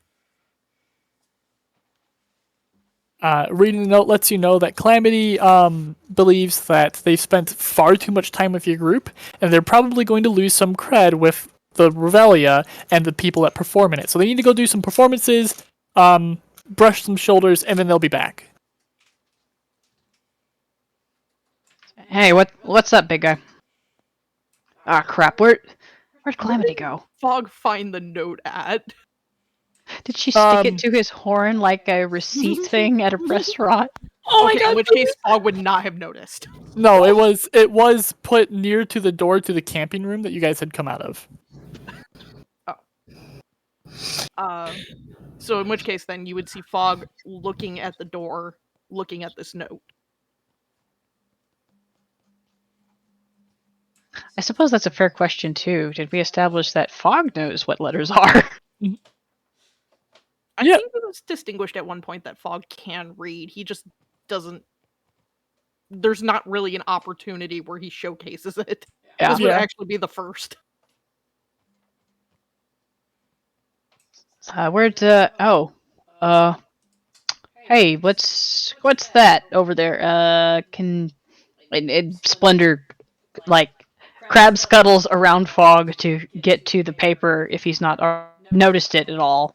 Reading the note lets you know that Calamity believes that they spent far too much time with your group, and they're probably going to lose some cred with the Revelia and the people that perform in it. So they need to go do some performances, brush some shoulders, and then they'll be back. Hey, what's up, big guy? Ah, crap. Where'd Calamity go? Fog find the note at. Did she stick it to his horn like a receipt thing at a restaurant? Oh my Okay, god! in which case Fog would not have noticed. No, it was put near to the door to the camping room that you guys had come out of. So in which case then you would see Fog looking at the door, looking at this note. I suppose that's a fair question too. Did we establish that Fog knows what letters are? I think it was distinguished at one point that Fog can read. He just doesn't. There's not really an opportunity where he showcases it. Yeah. This would actually be the first. Hey, what's that over there? Splendor, like, crab scuttles around Fog to get to the paper if he's not noticed it at all,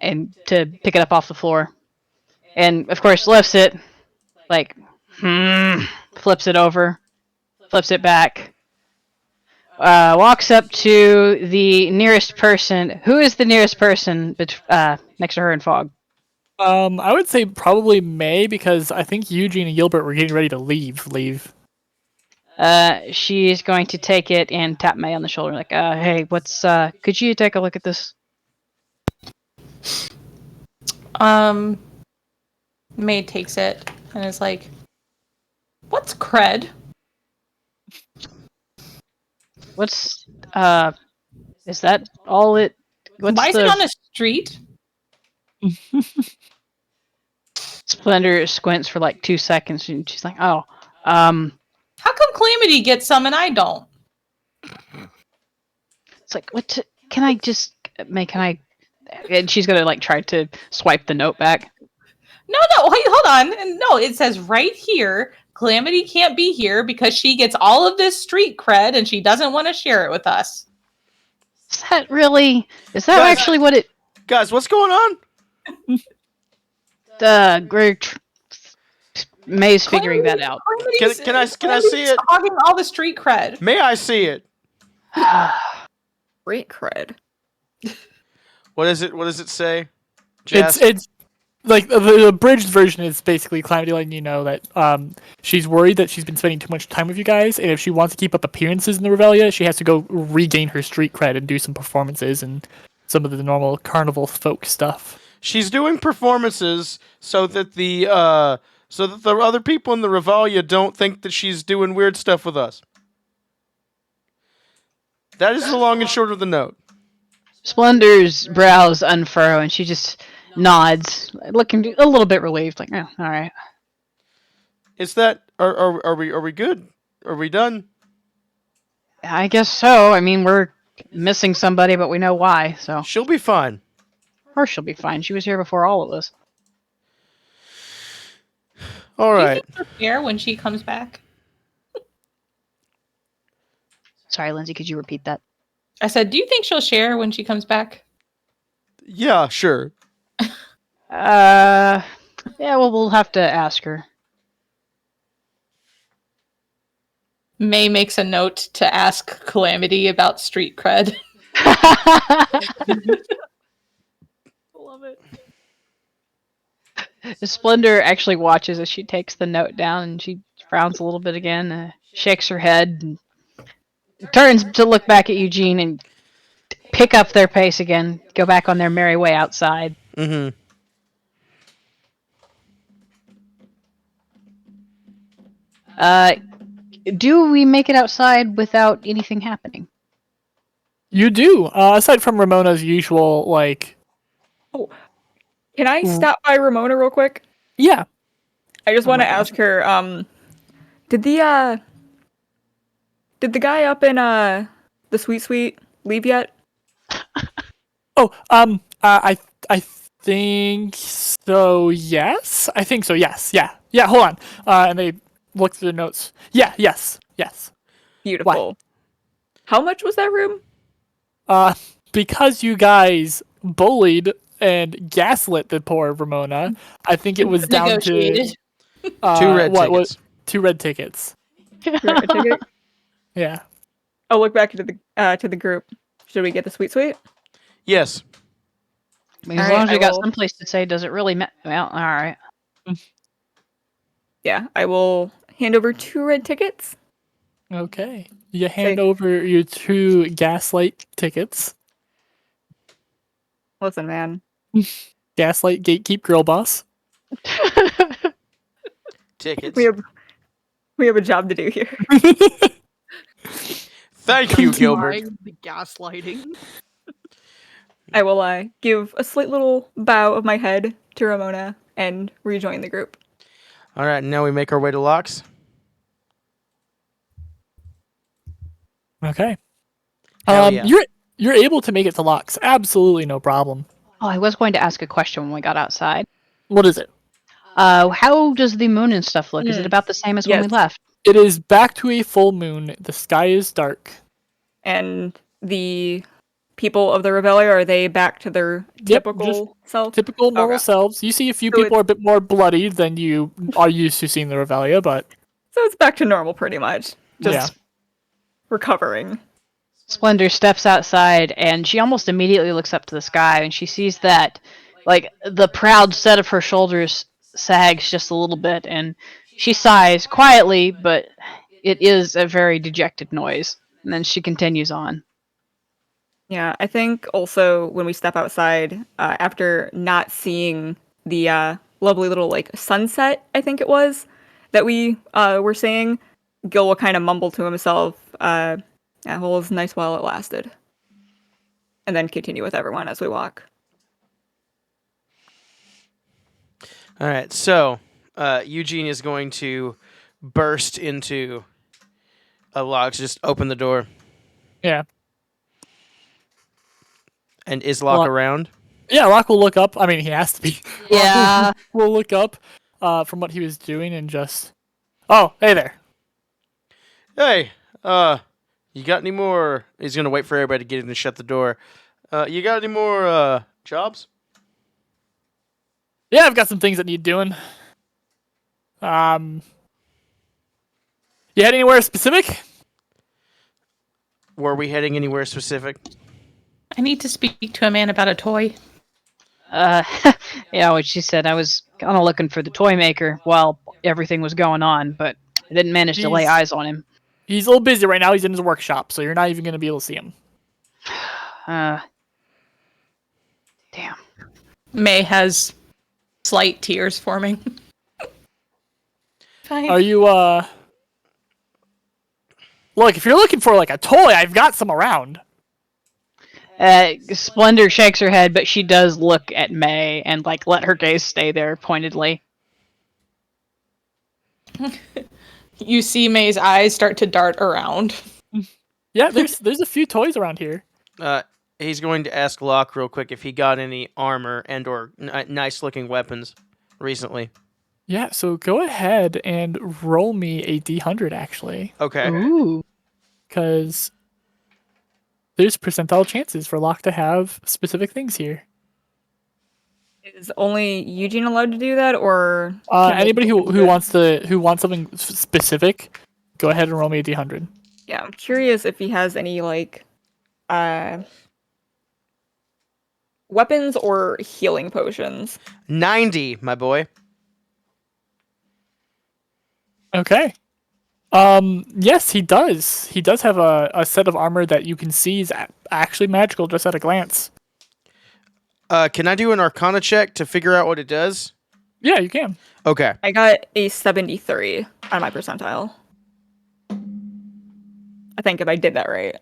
and to pick it up off the floor. And, of course, lifts it, like, flips it over, flips it back, walks up to the nearest person. Who is the nearest person next to her and Fog? I would say probably May, because I think Eugene and Gilbert were getting ready to leave. She's going to take it and tap May on the shoulder, like, hey, could you take a look at this? May takes it and is like, "What's cred?" Is that all it? Why is it on a street? Splendor squints for like 2 seconds, and she's like, "Oh, How come Calamity gets some and I don't?" it's like, can I just make? Can I?" And she's gonna like try to swipe the note back. No, wait, hold on. And no, it says right here, Calamity can't be here because she gets all of this street cred and she doesn't want to share it with us. Is that actually what it? Guys, what's going on? May's figuring that out. Can I see it? Hogging all the street cred. May I see it? Great cred. What does it say? Jess? It's like the abridged version is basically Calamity letting you know that she's worried that she's been spending too much time with you guys, and if she wants to keep up appearances in the Revelia, she has to go regain her street cred and do some performances and some of the normal carnival folk stuff. She's doing performances so that the other people in the Revelia don't think that she's doing weird stuff with us. That is the long and short of the note. Splendor's brows unfurrow, and she just nods, looking a little bit relieved, like, "Oh, all right." Is that are we good? Are we done? I guess so. I mean, we're missing somebody, but we know why, so. She'll be fine. Of course she'll be fine. She was here before all of us. All right. Do you think she'll share when she comes back? Sorry, Lindsay, could you repeat that? I said, do you think she'll share when she comes back? Yeah, sure. Yeah, well, we'll have to ask her. May makes a note to ask Calamity about street cred. Love it. Splendor actually watches as she takes the note down, and she frowns a little bit again, shakes her head, and turns to look back at Eugene and pick up their pace again, go back on their merry way outside. Mm-hmm. Do we make it outside without anything happening? You do. Aside from Ramona's usual, like, Can I stop by Ramona real quick? yeah. I just Oh want my to gosh. ask her, did the guy up in the Sweet leave yet? Oh, I think so. Yes, I think so. Yes, yeah, yeah. Hold on. And they look through the notes. Yeah, yes. Beautiful. How much was that room? Because you guys bullied and gaslit the poor Ramona, I think it was down to Negotiated. 2 red what tickets. 2 red tickets. Red ticket? Yeah. I'll look back to the group. Should we get the sweet? Yes. I mean, as Alright, long as we I got will- someplace to say, does it really matter? Well, all right. Yeah, I will hand over 2 red tickets. Okay. You hand over your 2 gaslight tickets. Listen, man. Gaslight gatekeep girl boss. Tickets. We have a job to do here. Thank you, Gilbert. Mind the gaslighting. I will give a slight little bow of my head to Ramona and rejoin the group. All right, now we make our way to Locks. Okay. Hell yeah. You're able to make it to Locks. Absolutely no problem. Oh, I was going to ask a question when we got outside. What is it? How does the moon and stuff look? Is it about the same as when we Yes. left? It is back to a full moon. The sky is dark. And the people of the Revelia, are they back to their Yep, typical self? Typical normal Okay. selves. You see a few So people are a bit more bloody than you are used to seeing the Revelia, but So it's back to normal pretty much. Just yeah. recovering. Splendor steps outside, and she almost immediately looks up to the sky, and she sees that, like, the proud set of her shoulders sags just a little bit, and she sighs quietly, but it is a very dejected noise. And then she continues on. Yeah, I think also when we step outside, after not seeing the lovely little like sunset, I think it was, that we were seeing, Gil will kind of mumble to himself, yeah, well, it was nice while it lasted. And then continue with everyone as we walk. All right, so Eugene is going to burst into a Locks. Just open the door. Yeah. And is Locke Lock- around? Yeah, Locke will look up. I mean, he has to be. Yeah. We'll look up from what he was doing and just... Oh, hey there. Hey, you got any more... He's going to wait for everybody to get in and shut the door. You got any more jobs? Yeah, I've got some things that need doing. You head anywhere specific? Were we heading anywhere specific? I need to speak to a man about a toy. Yeah, what she said. I was kind of looking for the toy maker while everything was going on, but I didn't manage to lay He's- eyes on him. He's a little busy right now. He's in his workshop, so you're not even going to be able to see him. Damn. May has slight tears forming. Fine. Are you, Look, if you're looking for, like, a toy, I've got some around. Splendor shakes her head, but she does look at May and, like, let her gaze stay there pointedly. You see May's eyes start to dart around. Yeah, there's a few toys around here. He's going to ask Locke real quick if he got any armor and or nice-looking weapons recently. Yeah, so go ahead and roll me a D100, actually. Okay. Ooh. Because there's percentile chances for Locke to have specific things here. Is only Eugene allowed to do that, or can Anybody who wants something specific Go ahead and roll me a d100. Yeah, I'm curious if he has any like weapons or healing potions. 90, my boy. Okay. Yes, he does. He does have a set of armor that you can see is actually magical just at a glance. Can I do an Arcana check to figure out what it does? Yeah, you can. Okay. I got a 73 on my percentile. I think if I did that right.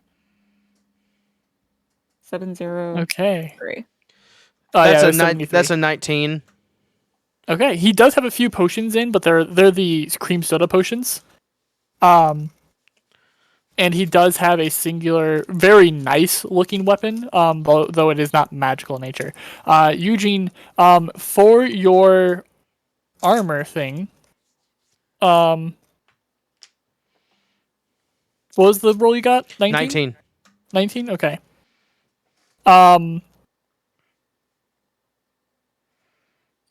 703. Okay. That's yeah, a 73. that's a 19. Okay, he does have a few potions in, but they're the cream soda potions. And he does have a singular, very nice looking weapon, though it is not magical in nature. Eugene, for your armor thing, what was the roll you got? 19? 19? Okay.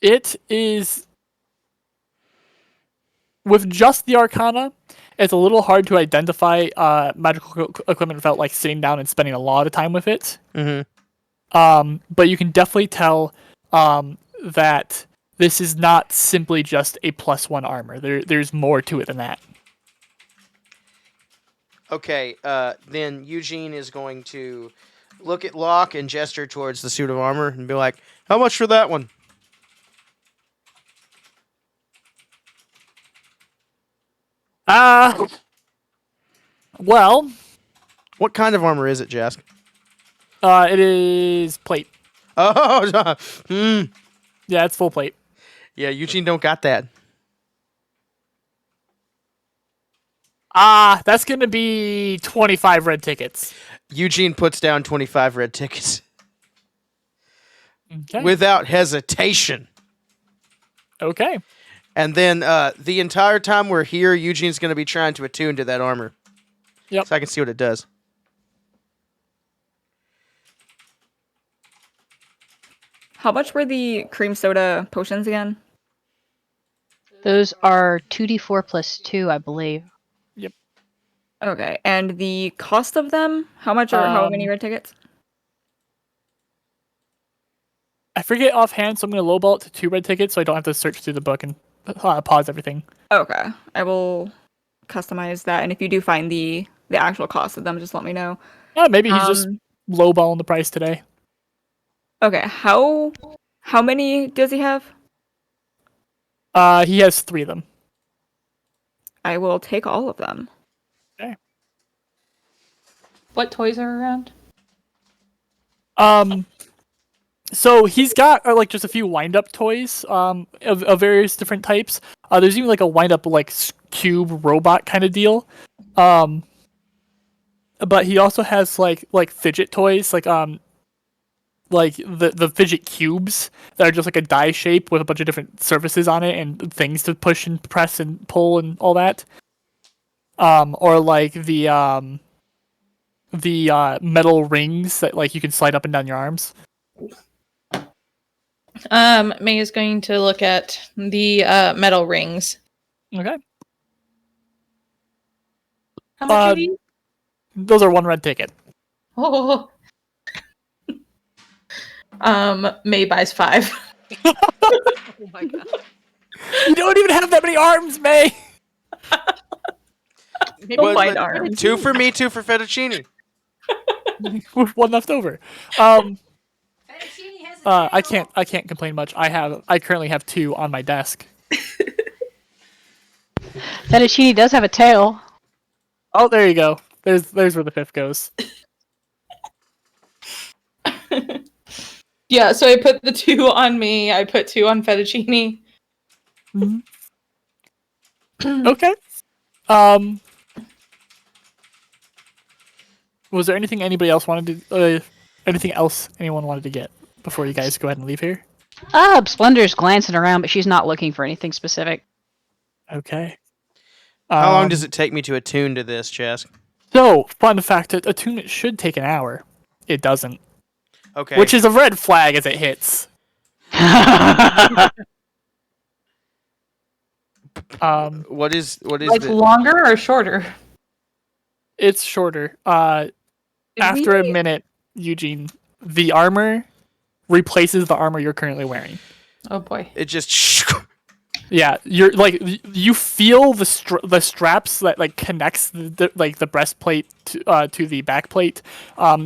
It is, with just the Arcana, it's a little hard to identify magical equipment without like sitting down and spending a lot of time with it. Mm-hmm. But you can definitely tell that this is not simply just a +1 armor. There's more to it than that. Okay, then Eugene is going to look at Locke and gesture towards the suit of armor and be like, "How much for that one?" Well, What kind of armor is it, Jask? it is plate. Oh, Yeah, it's full plate. yeah, Eugene don't got that. That's gonna be 25 red tickets. Eugene puts down 25 red tickets Okay. without hesitation. Okay. And then the entire time we're here, Eugene's going to be trying to attune to that armor. Yep. So I can see what it does. How much were the cream soda potions again? Those are 2d4 plus 2, I believe. Okay, and the cost of them? How much or how many red tickets? I forget offhand, so I'm gonna lowball it to 2 red tickets, so I don't have to search through the book and pause everything. Okay, I will customize that, and if you do find the actual cost of them, just let me know. Maybe he's just lowballing the price today. Okay, how many does he have? He has 3 of them. I will take all of them. Okay. What toys are around? So he's got like just a few wind-up toys, of various different types. There's even like a wind-up like cube robot kind of deal. But he also has like fidget toys, like the fidget cubes that are just like a die shape with a bunch of different surfaces on it and things to push and press and pull and all that. Or like the metal rings that like you can slide up and down your arms. May is going to look at the metal rings. Okay. How much are these? Those are 1 red ticket. Oh. May buys 5. Oh my god. You don't even have that many arms, May. Maybe Well, find but arms. 2 for me, 2 for Fettuccine. With 1 left over. Fettuccine has a I tail. can't complain much. I currently have 2 on my desk. Fettuccine does have a tail. Oh, there you go. There's where the 5th goes. Yeah, so I put the 2 on me. I put 2 on Fettuccine. Okay. Was there anything anybody else wanted to? Anything else anyone wanted to get before you guys go ahead and leave here? Splendor's glancing around, but she's not looking for anything specific. Okay. How long does it take me to attune to this, Chesk? So, fun fact: attunement should take an hour. It doesn't, Okay. which is a red flag as it hits. What is Like the longer or shorter? It's shorter. Did After a we- minute, Eugene, the armor replaces the armor you're currently wearing. Oh boy. it just Yeah, you're like you feel the straps that like connects the breastplate to the backplate.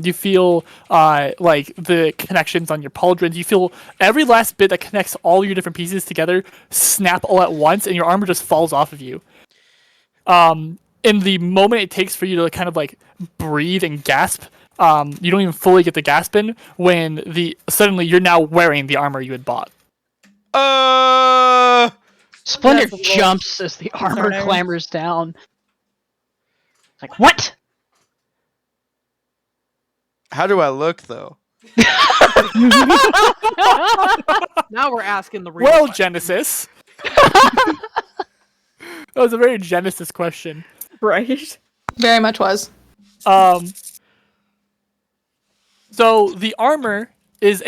You feel like the connections on your pauldrons. You feel every last bit that connects all your different pieces together snap all at once, and your armor just falls off of you. In the moment it takes for you to kind of like breathe and gasp, you don't even fully get the gasp in when suddenly you're now wearing the armor you had bought. Splendor That's a little jumps as the armor concerning. clambers down. Like, what? How do I look though? Now we're asking the real Well, question. Genesis. That was a very Genesis question. Right. Very much was. So the armor is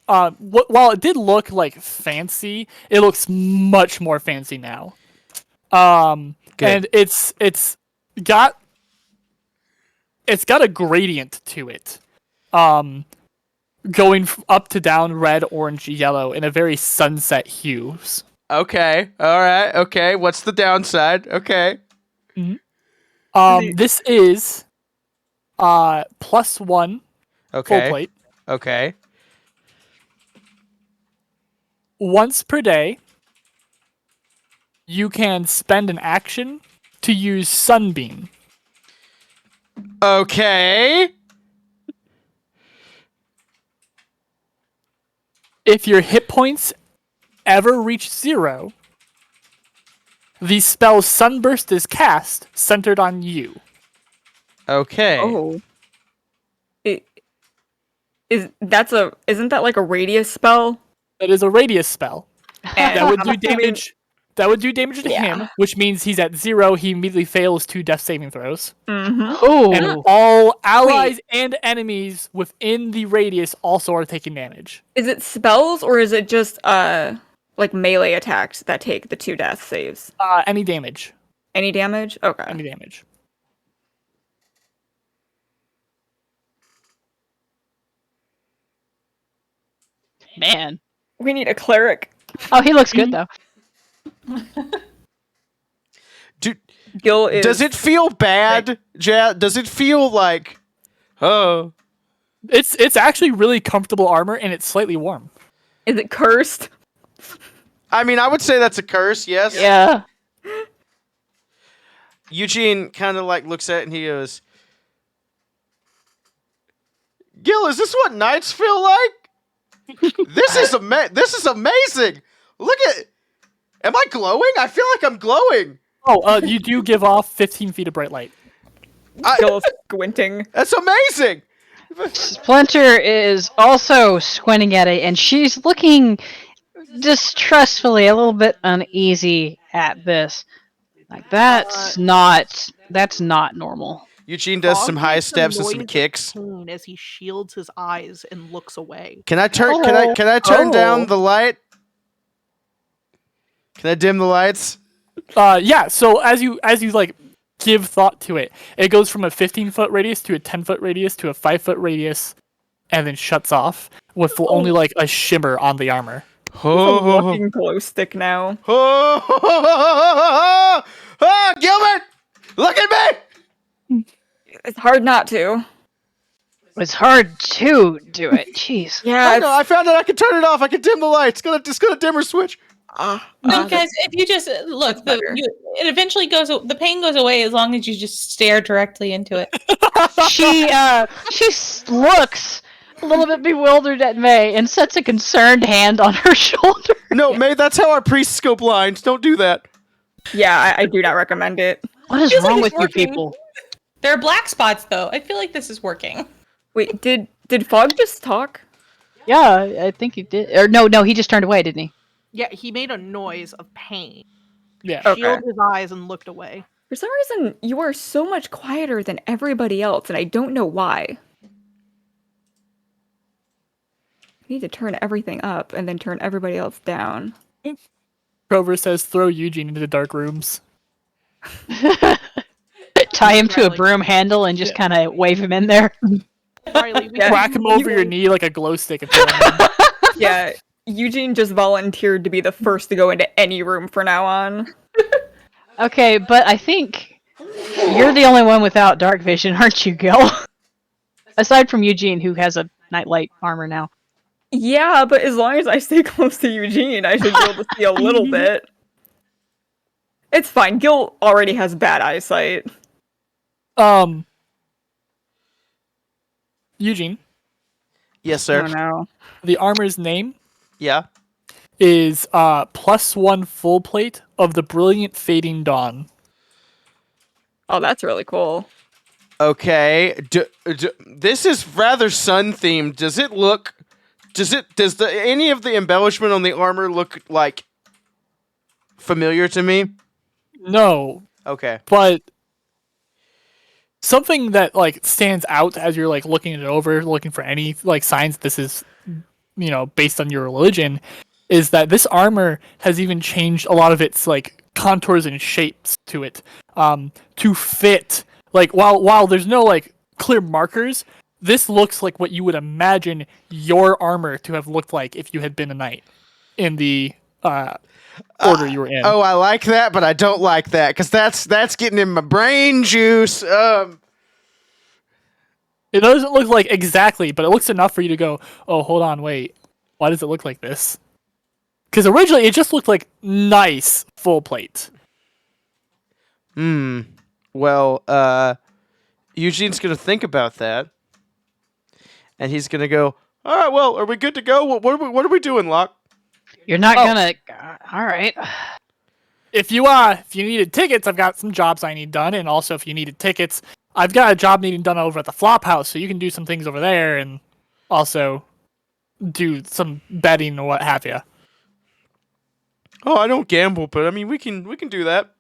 while it did look like fancy, it looks much more fancy now. And it's got a gradient to it. Going up to down, red, orange, yellow, in a very sunset hues. Okay. All right. Okay. What's the downside? Okay. This is +1 full Okay. plate. Okay. Once per day, you can spend an action to use Sunbeam. Okay. If your hit points ever reach 0, the spell Sunburst is cast centered on you. Okay. Oh. Isn't that like a radius spell? That is a radius spell. And That would I'm do assuming- damage. That would do damage to him, which means he's at 0. He immediately fails 2 death saving throws. Mhm. Oh, And all allies and enemies within the radius also are taking damage. Is it spells or is it just like melee attacks that take the 2 death saves? Any damage. Any damage? Okay. Any damage. man. We need a cleric. Oh, he looks good though. Gil is Does it feel bad, Does it feel like, oh? It's actually really comfortable armor and it's slightly warm. Is it cursed? I mean, I would say that's a curse. Yes. Yeah. Eugene kind of like looks at it and he goes, "Gil, is this what nights feel like? This is amazing. Look at. Am I glowing? I feel like I'm glowing. Oh, you do give off 15 feet of bright light. Gil is squinting. That's amazing. Splinter is also squinting at it, and she's looking distrustfully, a little bit uneasy at this. Like that's not normal. Eugene does Fog some high makes a steps and noise some of kicks. pain as he shields his eyes and looks away. Can I turn? Can I turn down the light? Can I dim the lights? Yeah. So as you like give thought to it, it goes from a 15-foot radius to a 10-foot radius to a 5-foot radius, and then shuts off with only like a shimmer on the armor. It's a walking glow stick now. Gilbert, look at me. It's hard not to. It's hard to do it. Jeez. Yeah. Oh, no, I found out I can turn it off. I can dim the lights. It's got a dimmer switch. No, guys, if you just look, better. it eventually goes. The pain goes away as long as you just stare directly into it. She looks a little bit bewildered at May and sets a concerned hand on her shoulder. No, May, that's how our priests go blind. Don't do that. Yeah, I do not recommend it. What is Feels like wrong it's with you working. people? There are black spots, though. I feel like this is working. Wait, did Fog just talk? Yeah, I think he did. Or no, he just turned away, didn't he? Yeah, he made a noise of pain. Yeah. Okay. Shielded his eyes and looked away. For some reason, you are so much quieter than everybody else, and I don't know why. I need to turn everything up and then turn everybody else down. Trover says, "Throw Eugene into the dark rooms." Tie him to a Riley. broom handle and just kind of wave him in there. Riley, we Yeah. Whack him over your knee like a glow stick and throw him in. Yeah, Eugene just volunteered to be the first to go into any room from now on. Okay, but I think you're the only one without dark vision, aren't you, Gil? Aside from Eugene, who has a nightlight armor now. Yeah, but as long as I stay close to Eugene, I should be able to see a little bit. It's fine. Gil already has bad eyesight. Eugene, Yes, sir. Oh no. the armor's name Yeah. is +1 full plate of the brilliant fading dawn. Oh, that's really cool. Okay. This is rather sun themed. Does any of the embellishment on the armor look like familiar to me? No, Okay. but something that like stands out as you're like looking it over, looking for any like signs this is, based on your religion, is that this armor has even changed a lot of its like contours and shapes to it, to fit. Like while there's no like clear markers, this looks like what you would imagine your armor to have looked like if you had been a knight in the order you were in. Oh, I like that, but I don't like that because that's getting in my brain juice. It doesn't look like exactly, but it looks enough for you to go, oh, hold on, wait. Why does it look like this? Because originally it just looked like nice full plate. Well, Eugene's gonna think about that, and he's gonna go. All right. Well, are we good to go? What are we doing, Locke? You're not gonna. All right. If you needed tickets, I've got some jobs I need done, and also if you needed tickets, I've got a job needing done over at the Flop House, so you can do some things over there, and also do some betting or what have you. Oh, I don't gamble, but I mean we can do that.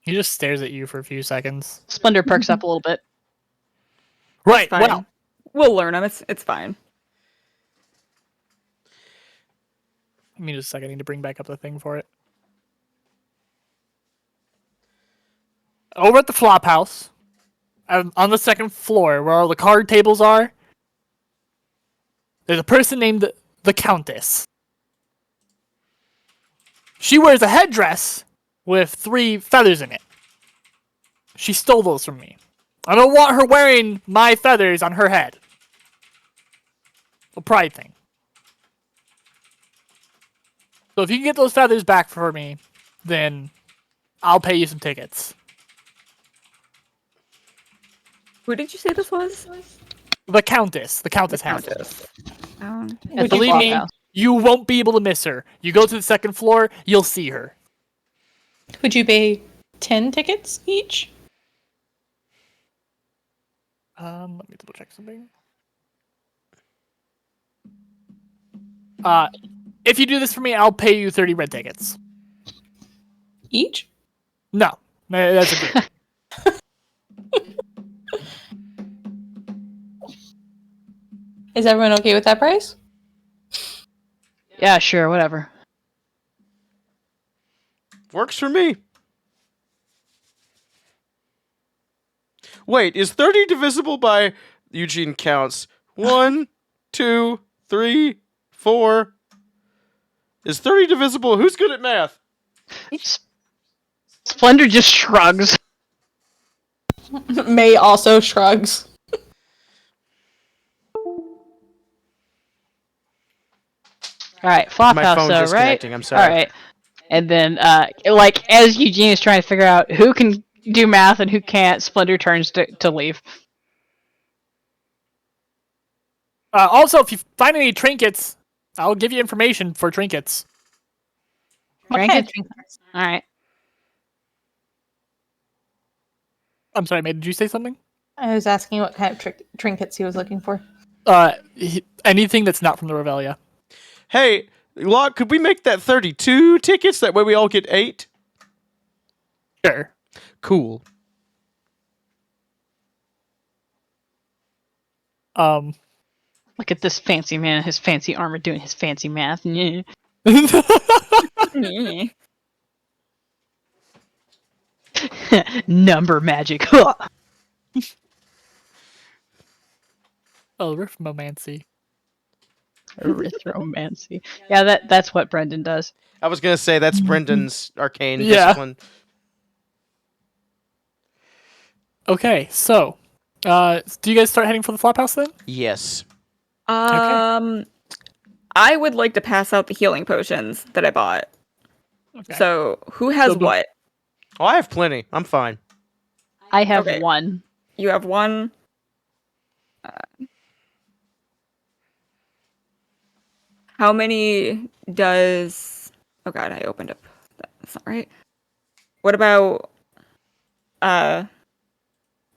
He just stares at you for a few seconds. Splendor perks up a little bit. Right. Fine. Well, We'll learn him. It's fine. give me just a second. I need to bring back up the thing for it. Over at the Flop House, on the second floor, where all the card tables are, there's a person named the Countess. She wears a headdress with 3 feathers in it. She stole those from me. I don't want her wearing my feathers on her head. A pride thing. So if you can get those feathers back for me, then I'll pay you some tickets. Who did you say this was? The Countess. The Countess House. Um, At the Believe Flop me, House. you won't be able to miss her. You go to the second floor, you'll see her. Would you pay 10 tickets each? Let me double check something. If you do this for me, I'll pay you 30 red tickets. Each? No, that's a group. Is everyone okay with that price? Yeah, sure, whatever. Works for me. Wait, is 30 divisible by Eugene counts? 1, 2, 3, 4. Is 30 divisible? Who's good at math? Splendor just shrugs. May also shrugs. All right, Flop My House, phone's though, right? disconnecting, I'm sorry. All right. And then, like, as Eugene is trying to figure out who can do math and who can't, Splendor turns to leave. Also, if you find any trinkets, I'll give you information for trinkets. What kind of Trinkets? trinkets? All right. I'm sorry, May, did you say something? I was asking what kind of trinkets he was looking for. Anything that's not from the Revelia. Hey, Locke, could we make that 32 tickets? That way we all get 8? Sure. Cool. Look at this fancy man, his fancy armor doing his fancy math. Yeah. Number magic. Arithmomancy. Arithromancy. Yeah, that's what Brendan does. I was gonna say that's Brendan's arcane Yeah. discipline. Okay, so do you guys start heading for the flop house then? Yes. I would like to pass out the healing potions that I bought. Okay. So who has So- what? Oh, I have plenty. I'm fine. I have Okay. one. You have one. How many does? Oh God, I opened up. That's not right. What about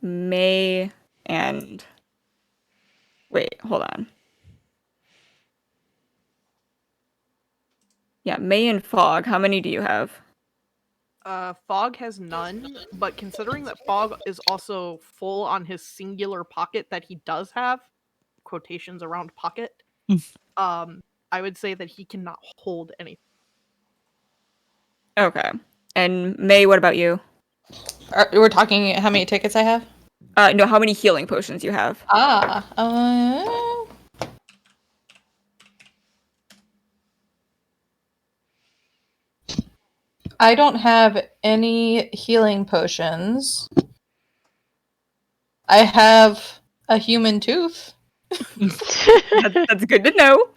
May and? Wait, hold on. Yeah, May and Fog. How many do you have? Fog has none, but considering that Fog is also full on his singular pocket that he does have, quotations around pocket, I would say that he cannot hold anything. Okay. And May, what about you? We're talking how many tickets I have? No, how many healing potions you have? I don't have any healing potions. I have a human tooth. That's good to know.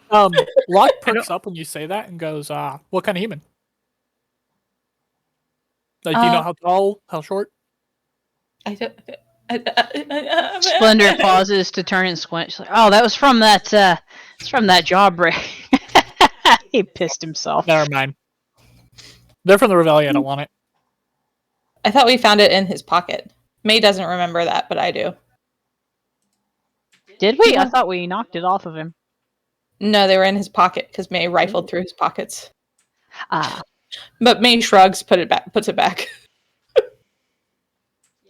Locke perks up when you say that and goes, what kind of human? Like, do you know how tall, how short? I don't. Splendor pauses to turn and squint. She's like, "Oh, that was from that. It's from that jawbreak." He pissed himself. Never mind. They're from the Reveille. I don't want it. I thought we found it in his pocket. May doesn't remember that, but I do. Did we? I thought we knocked it off of him. No, they were in his pocket because May rifled through his pockets. Ah. But May shrugs, puts it back.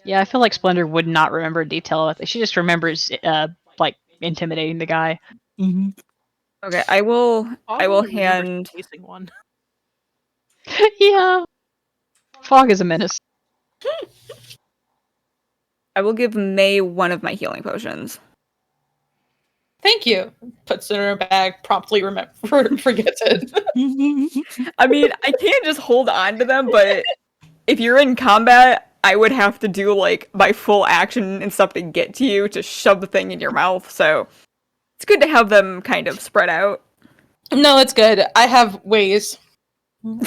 Yeah, I feel like Splendor would not remember a detail of it. She just remembers, like, intimidating the guy. Mm-hmm. Okay, I will Remember hand. chasing one. Yeah. Fog is a menace. I will give May one of my healing potions. Thank you. Puts it in her bag, promptly forgets it. I mean, I can't just hold on to them, but if you're in combat, I would have to do like my full action and stuff to get to you to shove the thing in your mouth. So it's good to have them kind of spread out. No, it's good. I have ways. You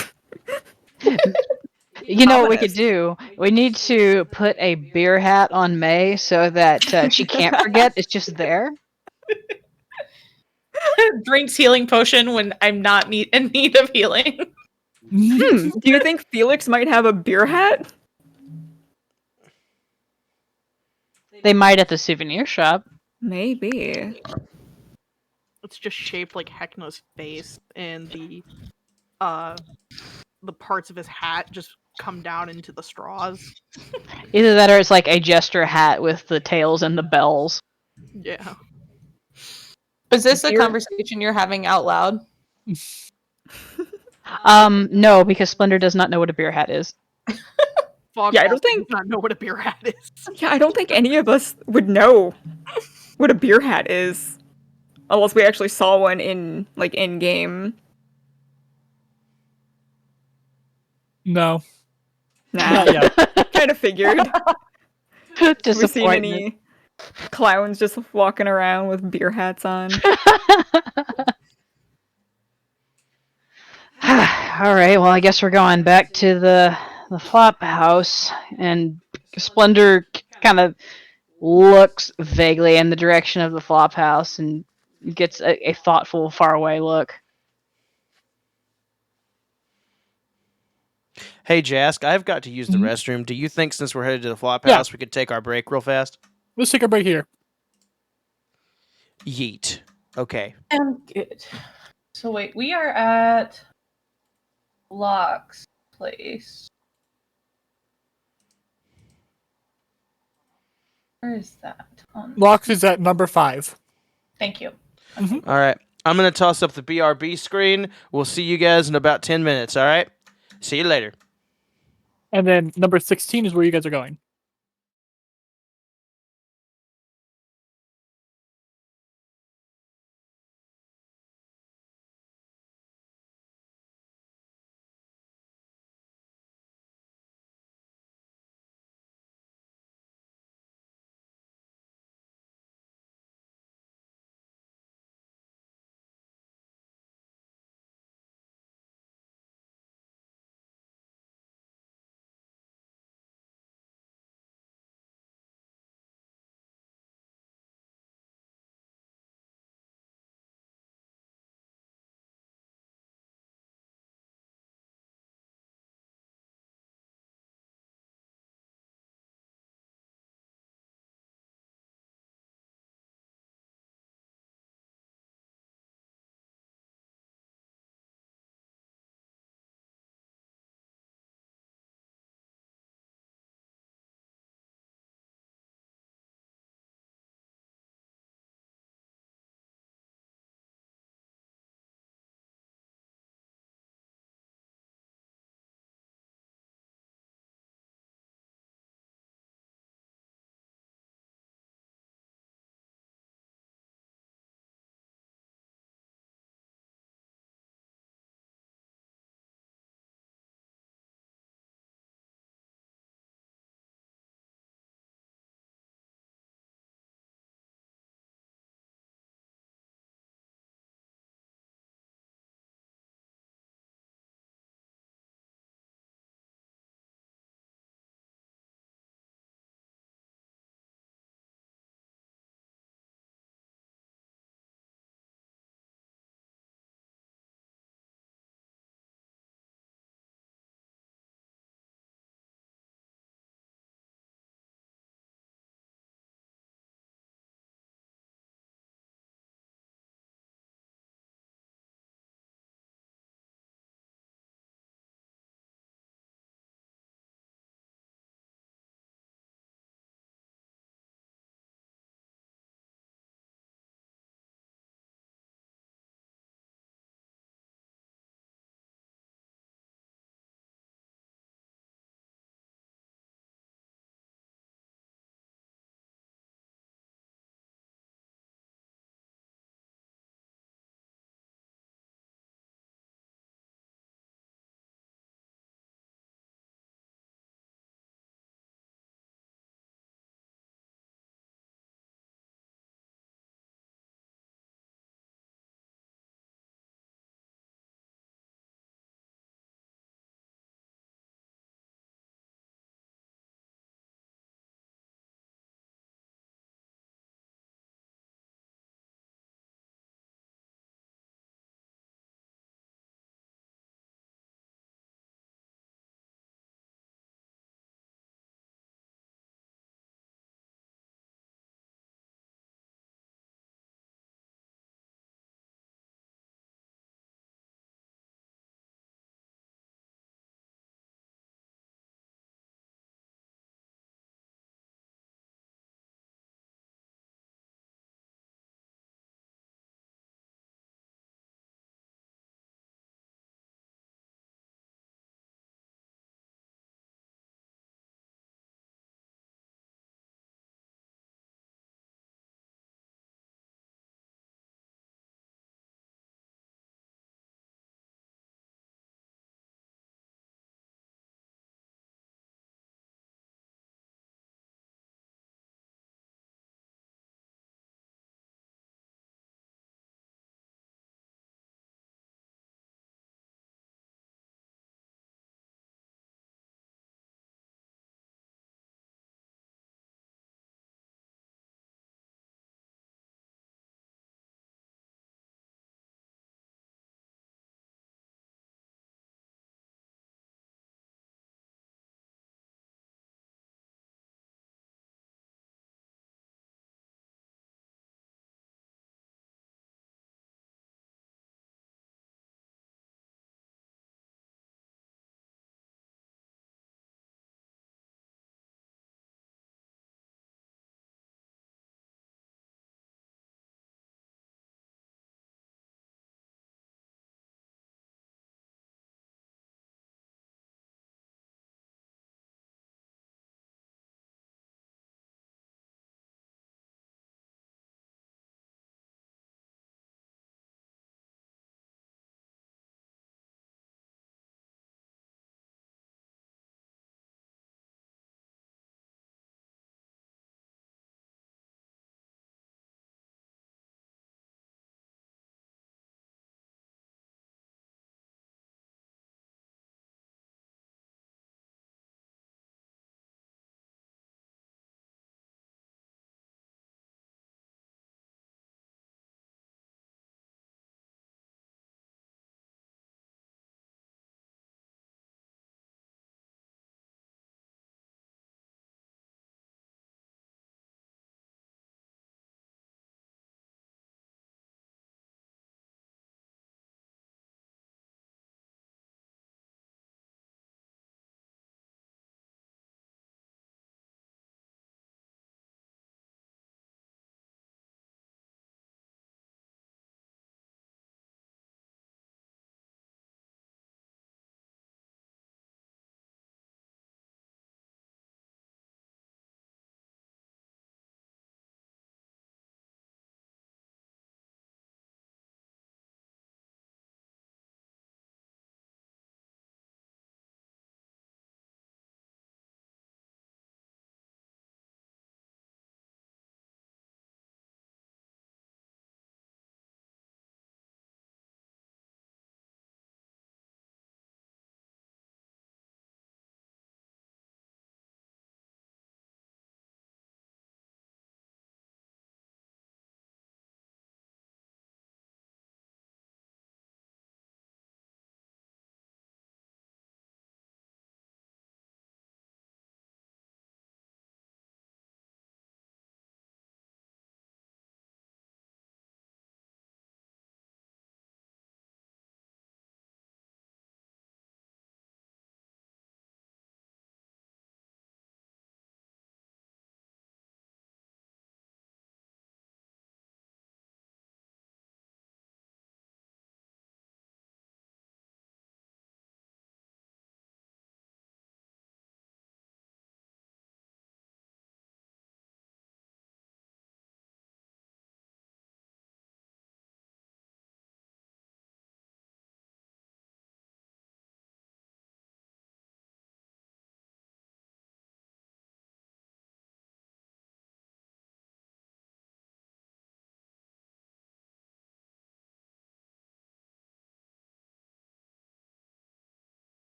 know what we could do? We need to put a beer hat on May so that she can't forget. It's just there. Drinks healing potion when I'm not in need of healing. Do you think Felix might have a beer hat? They might at the souvenir shop. Maybe. It's just shaped like Heckna's face, and the parts of his hat just come down into the straws. Either that or it's like a jester hat with the tails and the bells. Yeah. Is this a conversation you're having out loud? No, because Splendor does not know what a beer hat is. Fog Yeah, I don't also think- does not know what a beer hat is. Yeah, I don't think any of us would know what a beer hat is. Unless we actually saw one in game. No. Nah, Not yet. kind of figured. Have we seen Disappointment. any clowns just walking around with beer hats on? All right, well, I guess we're going back to the flop house, and Splendor kind of looks vaguely in the direction of the flop house and gets a thoughtful, faraway look. Hey, Jask, I've got to use the Mhm. restroom. Do you think since we're headed to the flop Yeah. house, we could take our break real fast? Let's take a break here. Yeet. Okay. I'm good. So wait, we are at Locke's place. Where is that? Locks is at number 5. Thank you. All right. I'm going to toss up the BRB screen. We'll see you guys in about 10 minutes, all right? See you later. And then number 16 is where you guys are going.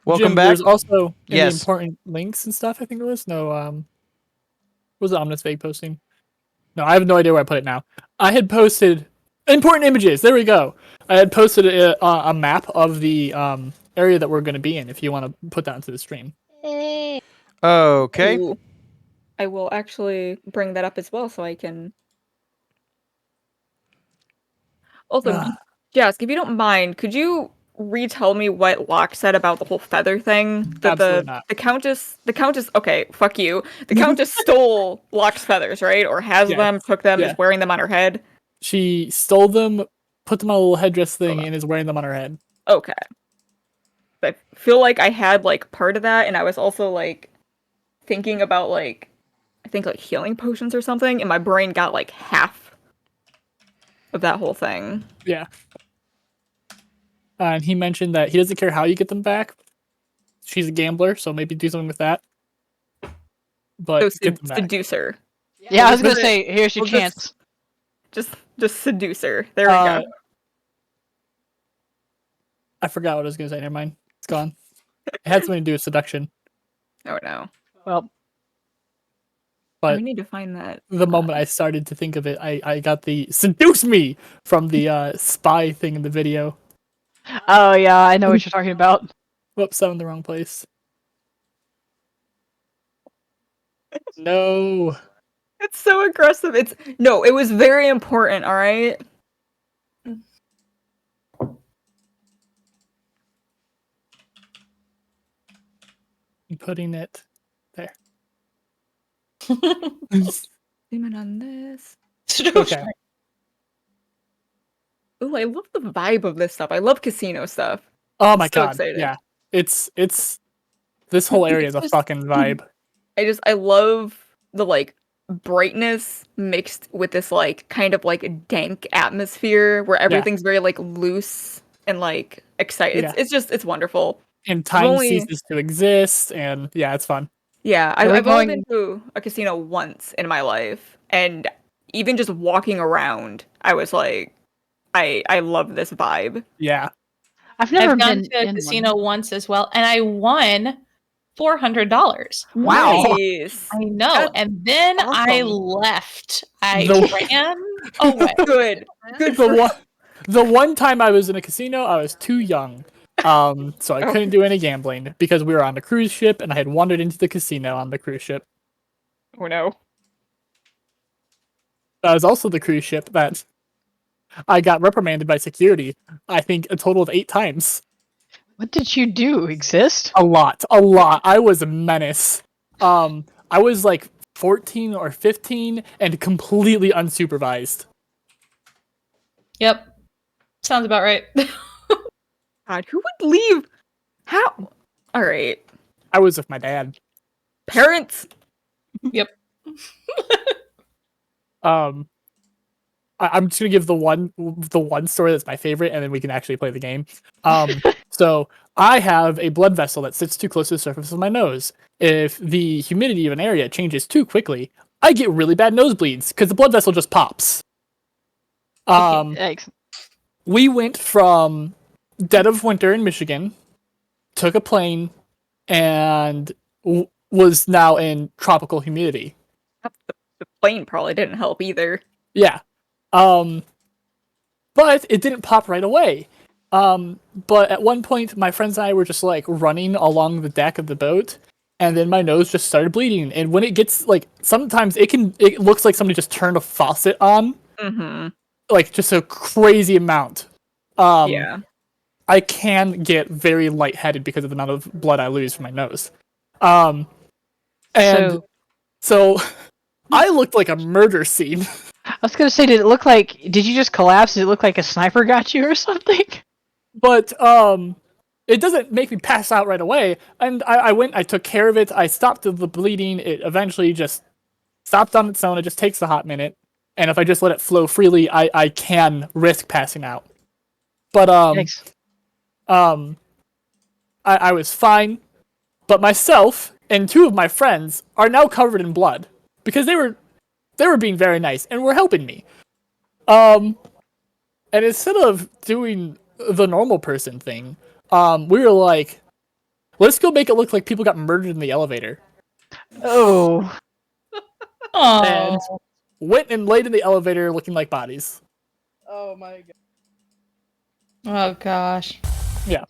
Welcome Jim, back. there's also in the Yes. important links and stuff. I think it was what was it Omnis Vague posting? No, I have no idea where I put it now. I had posted important images. There we go. I had posted a map of the area that we're going to be in. If you want to put that into the stream. Okay. Ooh. I will actually bring that up as well so I can. Also, Jask, if you don't mind, could you retell me what Locke said about the whole feather thing? That Absolutely not. the Countess okay, fuck you. The Countess stole Locke's feathers, right? Or has Yeah. them, took them, Yeah. is wearing them on her head. She stole them, put them on a little headdress thing, Hold on. and is wearing them on her head. Okay. I feel like I had like part of that, and I was also like thinking about like I think like healing potions or something, and my brain got like half of that whole thing. Yeah. And he mentioned that he doesn't care how you get them back. She's a gambler, so maybe do something with that. But So get them back. seducer. Yeah, I was gonna Visit- say, here's your we'll chance. Just seducer. There we go. I forgot what I was going to say. Never mind. It's gone. It had something to do with seduction. Oh no. Well, But we need to find that. the moment I started to think of it, I got the seduce me from the spy thing in the video. oh yeah, I know what you're talking about. Whoops, I'm in the wrong place. No. It's so aggressive. It was very important, all right? I'm putting it there. Zoom in on this. Okay. Ooh, I love the vibe of this stuff. I love casino stuff. Oh my So god. excited. Yeah. It's this whole area is a Just- fucking vibe. I love the like brightness mixed with this like kind of like dank atmosphere where everything's very like loose and like excited. Yeah. It's wonderful. And time only- ceases to exist, and yeah, it's fun. Yeah, Are we I've only going- been to a casino once in my life, and even just walking around, I was like, I love this vibe. Yeah. I've never I've gone been to a in casino one. once as well, and I won $400. Wow. Nice. I know, That's and then I awesome. left. I The- ran away. Good. Good The for one, the one time I was in a casino, I was too young. So I couldn't do any gambling because we were on a cruise ship and I had wandered into the casino on the cruise ship. Oh no. That was also the cruise ship that I got reprimanded by security, I think a total of 8 times. What did you do? Exist? A lot. I was a menace. I was like 14 or 15 and completely unsupervised. Yep, sounds about right. God, who would leave? How? All right. I was with my dad. Parents. I'm just gonna give the one story that's my favorite, and then we can actually play the game. So I have a blood vessel that sits too close to the surface of my nose. If the humidity of an area changes too quickly, I get really bad nosebleeds because the blood vessel just pops. Thanks. We went from dead of winter in Michigan, took a plane, and was now in tropical humidity. The plane probably didn't help either. Yeah. But it didn't pop right away. But at one point, my friends and I were just like running along the deck of the boat, and then my nose just started bleeding. And when it gets like, sometimes it looks like somebody just turned a faucet on, Mm-hmm. like just a crazy amount. Yeah. I can get very lightheaded because of the amount of blood I lose from my nose. And so I looked like a murder scene. I was gonna say, did you just collapse? Did it look like a sniper got you or something? But it doesn't make me pass out right away. And I took care of it. I stopped the bleeding. It eventually just stopped on its own. It just takes a hot minute. And if I just let it flow freely, I can risk passing out. But Thanks. I was fine. But myself and 2 of my friends are now covered in blood because they were being very nice and were helping me. And instead of doing the normal person thing, we were like, let's go make it look like people got murdered in the elevator. Oh. And Oh. went and laid in the elevator looking like bodies. Oh my god. Oh gosh. Yeah.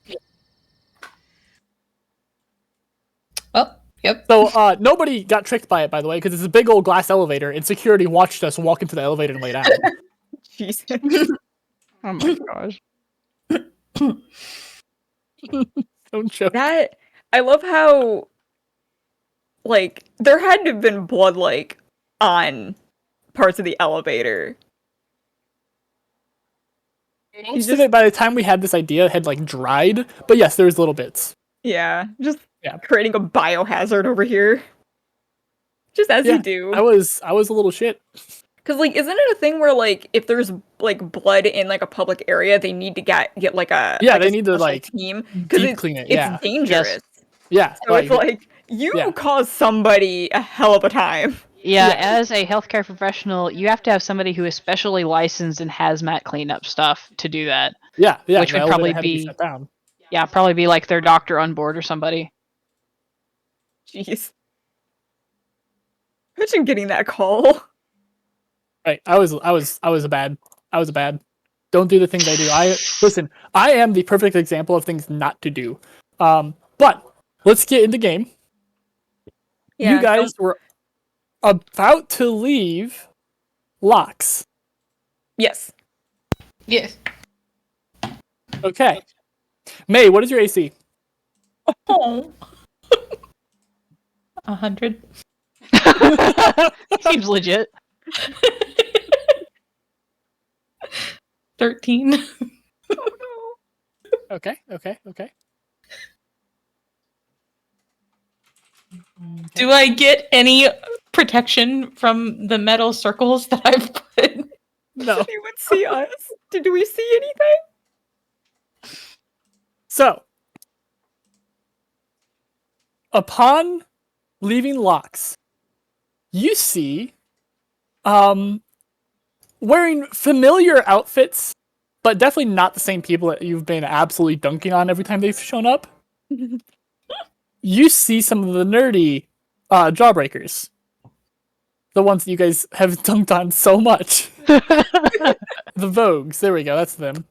Oh, yep. So nobody got tricked by it, by the way, because it's a big old glass elevator, and security watched us walk into the elevator and lay down. Jesus. Oh my gosh. Don't joke. That I love how like there had to have been blood like on parts of the elevator. Most of it, by the time we had this idea, had like dried. But yes, there was little bits. Yeah, just Yeah. creating a biohazard over here. Just as Yeah, you do. I was a little shit. Cause like, isn't it a thing where like if there's like blood in like a public area, they need to get like a they need to special like team because deep clean it. it's Yeah, dangerous. yeah. So it's like you yeah. caused somebody a hell of a time. Yeah, Yeah. as a healthcare professional, you have to have somebody who is specially licensed in hazmat cleanup stuff to do that. yeah. Which the would elevator probably had to be- shut down. Yeah, probably be like their doctor on board or somebody. Jeez. Imagine getting that call. Right. I was a bad. Don't do the things I do. I am the perfect example of things not to do. But let's get into game. Yeah, You guys were about to leave locks. Yes. Yes. Okay. May, what is your AC? Oh. 100. Seems legit. 13. Okay. Do I get any protection from the metal circles that I've put? No. Did anyone see us? Did we see anything? So, upon leaving locks, you see, wearing familiar outfits, but definitely not the same people that you've been absolutely dunking on every time they've shown up. You see some of the nerdy jawbreakers. The ones that you guys have dunked on so much. The Vogues. There we go. That's them.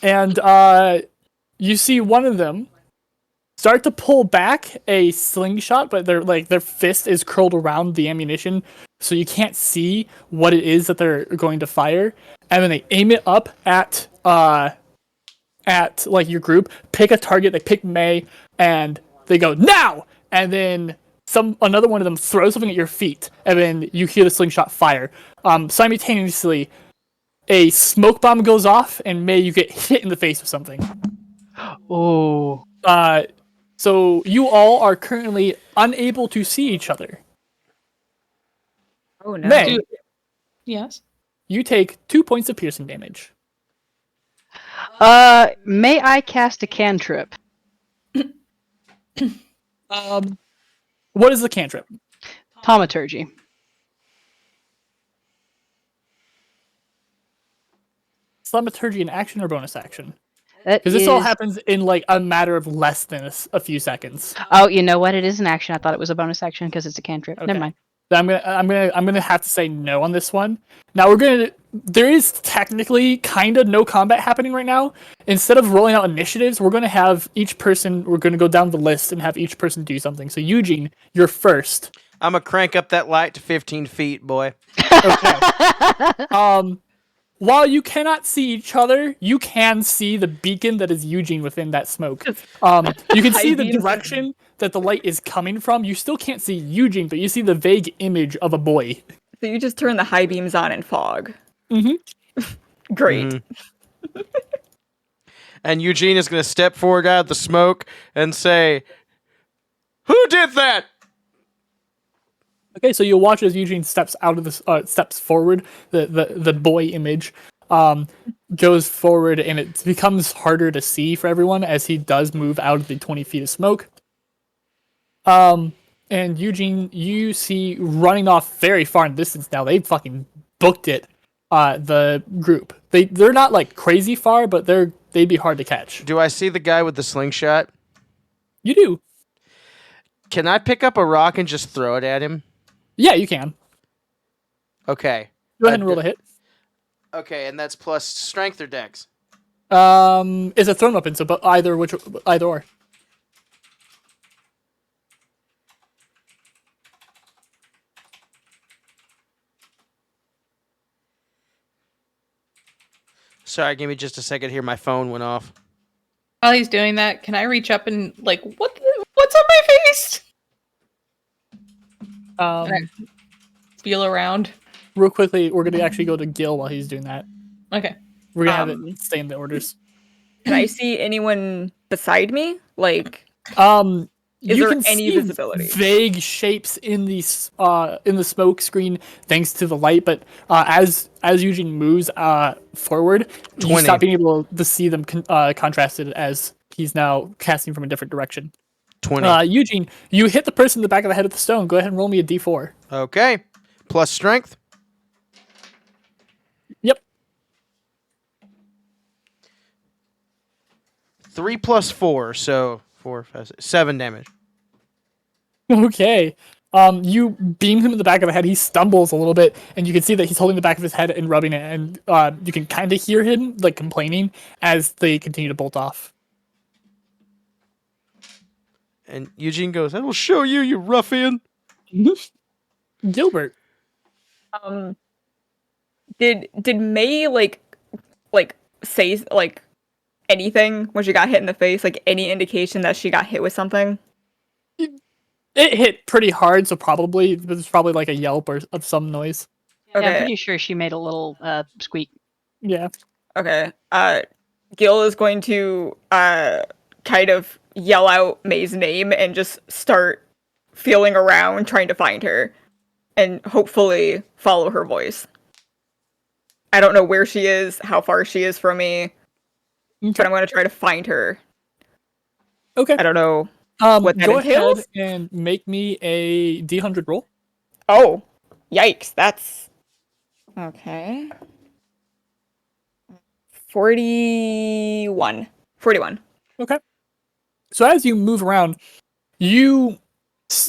And you see one of them start to pull back a slingshot, but their fist is curled around the ammunition, so you can't see what it is that they're going to fire. And then they aim it up at like your group, pick a target, they pick May, and they go, now! And then another one of them throws something at your feet, and then you hear the slingshot fire. Simultaneously, a smoke bomb goes off, and May, you get hit in the face with something. Oh. So you all are currently unable to see each other. Oh no. May, Yes. you take 2 points of piercing damage. May I cast a cantrip? What is the cantrip? Thaumaturgy. Thaumaturgy an action or bonus action? That Because this all is- happens in like a matter of less than a few seconds. Oh, you know what? It is an action. I thought it was a bonus action because it's a cantrip. Okay. Never mind. I'm gonna have to say no on this one. Now there is technically kind of no combat happening right now. Instead of rolling out initiatives, we're gonna go down the list and have each person do something. So Eugene, you're first. I'm gonna crank up that light to 15 feet, boy. Okay. While you cannot see each other, you can see the beacon that is Eugene within that smoke. You can see the direction that the light is coming from. You still can't see Eugene, but you see the vague image of a boy. So you just turn the high beams on in fog. Mm-hmm. Great. Mhm. And Eugene is gonna step forward out of the smoke and say, "Who did that?" Okay, so you'll watch as Eugene steps out of this, steps forward. The boy image goes forward, and it becomes harder to see for everyone as he does move out of the 20 feet of smoke. And Eugene, you see running off very far in distance now. They fucking booked it. The group. They're not like crazy far, but they'd be hard to catch. Do I see the guy with the slingshot? You do. Can I pick up a rock and just throw it at him? Yeah, you can. Okay. Go ahead and roll a hit. Okay, and that's plus strength or dex? It's a thrown weapon, so but either or. Sorry, give me just a second here. My phone went off. While he's doing that, can I reach up and like what's on my face? Um, Feel around. real quickly, we're gonna actually go to Gil while he's doing that. Okay. We're gonna have it stay in the orders. Can I see anyone beside me? Like, You there can any see visibility? vague shapes in the smoke screen thanks to the light, but as Eugene moves forward, you 20. stop being able to see them contrasted as he's now casting from a different direction. 20. Eugene, you hit the person in the back of the head with the stone. Go ahead and roll me a d4. Okay. Plus strength. Yep. 3 plus 4, so 4, 5, 6, 7 damage. Okay. You beam him in the back of the head. He stumbles a little bit, and you can see that he's holding the back of his head and rubbing it. And you can kind of hear him like complaining as they continue to bolt off. And Eugene goes, "I will show you, you ruffian." Gilbert. Did May like say like anything when she got hit in the face? Like any indication that she got hit with something? It hit pretty hard, so probably there's probably like a yelp or of some noise. Okay. Yeah, I'm pretty sure she made a little squeak. Yeah. Okay. Gil is going to kind of yell out May's name and just start feeling around trying to find her and hopefully follow her voice. I don't know where she is, how far she is from me, but I'm going to try to find her. Okay. I don't know what that go entails. ahead and make me a D100 roll. Oh, yikes. That's okay. 41. Okay. So as you move around, you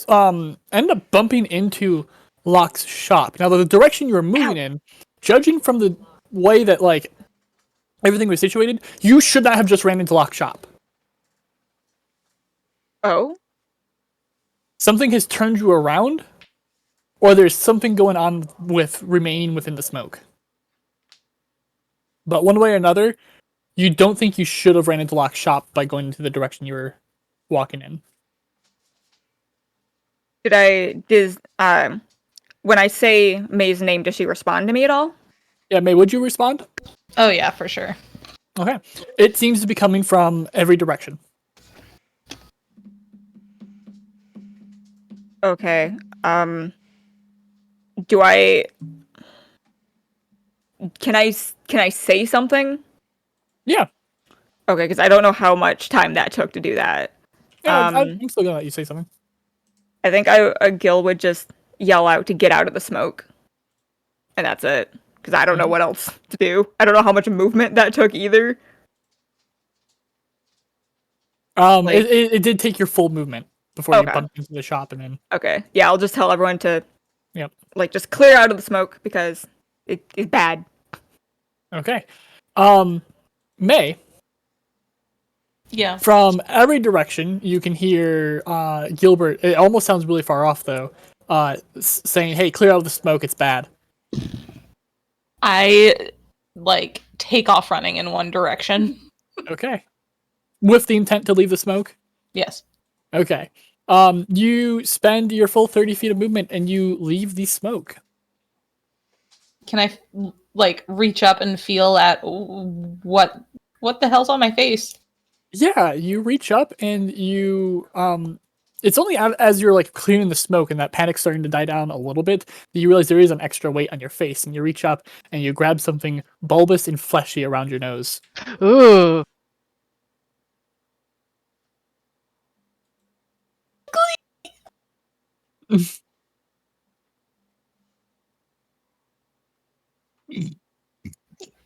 end up bumping into Locke's shop. Now, the direction you were moving in, judging from the way that like everything was situated, you should not have just ran into Locke's shop. Oh? Something has turned you around, or there's something going on with remaining within the smoke. But one way or another, you don't think you should have ran into Locke's shop by going into the direction you were walking in. When I say May's name, does she respond to me at all? Yeah, May, would you respond? Oh yeah, for sure. Okay. It seems to be coming from every direction. Okay. Do I can I say something? Yeah. Okay, because I don't know how much time that took to do that. Yeah, I'm still gonna let you say something. I think Gil would just yell out to get out of the smoke, and that's it. Because I don't know what else to do. I don't know how much movement that took either. It did take your full movement before you Okay. bumped into the shop, and then Okay, yeah, I'll just tell everyone to, Yep. like, just clear out of the smoke because it's bad. Okay. May, Yeah. from every direction, you can hear Gilbert. It almost sounds really far off though. Saying, "Hey, clear out of the smoke. It's bad." I like take off running in one direction. Okay. With the intent to leave the smoke. Yes. Okay. You spend your full 30 feet of movement and you leave the smoke. Can I like reach up and feel at what the hell's on my face? Yeah, you reach up and you it's only as you're like clearing the smoke and that panic's starting to die down a little bit that you realize there is an extra weight on your face, and you reach up and you grab something bulbous and fleshy around your nose. Ooh.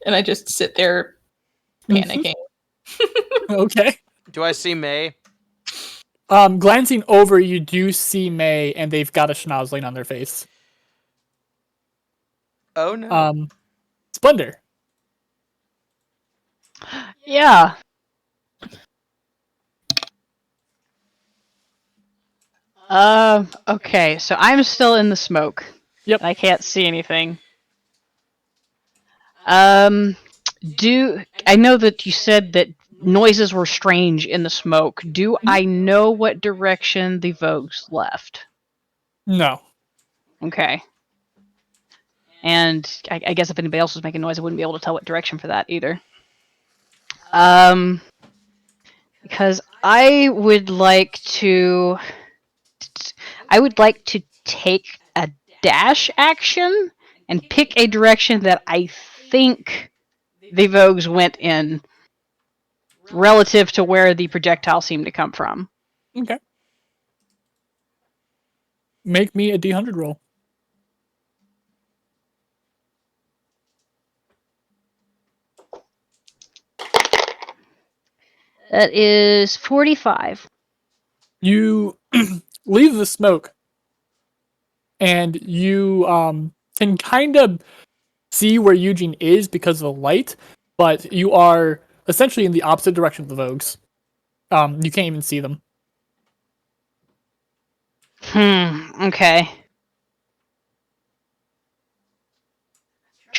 And I just sit there panicking. Okay. Do I see May? Glancing over, you do see May, and they've got a schnozzling on their face. Oh no. Splendor. Yeah. Okay, so I'm still in the smoke. Yep. I can't see anything. I know that you said that noises were strange in the smoke. Do I know what direction the Vogues left? No. Okay. And I guess if anybody else was making noise, I wouldn't be able to tell what direction for that either. Because I would like to take a dash action and pick a direction that I think the Vogues went in relative to where the projectile seemed to come from. Okay. Make me a D100 roll. That is 45. You leave the smoke, and you can kind of see where Eugene is because of the light, but you are essentially in the opposite direction of the Vogues. You can't even see them. Okay.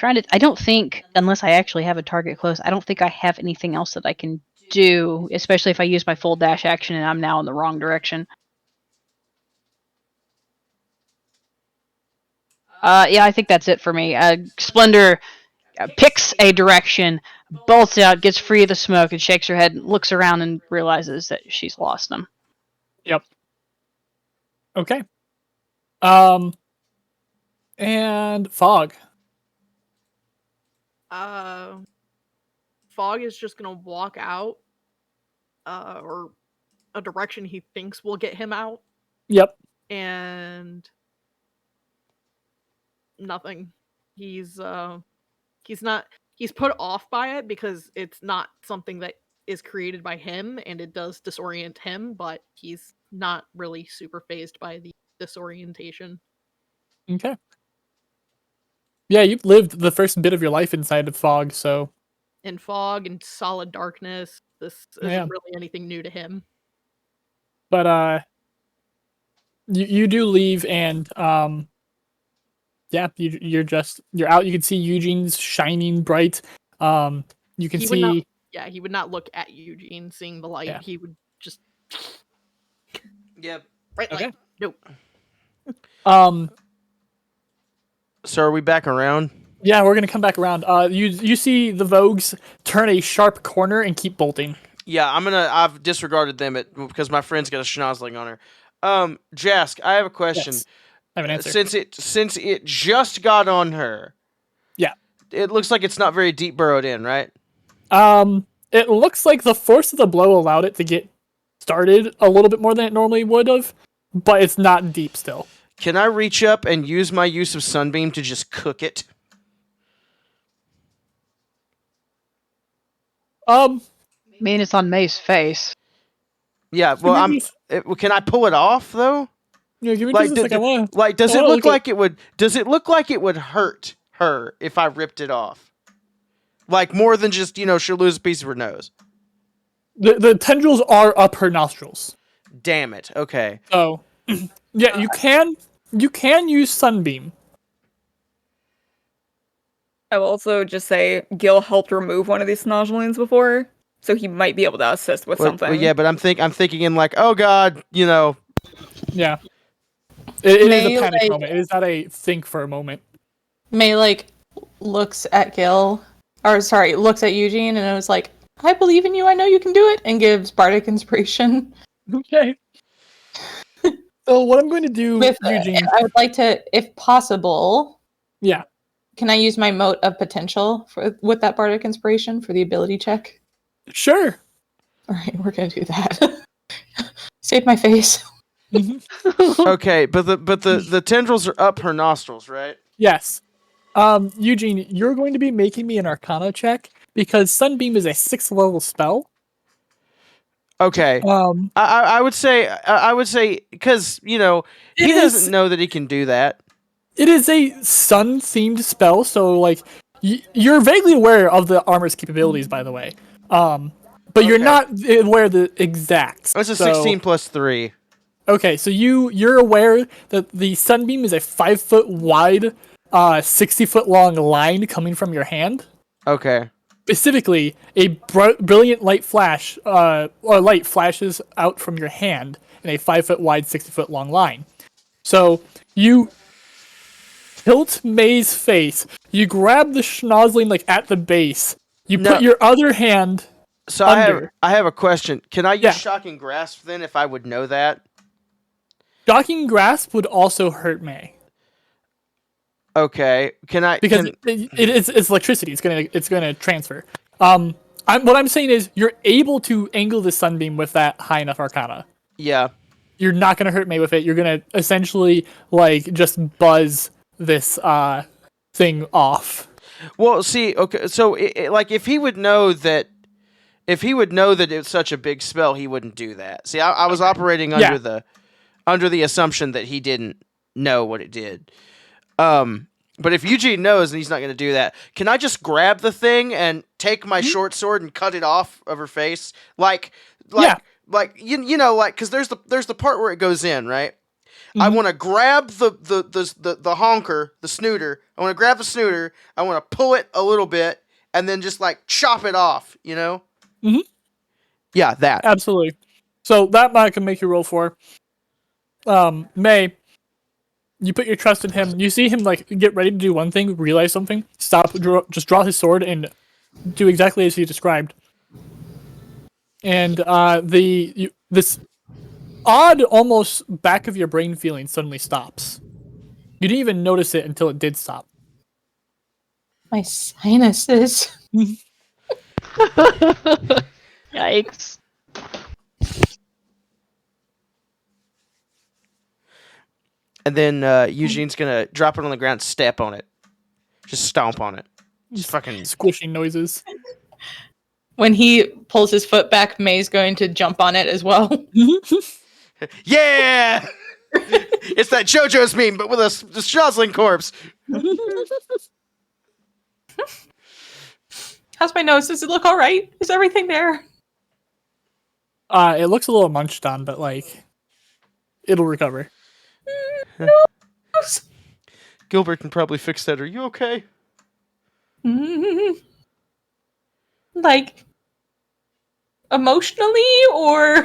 I don't think, unless I actually have a target close, I don't think I have anything else that I can do, especially if I use my full dash action and I'm now in the wrong direction. Yeah, I think that's it for me. Splendor picks a direction, bolts out, gets free of the smoke, and shakes her head, looks around, and realizes that she's lost them. Yep. Okay. And Fog. Fog is just gonna walk out, or a direction he thinks will get him out, Yep. and nothing. He's put off by it because it's not something that is created by him, and it does disorient him, but he's not really super phased by the disorientation. Okay. Yeah, you've lived the first bit of your life inside of Fog, so In fog and solid darkness, this isn't Yeah. really anything new to him. but you do leave, and yeah, you're out. You can see Eugene's shining bright. You can He would not, see he would not look at Eugene seeing the light. Yeah. He would just Yep. right Okay. light. Nope. So are we back around? Yeah, we're gonna come back around. You see the Vogues turn a sharp corner and keep bolting. Yeah, I've disregarded them because my friend's got a schnozzling on her. Jask, I have a question. Yes. I have an answer. Since it just got on her. Yeah. It looks like it's not very deep burrowed in, right? It looks like the force of the blow allowed it to get started a little bit more than it normally would have, but it's not deep still. Can I reach up and use my use of Sunbeam to just cook it? I mean, it's on May's face. Yeah, well, can I pull it off though? Yeah, give me just a second. Does it look like it would? Does it look like it would hurt her if I ripped it off? Like more than just she'll lose a piece of her nose. The tendrils are up her nostrils. Damn it. Okay. So, yeah, you can use Sunbeam. I will also just say Gil helped remove one of these nozzlings before, so he might be able to assist with something. Well, yeah, but I'm thinking in like, oh god, Yeah. It is May, a panic like- moment. It is not a think for a moment. May looks at Gil, looks at Eugene, and it was like, I believe in you. I know you can do it, and gives bardic inspiration. Okay. So what I'm going to do, Eugene? I would like to, if possible. Yeah. Can I use my mote of potential with that bardic inspiration for the ability check? Sure. All right, we're gonna do that. Save my face. Okay, but the tendrils are up her nostrils, right? Yes. Eugene, you're going to be making me an Arcana check because Sunbeam is a 6th level spell. Okay. I would say because he doesn't know that he can do that. It is a sun-themed spell, so like you're vaguely aware of the armor's capabilities, by the way. But you're not aware of the exacts. It's a 16 plus 3. Okay, so you're aware that the sunbeam is a 5-foot wide, 60-foot long line coming from your hand. Okay. Specifically, a brilliant light flash, or light flashes out from your hand in a 5-foot wide, 60-foot long line. So you tilt May's face. You grab the schnozzling like at the base. You put your other hand. So under. I have a question. Can I use shocking grasp then if I would know that? Shocking grasp would also hurt May. Okay. Can I? Because it's electricity. It's gonna transfer. What I'm saying is you're able to angle the sunbeam with that high enough arcana. Yeah. You're not gonna hurt May with it. You're gonna essentially like just buzz this thing off. Well, see, okay, so like if he would know that it's such a big spell, he wouldn't do that. See, I was operating under the assumption that he didn't know what it did. But if Eugene knows and he's not going to do that, can I just grab the thing and take my short sword and cut it off of her face? Like because there's the part where it goes in, right? Mm-hmm. I want to grab the honker, the snooter. I want to grab the snooter. I want to pull it a little bit and then just like chop it off, Mm-hmm. Yeah, that. Absolutely. So that I can make you roll for. May, you put your trust in him. You see him like get ready to do one thing, realize something, stop, just draw his sword and do exactly as he described. And this odd, almost back of your brain feeling suddenly stops. You didn't even notice it until it did stop. My sinuses. Yikes. And then Eugene's gonna drop it on the ground, step on it, just stomp on it, just fucking squishing noises. When he pulls his foot back, May's going to jump on it as well. Yeah, it's that JoJo's meme, but with a schnozzling corpse. How's my nose? Does it look all right? Is everything there? It looks a little munched on, but like it'll recover. No. Gilbert can probably fix that. Are you okay? Like emotionally, or?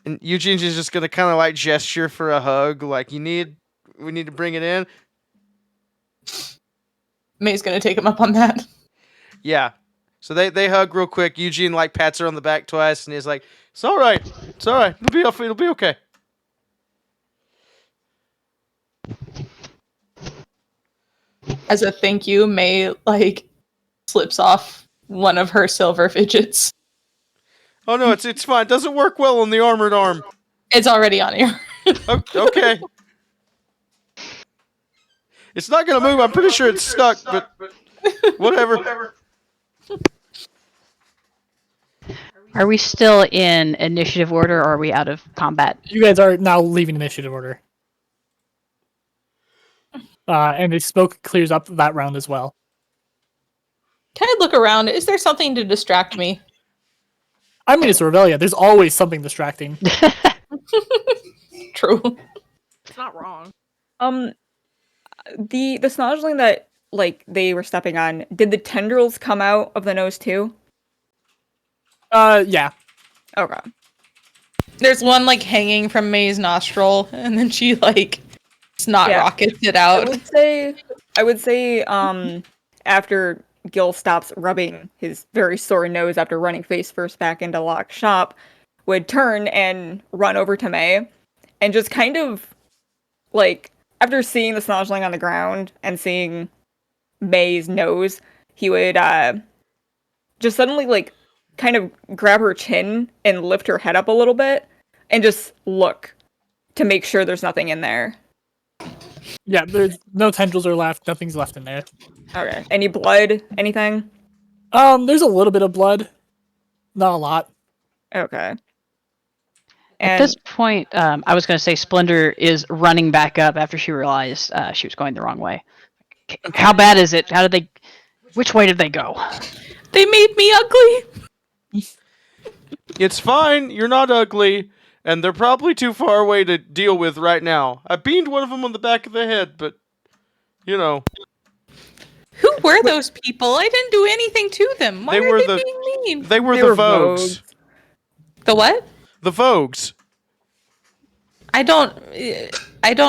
And Eugene's just gonna kind of like gesture for a hug, like we need to bring it in. May's gonna take him up on that. Yeah. So they hug real quick. Eugene like pats her on the back twice, and he's like, "It's all right. It's all right. It'll be okay." As a thank you, May like slips off one of her silver fidgets. Oh no, it's fine. It doesn't work well on the armored arm. It's already on here. Okay. It's not gonna move. I'm pretty sure it's stuck, but whatever. Are we still in initiative order, or are we out of combat? You guys are now leaving initiative order. And the smoke clears up that round as well. Can I look around? Is there something to distract me? I mean, it's Revelia. There's always something distracting. True. It's not wrong. The snozzling that like they were stepping on, did the tendrils come out of the nose too? Yeah. Okay. There's one like hanging from May's nostril, and then she like snot rockets it out. I would say after Gil stops rubbing his very sore nose after running face first back into Locke's shop, would turn and run over to May and just kind of like after seeing the snozzling on the ground and seeing May's nose, he would just suddenly like kind of grab her chin and lift her head up a little bit and just look to make sure there's nothing in there. Yeah, there's no tendrils are left. Nothing's left in there. Okay. Any blood? Anything? There's a little bit of blood. Not a lot. Okay. At this point, I was going to say Splendor is running back up after she realized she was going the wrong way. How bad is it? How did they? Which way did they go? They made me ugly. It's fine. You're not ugly, and they're probably too far away to deal with right now. I beamed one of them on the back of the head, but you know. Who were those people? I didn't do anything to them. Why are they being mean? They were They the were Vogues. The what? The Vogues. I don't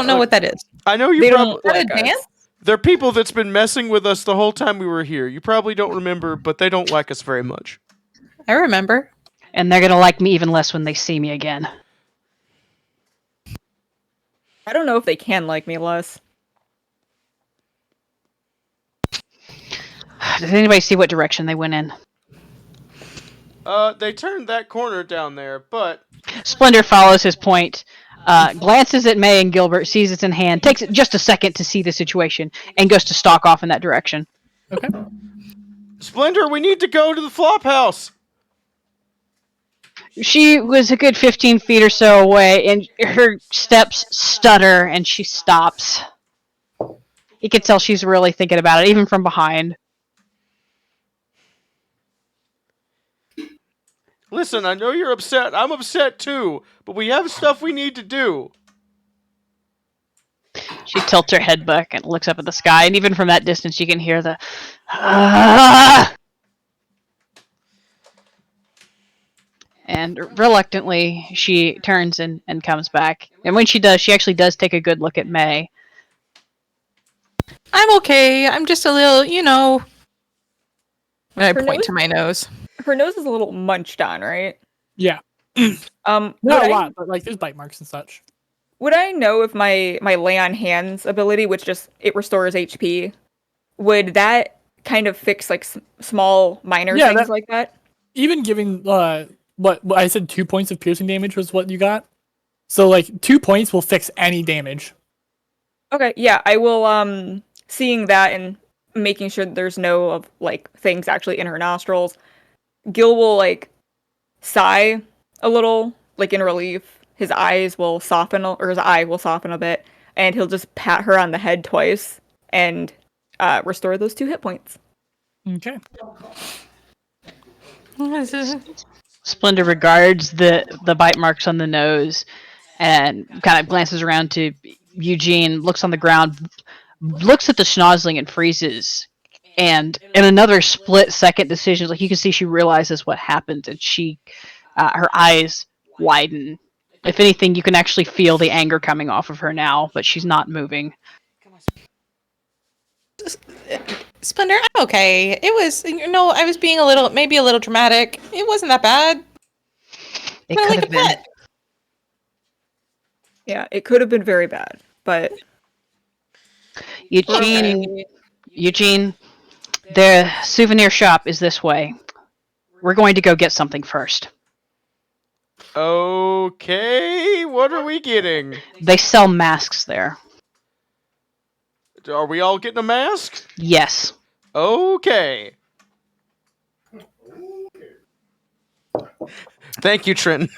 know what that is. I know you They probably. don't Is that like a us. dance? They're people that's been messing with us the whole time we were here. You probably don't remember, but they don't like us very much. I remember. And they're going to like me even less when they see me again. I don't know if they can like me less. Does anybody see what direction they went in? They turned that corner down there, but Splendor follows his point, glances at May and Gilbert, sees it's in hand, takes it just a second to see the situation, and goes to stalk off in that direction. Okay. Splendor, we need to go to the flop house. She was a good 15 feet or so away, and her steps stutter, and she stops. You can tell she's really thinking about it, even from behind. Listen, I know you're upset. I'm upset too, but we have stuff we need to do. She tilts her head back and looks up at the sky, and even from that distance, you can hear the. And reluctantly, she turns and comes back. And when she does, she actually does take a good look at May. I'm okay. I'm just a little, And I Her point nose? to my nose. Her nose is a little munched on, right? Yeah. Not Not a lot, but like there's bite marks and such. Would I know if my lay on hands ability, which just it restores HP, would that kind of fix like small minor Yeah, things that- like that? Even giving what I said 2 points of piercing damage was what you got. So like 2 points will fix any damage. Okay, yeah, I will seeing that and making sure that there's no of like things actually in her nostrils. Gil will like sigh a little, like in relief. His eyes will soften, or his eye will soften a bit, and he'll just pat her on the head twice and restore those 2 hit points. Okay. Splendor regards the bite marks on the nose and kind of glances around to Eugene, looks on the ground, looks at the schnozzling and freezes. And in another split-second decision, like you can see she realizes what happened, and she, her eyes widen. If anything, you can actually feel the anger coming off of her now, but she's not moving. Splendor, I'm okay. It was, I was being maybe a little dramatic. It wasn't that bad. It I could like a have been. pet. Yeah, it could have been very bad, but Eugene, the souvenir shop is this way. We're going to go get something first. Okay, what are we getting? They sell masks there. Are we all getting a mask? Yes. Okay. Thank you, Trenton.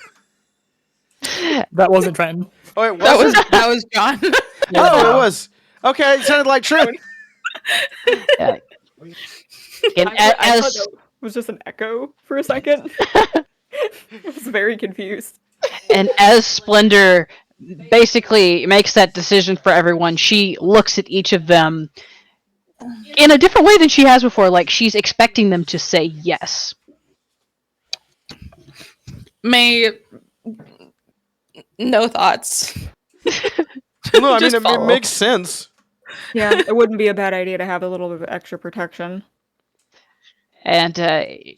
That wasn't Trenton. Oh, it was. That was John. Oh, it was. Okay, it sounded like Trenton. And I thought that was just an echo for a second. I was very confused. And as Splendor basically makes that decision for everyone, she looks at each of them in a different way than she has before. Like she's expecting them to say yes. No thoughts. No, I mean, Just it follow. makes sense. Yeah, it wouldn't be a bad idea to have a little bit of extra protection. And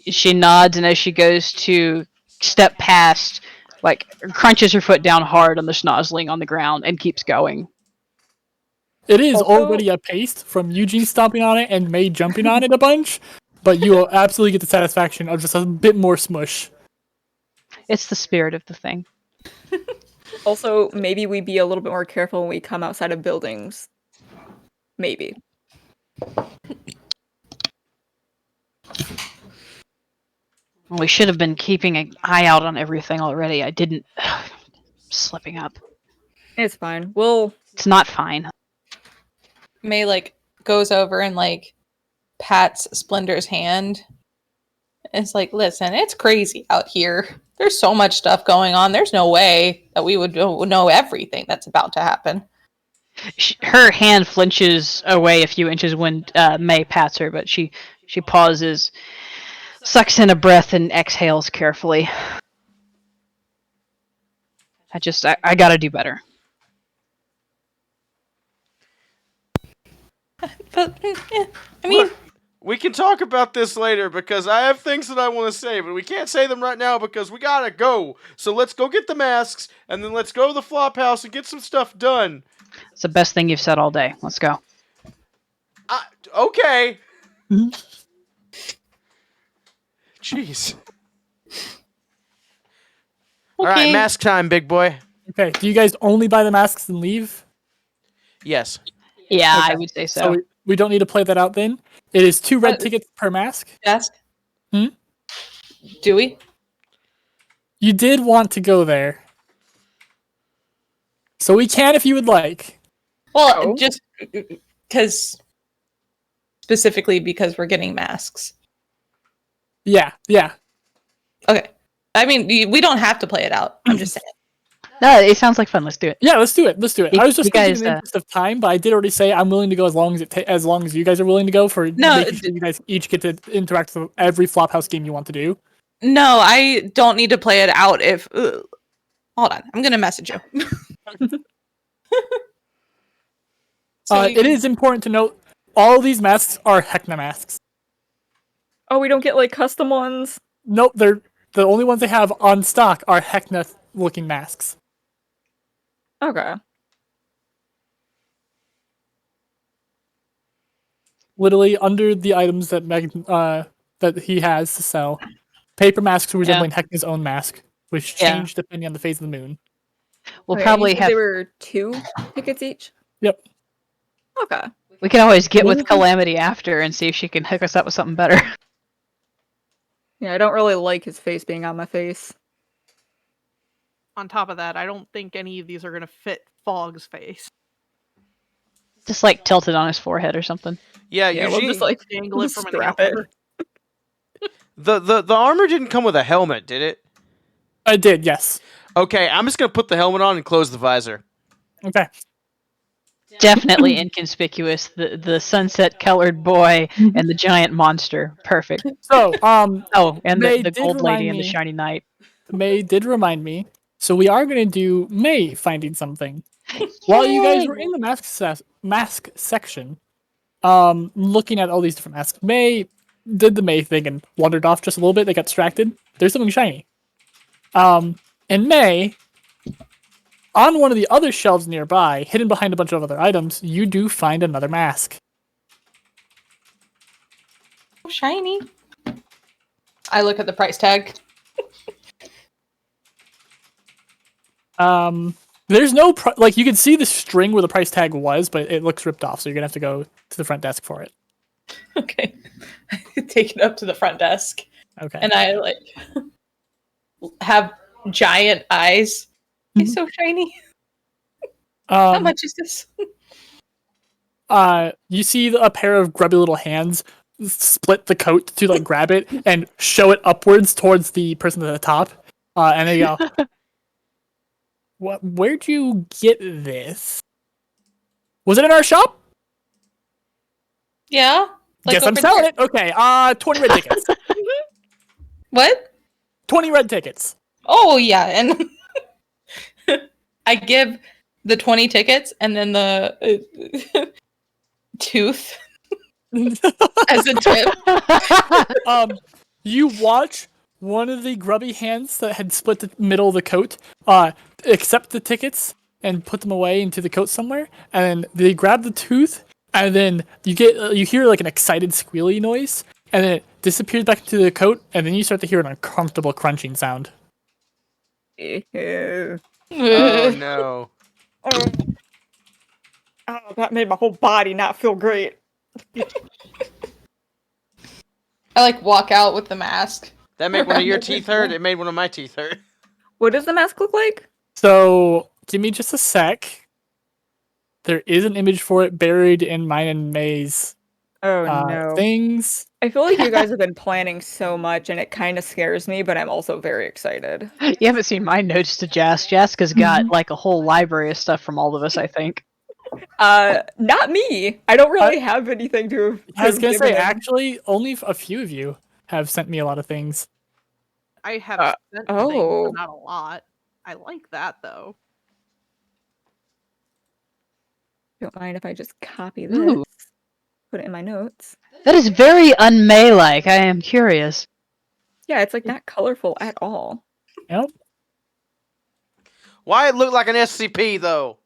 she nods, and as she goes to step past, like crunches her foot down hard on the schnozzling on the ground and keeps going. It is Also- already a paste from Eugene stomping on it and May jumping on it a bunch, but you will absolutely get the satisfaction of just a bit more smush. It's the spirit of the thing. Also, maybe we be a little bit more careful when we come outside of buildings. Maybe. We should have been keeping an eye out on everything already. I didn't. Slipping up. It's fine. We'll. It's not fine. May like goes over and like pats Splendor's hand. It's like, listen, it's crazy out here. There's so much stuff going on. There's no way that we would know everything that's about to happen. Her hand flinches away a few inches when May pats her, but she pauses, sucks in a breath, and exhales carefully. I gotta do better. But I mean, Look, we can talk about this later because I have things that I want to say, but we can't say them right now because we gotta go. So let's go get the masks, and then let's go to the flop house and get some stuff done. It's the best thing you've said all day. Let's go. Okay. Jeez. All right, mask time, big boy. Okay, do you guys only buy the masks and leave? Yes. Yeah, Okay. I would say so. So we don't need to play that out then? It is 2 red tickets per mask. Ask. Hmm? Do we? You did want to go there. So we can if you would like. Well, just because, specifically because we're getting masks. Yeah. Okay. I mean, we don't have to play it out. I'm just saying. No, it sounds like fun. Let's do it. Yeah, let's do it. I was just You thinking guys, in the interest of time, but I did already say I'm willing to go as long as you guys are willing to go for making sure you guys each get to interact with every Flophouse game you want to do. No, I don't need to play it out if... Hold on. I'm going to message you. It is important to note, all of these masks are Heckna masks. Oh, we don't get like custom ones? Nope, they're the only ones they have on stock are Heckna looking masks. Okay. Literally under the items that that he has to sell, paper masks resembling Heckna's own mask, which change depending on the phase of the moon. We'll Okay, probably you said have. They were 2 tickets each. Yep. Okay. We can always get with Calamity after and see if she can hook us up with something better. Yeah, I don't really like his face being on my face. On top of that, I don't think any of these are going to fit Fog's face. Just like tilted on his forehead or something. Yeah, Yeah, Eugene, we'll just like Dangle it from an strap it. the armor didn't come with a helmet, did it? I did, yes. Okay, I'm just gonna put the helmet on and close the visor. Okay. Definitely inconspicuous. The sunset colored boy and the giant monster. Perfect. So, Oh, and May the did gold lady remind and the me- shiny knight. May did remind me. So we are going to do May finding something. While you guys were in the mask section, looking at all these different masks, May did the May thing and wandered off just a little bit. They got distracted. There's something shiny. In May, on one of the other shelves nearby, hidden behind a bunch of other items, you do find another mask. Oh, shiny. I look at the price tag. There's no like you can see the string where the price tag was, but it looks ripped off. So you're gonna have to go to the front desk for it. Okay. Take it up to the front desk. Okay. And I like have giant eyes. It's so shiny. How much is this? You see a pair of grubby little hands split the coat to like grab it and show it upwards towards the person at the top, and they go, "What? Where'd you get this? Was it in our shop? Yeah. Guess I'm selling it. Okay. 20 red tickets. What? 20 red tickets. Oh yeah, and I give the 20 tickets and then the tooth as a tip. You watch one of the grubby hands that had split the middle of the coat, accept the tickets and put them away into the coat somewhere, and then they grab the tooth, and then you hear like an excited squealy noise, and then it disappears back into the coat, and then you start to hear an uncomfortable crunching sound. Oh no. Oh, that made my whole body not feel great. I like walk out with the mask. That made one of your teeth hurt. It made one of my teeth hurt. What does the mask look like? So give me just a sec. There is an image for it buried in mine and May's Oh no. things. I feel like you guys have been planning so much and it kind of scares me, but I'm also very excited. You haven't seen my notes to Jas. Jessica's got like a whole library of stuff from all of us, I think. Not me. I don't really have anything to. I was gonna give say, him. actually, only a few of you have sent me a lot of things. I have sent things, oh. but not a lot. I like that though. Don't mind if I just copy this, Ooh. put it in my notes. That is very un-May-like. I am curious. Yeah, it's like not colorful at all. Yep. Why it look like an SCP though?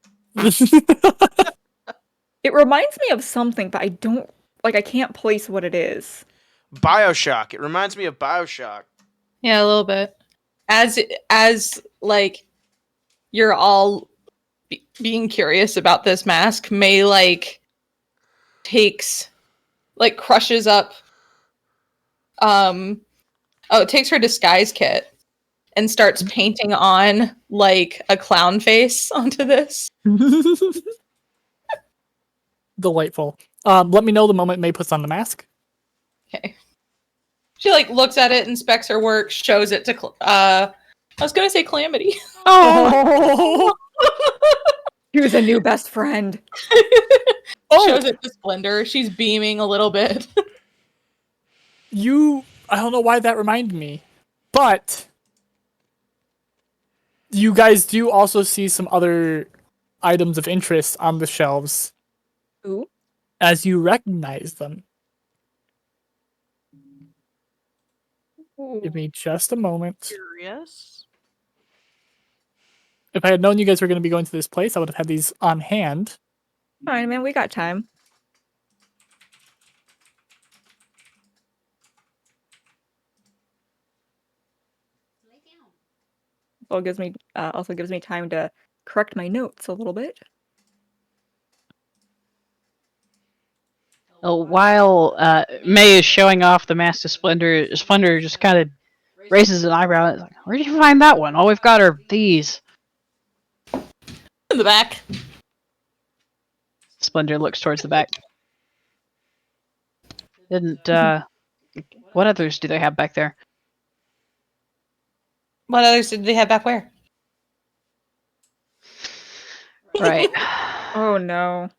It reminds me of something, but I don't I can't place what it is. BioShock. It reminds me of BioShock. Yeah, a little bit. As like you're all being curious about this mask, May crushes up. It takes her disguise kit and starts painting on like a clown face onto this. Delightful. Let me know the moment May puts on the mask. Okay. She looks at it, inspects her work, shows it to I was gonna say Calamity. Oh, Here's a new best friend. Shows it to Splendor. She's beaming a little bit. I don't know why that reminded me, but you guys do also see some other items of interest on the shelves. Ooh. As you recognize them. Give me just a moment. Curious. If I had known you guys were going to be going to this place, I would have had these on hand. Fine, man, we got time. Also gives me time to correct my notes a little bit. While May is showing off the mask to Splendor, Splendor just kind of raises an eyebrow. It's like, where did you find that one? All we've got are these. In the back. Splendor looks towards the back. What others do they have back there? What others did they have back where? Right. Oh no.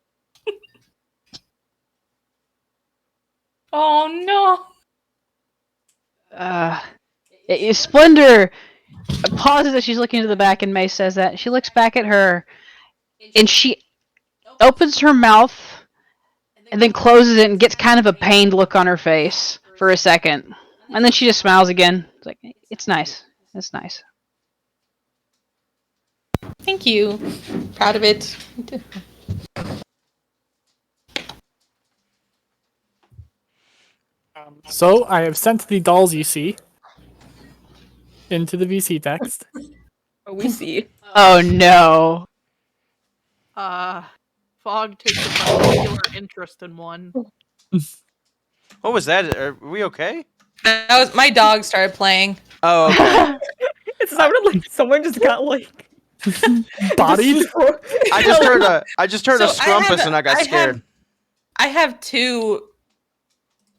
Oh no. Splendor pauses as she's looking to the back, and May says that. She looks back at her, and she opens her mouth, and then closes it and gets kind of a pained look on her face for a second. And then she just smiles again. It's like, it's nice. It's nice. Thank you. Proud of it. So I have sent the dolls you see into the VC text. Oh, we see. Oh no. Fog takes a particular interest in one. What was that? Are we okay? That was my dog started playing. Oh, okay. It sounded like someone just got Bodied? I just heard a scrumpus and I got scared. I have two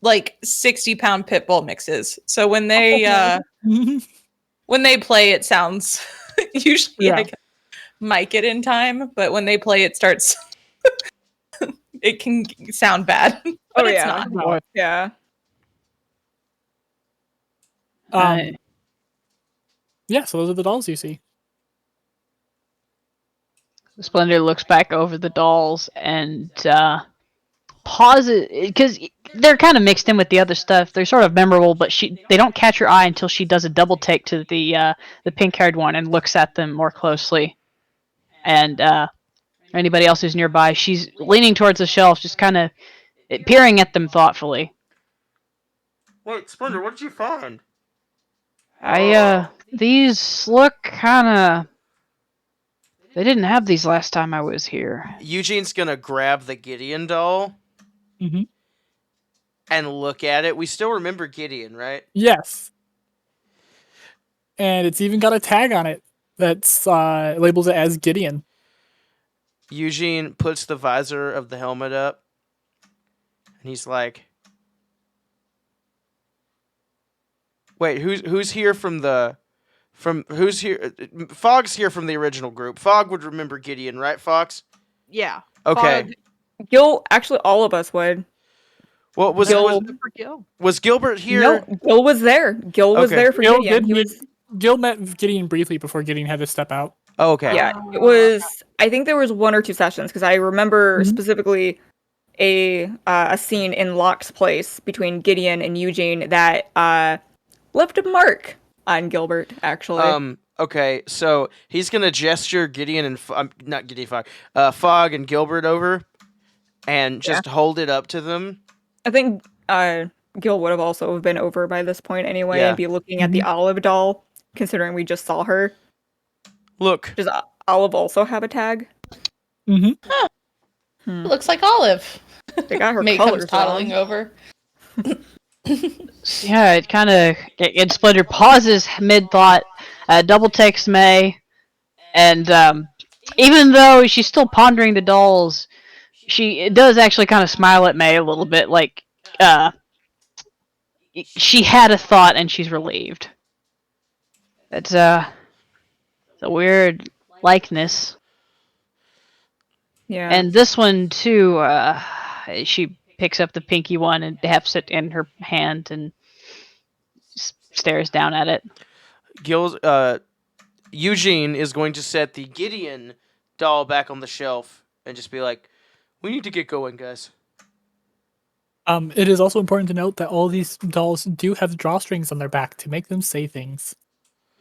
60-pound pit bull mixes. So when they play, it sounds usually I can mic it in time, but when they play, it starts. It can sound bad, but it's not. Yeah. Yeah, so those are the dolls you see. Splendor looks back over the dolls and pauses, because they're kind of mixed in with the other stuff. They're sort of memorable, but they don't catch her eye until she does a double take to the pink-haired one and looks at them more closely. And anybody else who's nearby, she's leaning towards the shelf, just kind of peering at them thoughtfully. Wait, Splendor, what did you find? These look kind of... They didn't have these last time I was here. Eugene's gonna grab the Gideon doll and look at it. We still remember Gideon, right? Yes. and it's even got a tag on it that's labels it as Gideon. Eugene puts the visor of the helmet up, and he's like, "Wait, who's here from who's here? Fog's here from the original group. Fog would remember Gideon, right, Fox? Yeah. Okay. Fog, Gil, actually, all of us would. Well, Gil- for Gil. was Gilbert here? No, Gil was there. Gil was Okay. there for Gil Gideon. did He meet- was. Gil met Gideon briefly before Gideon had to step out. Oh, okay. Yeah, it was. I think there was 1 or 2 sessions because I remember Mhm. specifically a scene in Locke's place between Gideon and Eugene that left a mark on Gilbert. Actually, Okay, so he's gonna gesture Gideon and not Gideon, Fog, Fog and Gilbert over, and just hold it up to them. I think Gil would have also been over by this point anyway, Yeah. and be looking at the Olive doll, considering we just saw her. Look, Does Olive also have a tag? It looks like Olive. They got her May colors comes toddling wrong. over. Yeah, it kind of. And Splinter pauses mid thought, double text May, and even though she's still pondering the dolls, she does actually kind of smile at May a little bit, like she had a thought and she's relieved. It's a weird likeness. Yeah. And this one too, she picks up the pinky one and hefts it in her hand and stares down at it. Eugene is going to set the Gideon doll back on the shelf and just be like, "We need to get going, guys." It is also important to note that all these dolls do have drawstrings on their back to make them say things.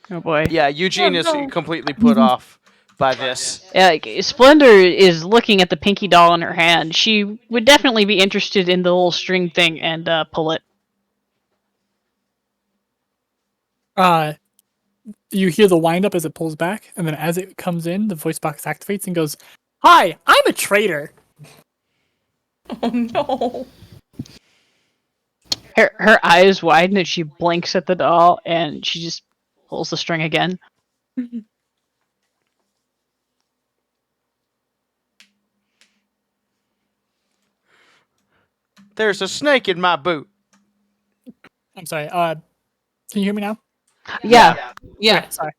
Oh boy. Yeah, Eugene is completely put off by this. Yeah, Splendor is looking at the pinky doll in her hand. She would definitely be interested in the little string thing and pull it. You hear the wind up as it pulls back, and then as it comes in, the voice box activates and goes, "Hi, I'm a traitor." Oh no. Her eyes widen and she blinks at the doll and she just pulls the string again. There's a snake in my boot. I'm sorry. Can you hear me now? Yeah. Okay, sorry.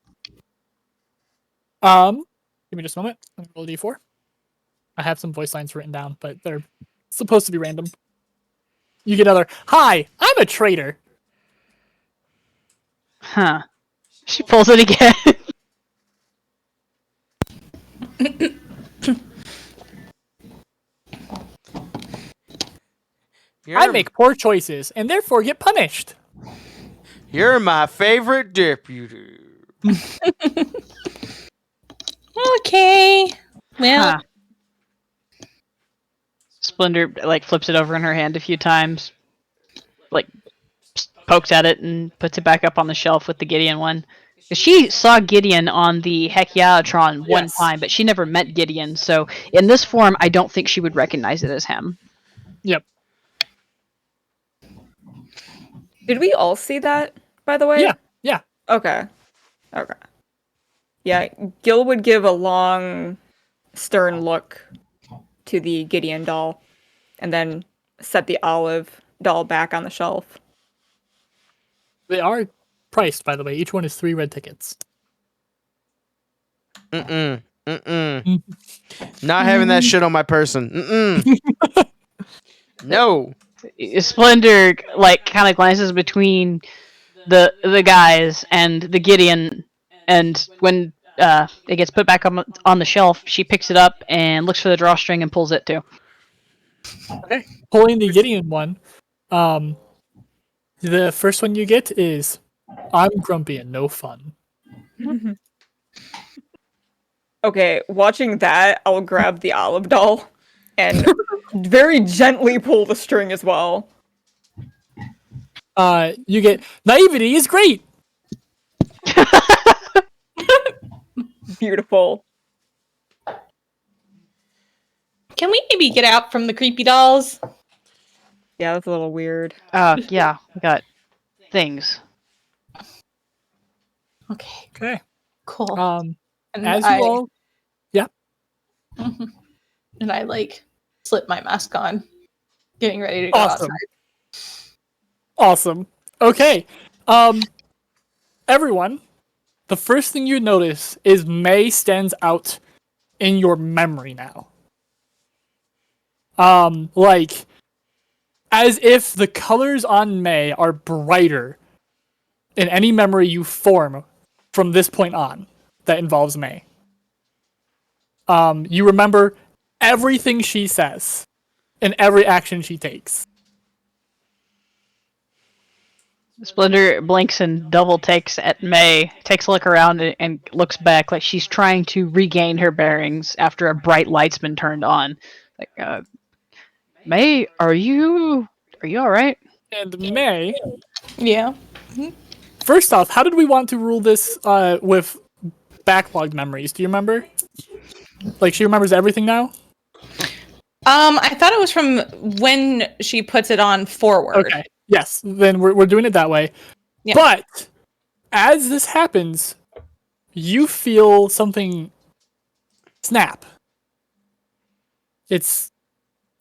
Give me just a moment. Let me roll a d4. I have some voice lines written down, but they're supposed to be random. You get another, "Hi, I'm a traitor." Huh. She pulls it again. I make poor choices and therefore get punished. You're my favorite deputy. Okay. Well, Huh. Splendor like flips it over in her hand a few times, like pokes at it and puts it back up on the shelf with the Gideon one. 'Cause she saw Gideon on the Heckna one Yes. time, but she never met Gideon. So in this form, I don't think she would recognize it as him. Yep. Did we all see that, by the way? Yeah. Yeah. Okay. Okay. Yeah, Gil would give a long, stern look to the Gideon doll, and then set the Olive doll back on the shelf. They are priced, by the way. Each one is 3 red tickets. Not having that shit on my person. No. Splendor like kind of glances between the guys and the Gideon, and when it gets put back on the shelf, she picks it up and looks for the drawstring and pulls it too. Okay. Pulling the Gideon one, the first one you get is, "I'm grumpy and no fun." Okay, watching that, I'll grab the Olive doll and very gently pull the string as well. You get, "Naivety is great." Beautiful. can we maybe get out from the creepy dolls? Yeah, that's a little weird. Yeah, we got things. Okay, Okay. cool. Um, And as I, you all, Mhm. And I like slip my mask on, getting ready to go awesome, outside. awesome. Okay. Everyone, the first thing you notice is May stands out in your memory now. Like as if the colors on May are brighter in any memory you form from this point on that involves May. You remember everything she says and every action she takes. Splendor blinks and double takes at May, takes a look around and looks back like she's trying to regain her bearings after a bright light's been turned on. Like, May, are you all right? And May, Yeah. first off, how did we want to rule this with backlogged memories? Do you remember? Like she remembers everything now? I thought it was from when she puts it on forward. Okay. Yes, then we're doing it that way. Yeah. But as this happens, you feel something snap. It's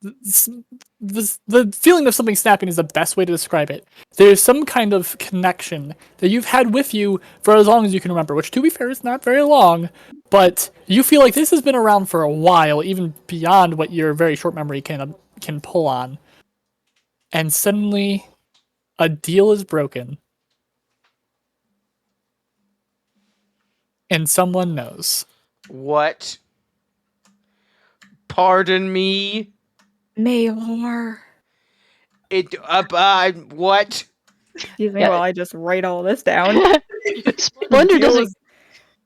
the feeling of something snapping is the best way to describe it. There's some kind of connection that you've had with you for as long as you can remember, which to be fair is not very long, but you feel like this has been around for a while, even beyond what your very short memory can pull on. And suddenly a deal is broken. And someone knows. What? Pardon me? Mayor. What? Excuse me Yeah. while I just write all this down. Splendor doesn't.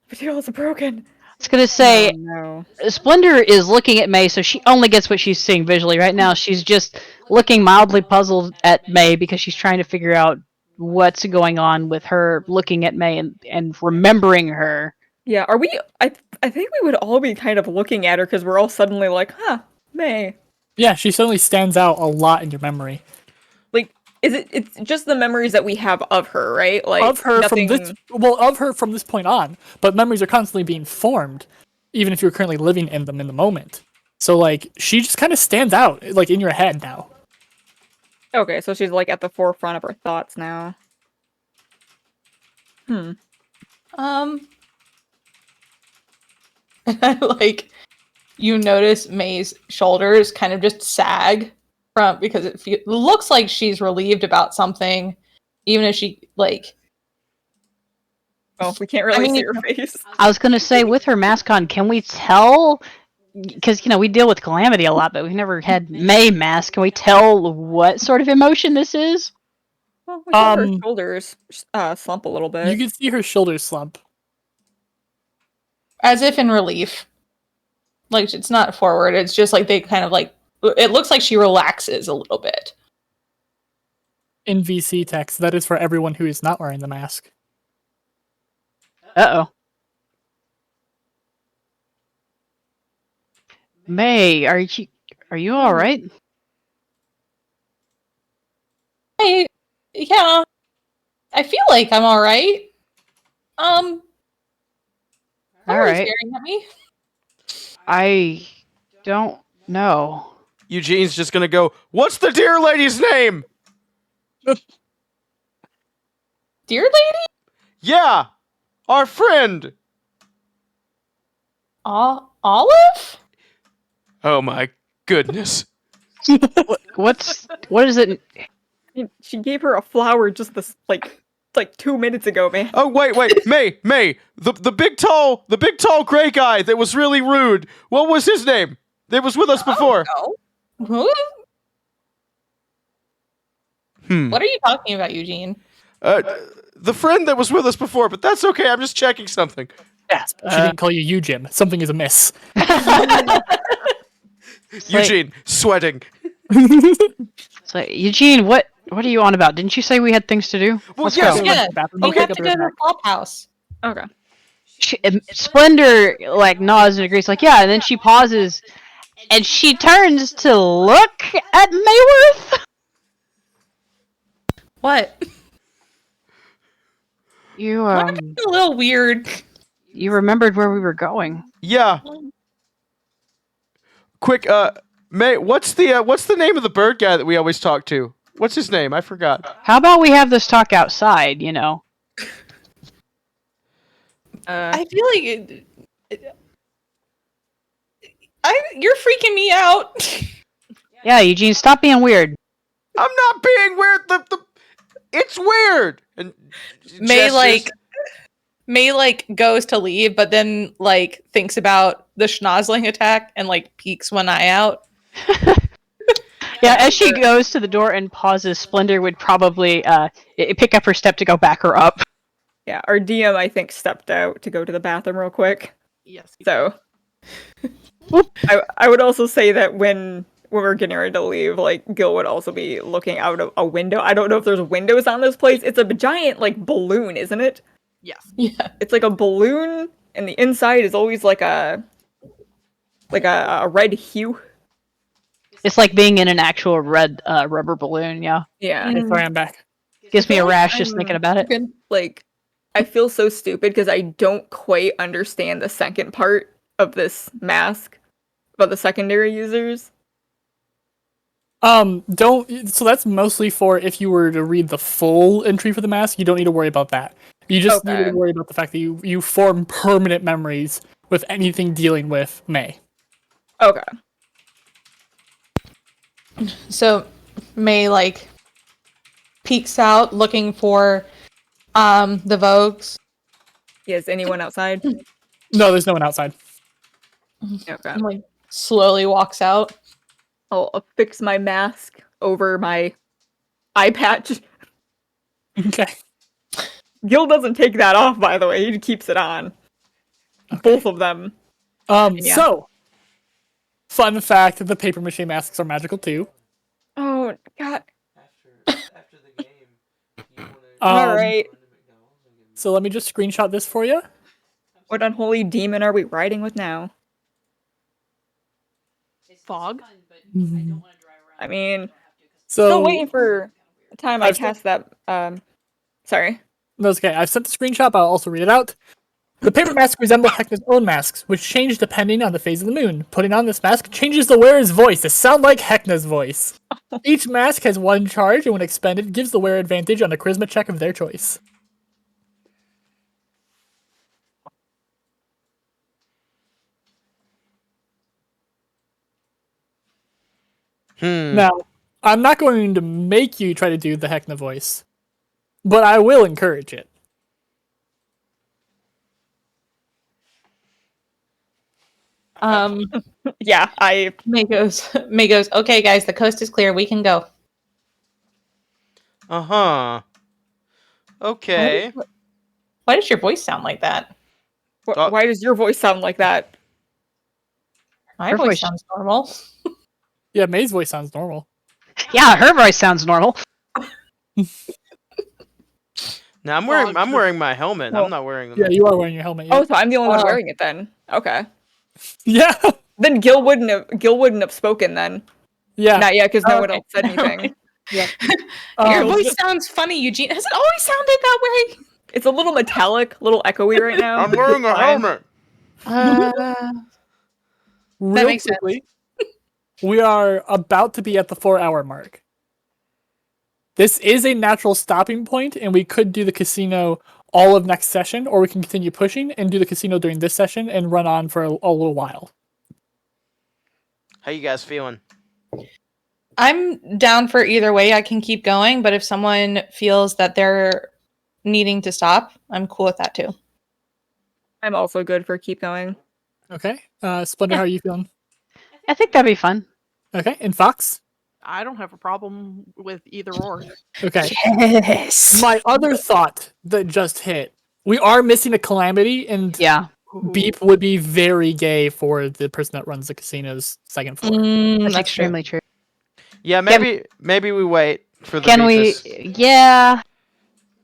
The deal is broken. I was gonna say, Oh, no. Splendor is looking at May, so she only gets what she's seeing visually. Right now, she's just looking mildly puzzled at May because she's trying to figure out what's going on with her looking at May and remembering her. Yeah, are we? I think we would all be kind of looking at her because we're all suddenly like, huh, May. Yeah, she suddenly stands out a lot in your memory. Like, it's just the memories that we have of her, right? Like Of her nothing... from this point on, but memories are constantly being formed, even if you're currently living in them in the moment. So like she just kind of stands out like in your head now. Okay, so she's like at the forefront of her thoughts now. Like you notice May's shoulders kind of just sag from because it looks like she's relieved about something, even if she like. Oh, we can't really I mean, see her face. I was gonna say, with her mask on, can we tell? Because we deal with Calamity a lot, but we've never had May mask. Can we tell what sort of emotion this is? Well, we saw her shoulders slump a little bit. You can see her shoulders slump. As if in relief. Like it's not forward, it's just like they kind of like it looks like she relaxes a little bit. In VC text, that is for everyone who is not wearing the mask. Uh-oh. May, are you all right? Yeah. I feel like I'm all right. Why All are you right. staring at me? I don't know. Eugene's just gonna go, what's the dear lady's name? Dear lady? Yeah, our friend. Olive? Oh my goodness. What is it? She gave her a flower just this like 2 minutes ago, man. Oh wait, May, the big tall gray guy that was really rude. What was his name? That was with us before. Who? What are you talking about, Eugene? The friend that was with us before, but that's okay. I'm just checking something. Gasp. She didn't call you Jim. Something is amiss. Eugene, sweating. So, Eugene, what are you on about? Didn't you say we had things to do? Well, Let's yes. go. Yeah, Bathroom. you Okay, have got to the go to red the clubhouse. Okay. Splendor like nods and agrees, like yeah, and then she pauses, and she turns to look at Mayworth. What? You a little weird. you remembered where we were going. Yeah. Quick, May, what's the name of the bird guy that we always talk to? What's his name? I forgot. How about we have this talk outside, you know? I feel like you're freaking me out. Yeah, Eugene, stop being weird. I'm not being weird. It's weird. And May goes to leave, but then thinks about the schnozzling attack and peeks one eye out. Yeah, as she goes to the door and pauses, Splendor would probably pick up her step to go back her up. Yeah, our DM, I think, stepped out to go to the bathroom real quick. Yes. So, I would also say that when we're getting ready to leave, Gil would also be looking out of a window. I don't know if there's windows on this place. It's a giant, balloon, isn't it? Yes. Yeah. It's like a balloon, and the inside is always like a red hue. It's like being in an actual red rubber balloon, yeah. Yeah. Okay, sorry, I'm back. Gives me a rash just thinking about it. I feel so stupid because I don't quite understand the second part of this mask about the secondary users. So that's mostly for if you were to read the full entry for the mask, you don't need to worry about that. You just need to worry about the fact that you form permanent memories with anything dealing with May. Okay. So May peeks out looking for the Vogues. Is anyone outside? No, there's no one outside. Okay. And, slowly walks out. I'll affix my mask over my eye patch. Okay. Gil doesn't take that off, by the way. He keeps it on. Both of them. Yeah. So, fun fact, the paper mache masks are magical too. Oh, God. After the game, Alright. So let me just screenshot this for you. What unholy demon are we riding with now? Fog. I mean, So still waiting for the time I I've cast that, sorry. That's okay. I've sent the screenshot, but I'll also read it out. The paper masks resemble Heckna's own masks, which change depending on the phase of the moon. Putting on this mask changes the wearer's voice to sound like Heckna's voice. Each mask has one charge, and when expended, gives the wearer advantage on a charisma check of their choice. Now, I'm not going to make you try to do the Heckna voice, but I will encourage it. Yeah, May goes, okay guys, the coast is clear, we can go. Uh-huh. Okay. Why does your voice sound like that? Why does your voice sound like that? My Her voice voice- sounds normal. Yeah, May's voice sounds normal. Yeah, her voice sounds normal. Now I'm wearing my helmet. Oh. I'm not wearing the Yeah, you are wearing your helmet. Oh, Yeah. so I'm the only one wearing it then. Okay. Yeah. Then Gil wouldn't have spoken then. Yeah. Not yet, because no one Okay. else said anything. Your Um, voice sounds funny, Eugene. Has it always sounded that way? It's a little metallic, a little echoey right now. I'm wearing a Fine. helmet. Real makes sense. quickly, we are about to be at the 4-hour mark. This is a natural stopping point, and we could do the casino all of next session, or we can continue pushing and do the casino during this session and run on for a little while. How you guys feeling? I'm down for either way. I can keep going, but if someone feels that they're needing to stop, I'm cool with that too. I'm also good for keep going. Okay. Splendor, how are you feeling? I think that'd be fun. Okay. And Fox? I don't have a problem with either or. Okay. Yes. My other thought that just hit. We are missing a calamity, and Yeah. Beep would be very gay for the person that runs the casino's second floor. That's That's extremely true. Yeah, maybe we wait for the Can we? Beefus. Yeah.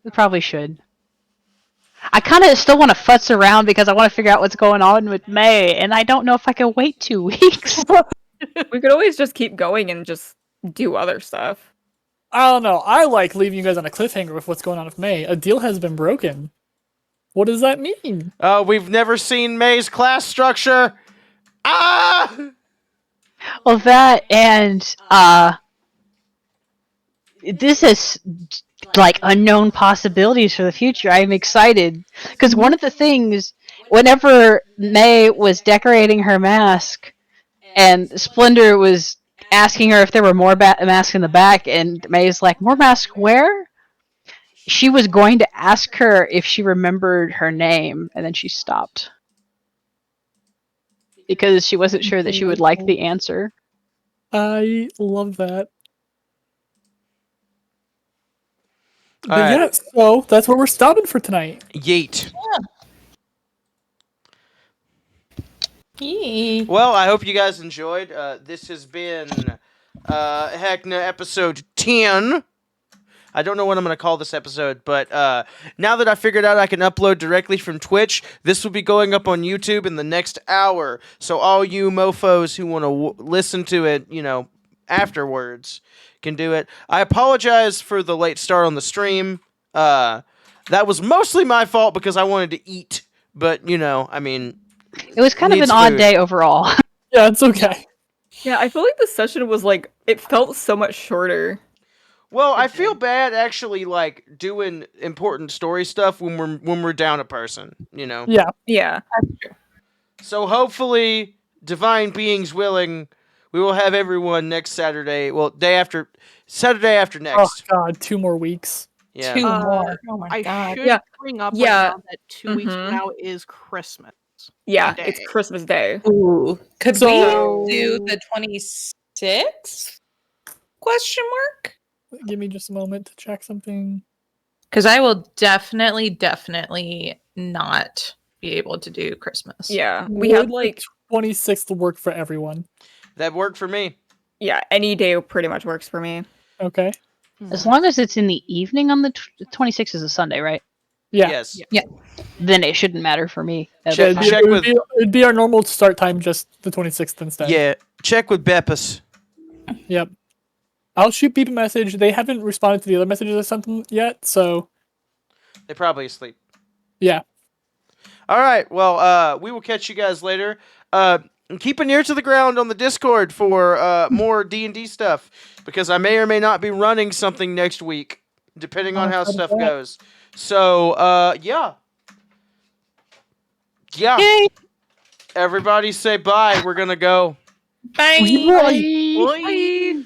We probably should. I kind of still want to futz around because I want to figure out what's going on with May, and I don't know if I can wait 2 weeks. We could always just keep going and just do other stuff. I don't know. I like leaving you guys on a cliffhanger with what's going on with May. A deal has been broken. What does that mean? We've never seen May's class structure. Ah! Well, that and this is like unknown possibilities for the future. I'm excited because one of the things, whenever May was decorating her mask, and Splendor was asking her if there were more masks in the back, and May's like, "More masks where?" She was going to ask her if she remembered her name, and then she stopped because she wasn't sure that she would like the answer. I love that. All But right. yeah, so that's where we're stopping for tonight. Yeet. Yee. Well, I hope you guys enjoyed. This has been Heckna episode 10. I don't know what I'm going to call this episode, but now that I figured out I can upload directly from Twitch, this will be going up on YouTube in the next hour. So all you mofos who want to listen to it, afterwards can do it. I apologize for the late start on the stream. That was mostly my fault because I wanted to eat, but, I mean... It was kind of an odd day overall. Yeah, it's okay. Yeah, I feel like the session was like, it felt so much shorter. Well, I feel bad actually like doing important story stuff when we're down a person, Yeah. Yeah. So hopefully, divine beings willing, we will have everyone next Saturday. Well, Saturday after Oh next. god, 2 more weeks. Yeah. 2 more. Oh my I god. should Yeah. bring up Yeah. right now that 2 weeks from Mhm. now is Christmas. Yeah, Day. it's Christmas Day. Ooh. Could So- we do the 26th? Question mark? Give me just a moment to check something. Because I will definitely not be able to do Christmas. Yeah, we had Would like, 26th work for everyone. That worked for me. yeah, any day pretty much works for me. Okay. As long as it's in the evening on the 26th is a Sunday, right? Yeah. Yes. Then it shouldn't matter for me. At Check- the time. check with- it'd be our normal start time, just the 26th instead. Yeah. Check with Beppus. Yep. I'll shoot Beep a message. They haven't responded to the other messages or something yet, so They're probably asleep. yeah. All right. Well, we will catch you guys later. Keep an ear to the ground on the Discord for more D&D stuff because I may or may not be running something next week, depending on how stuff goes. So, yeah. Yeah. Yay. Everybody say bye. We're gonna go. Bye. Bye. Bye.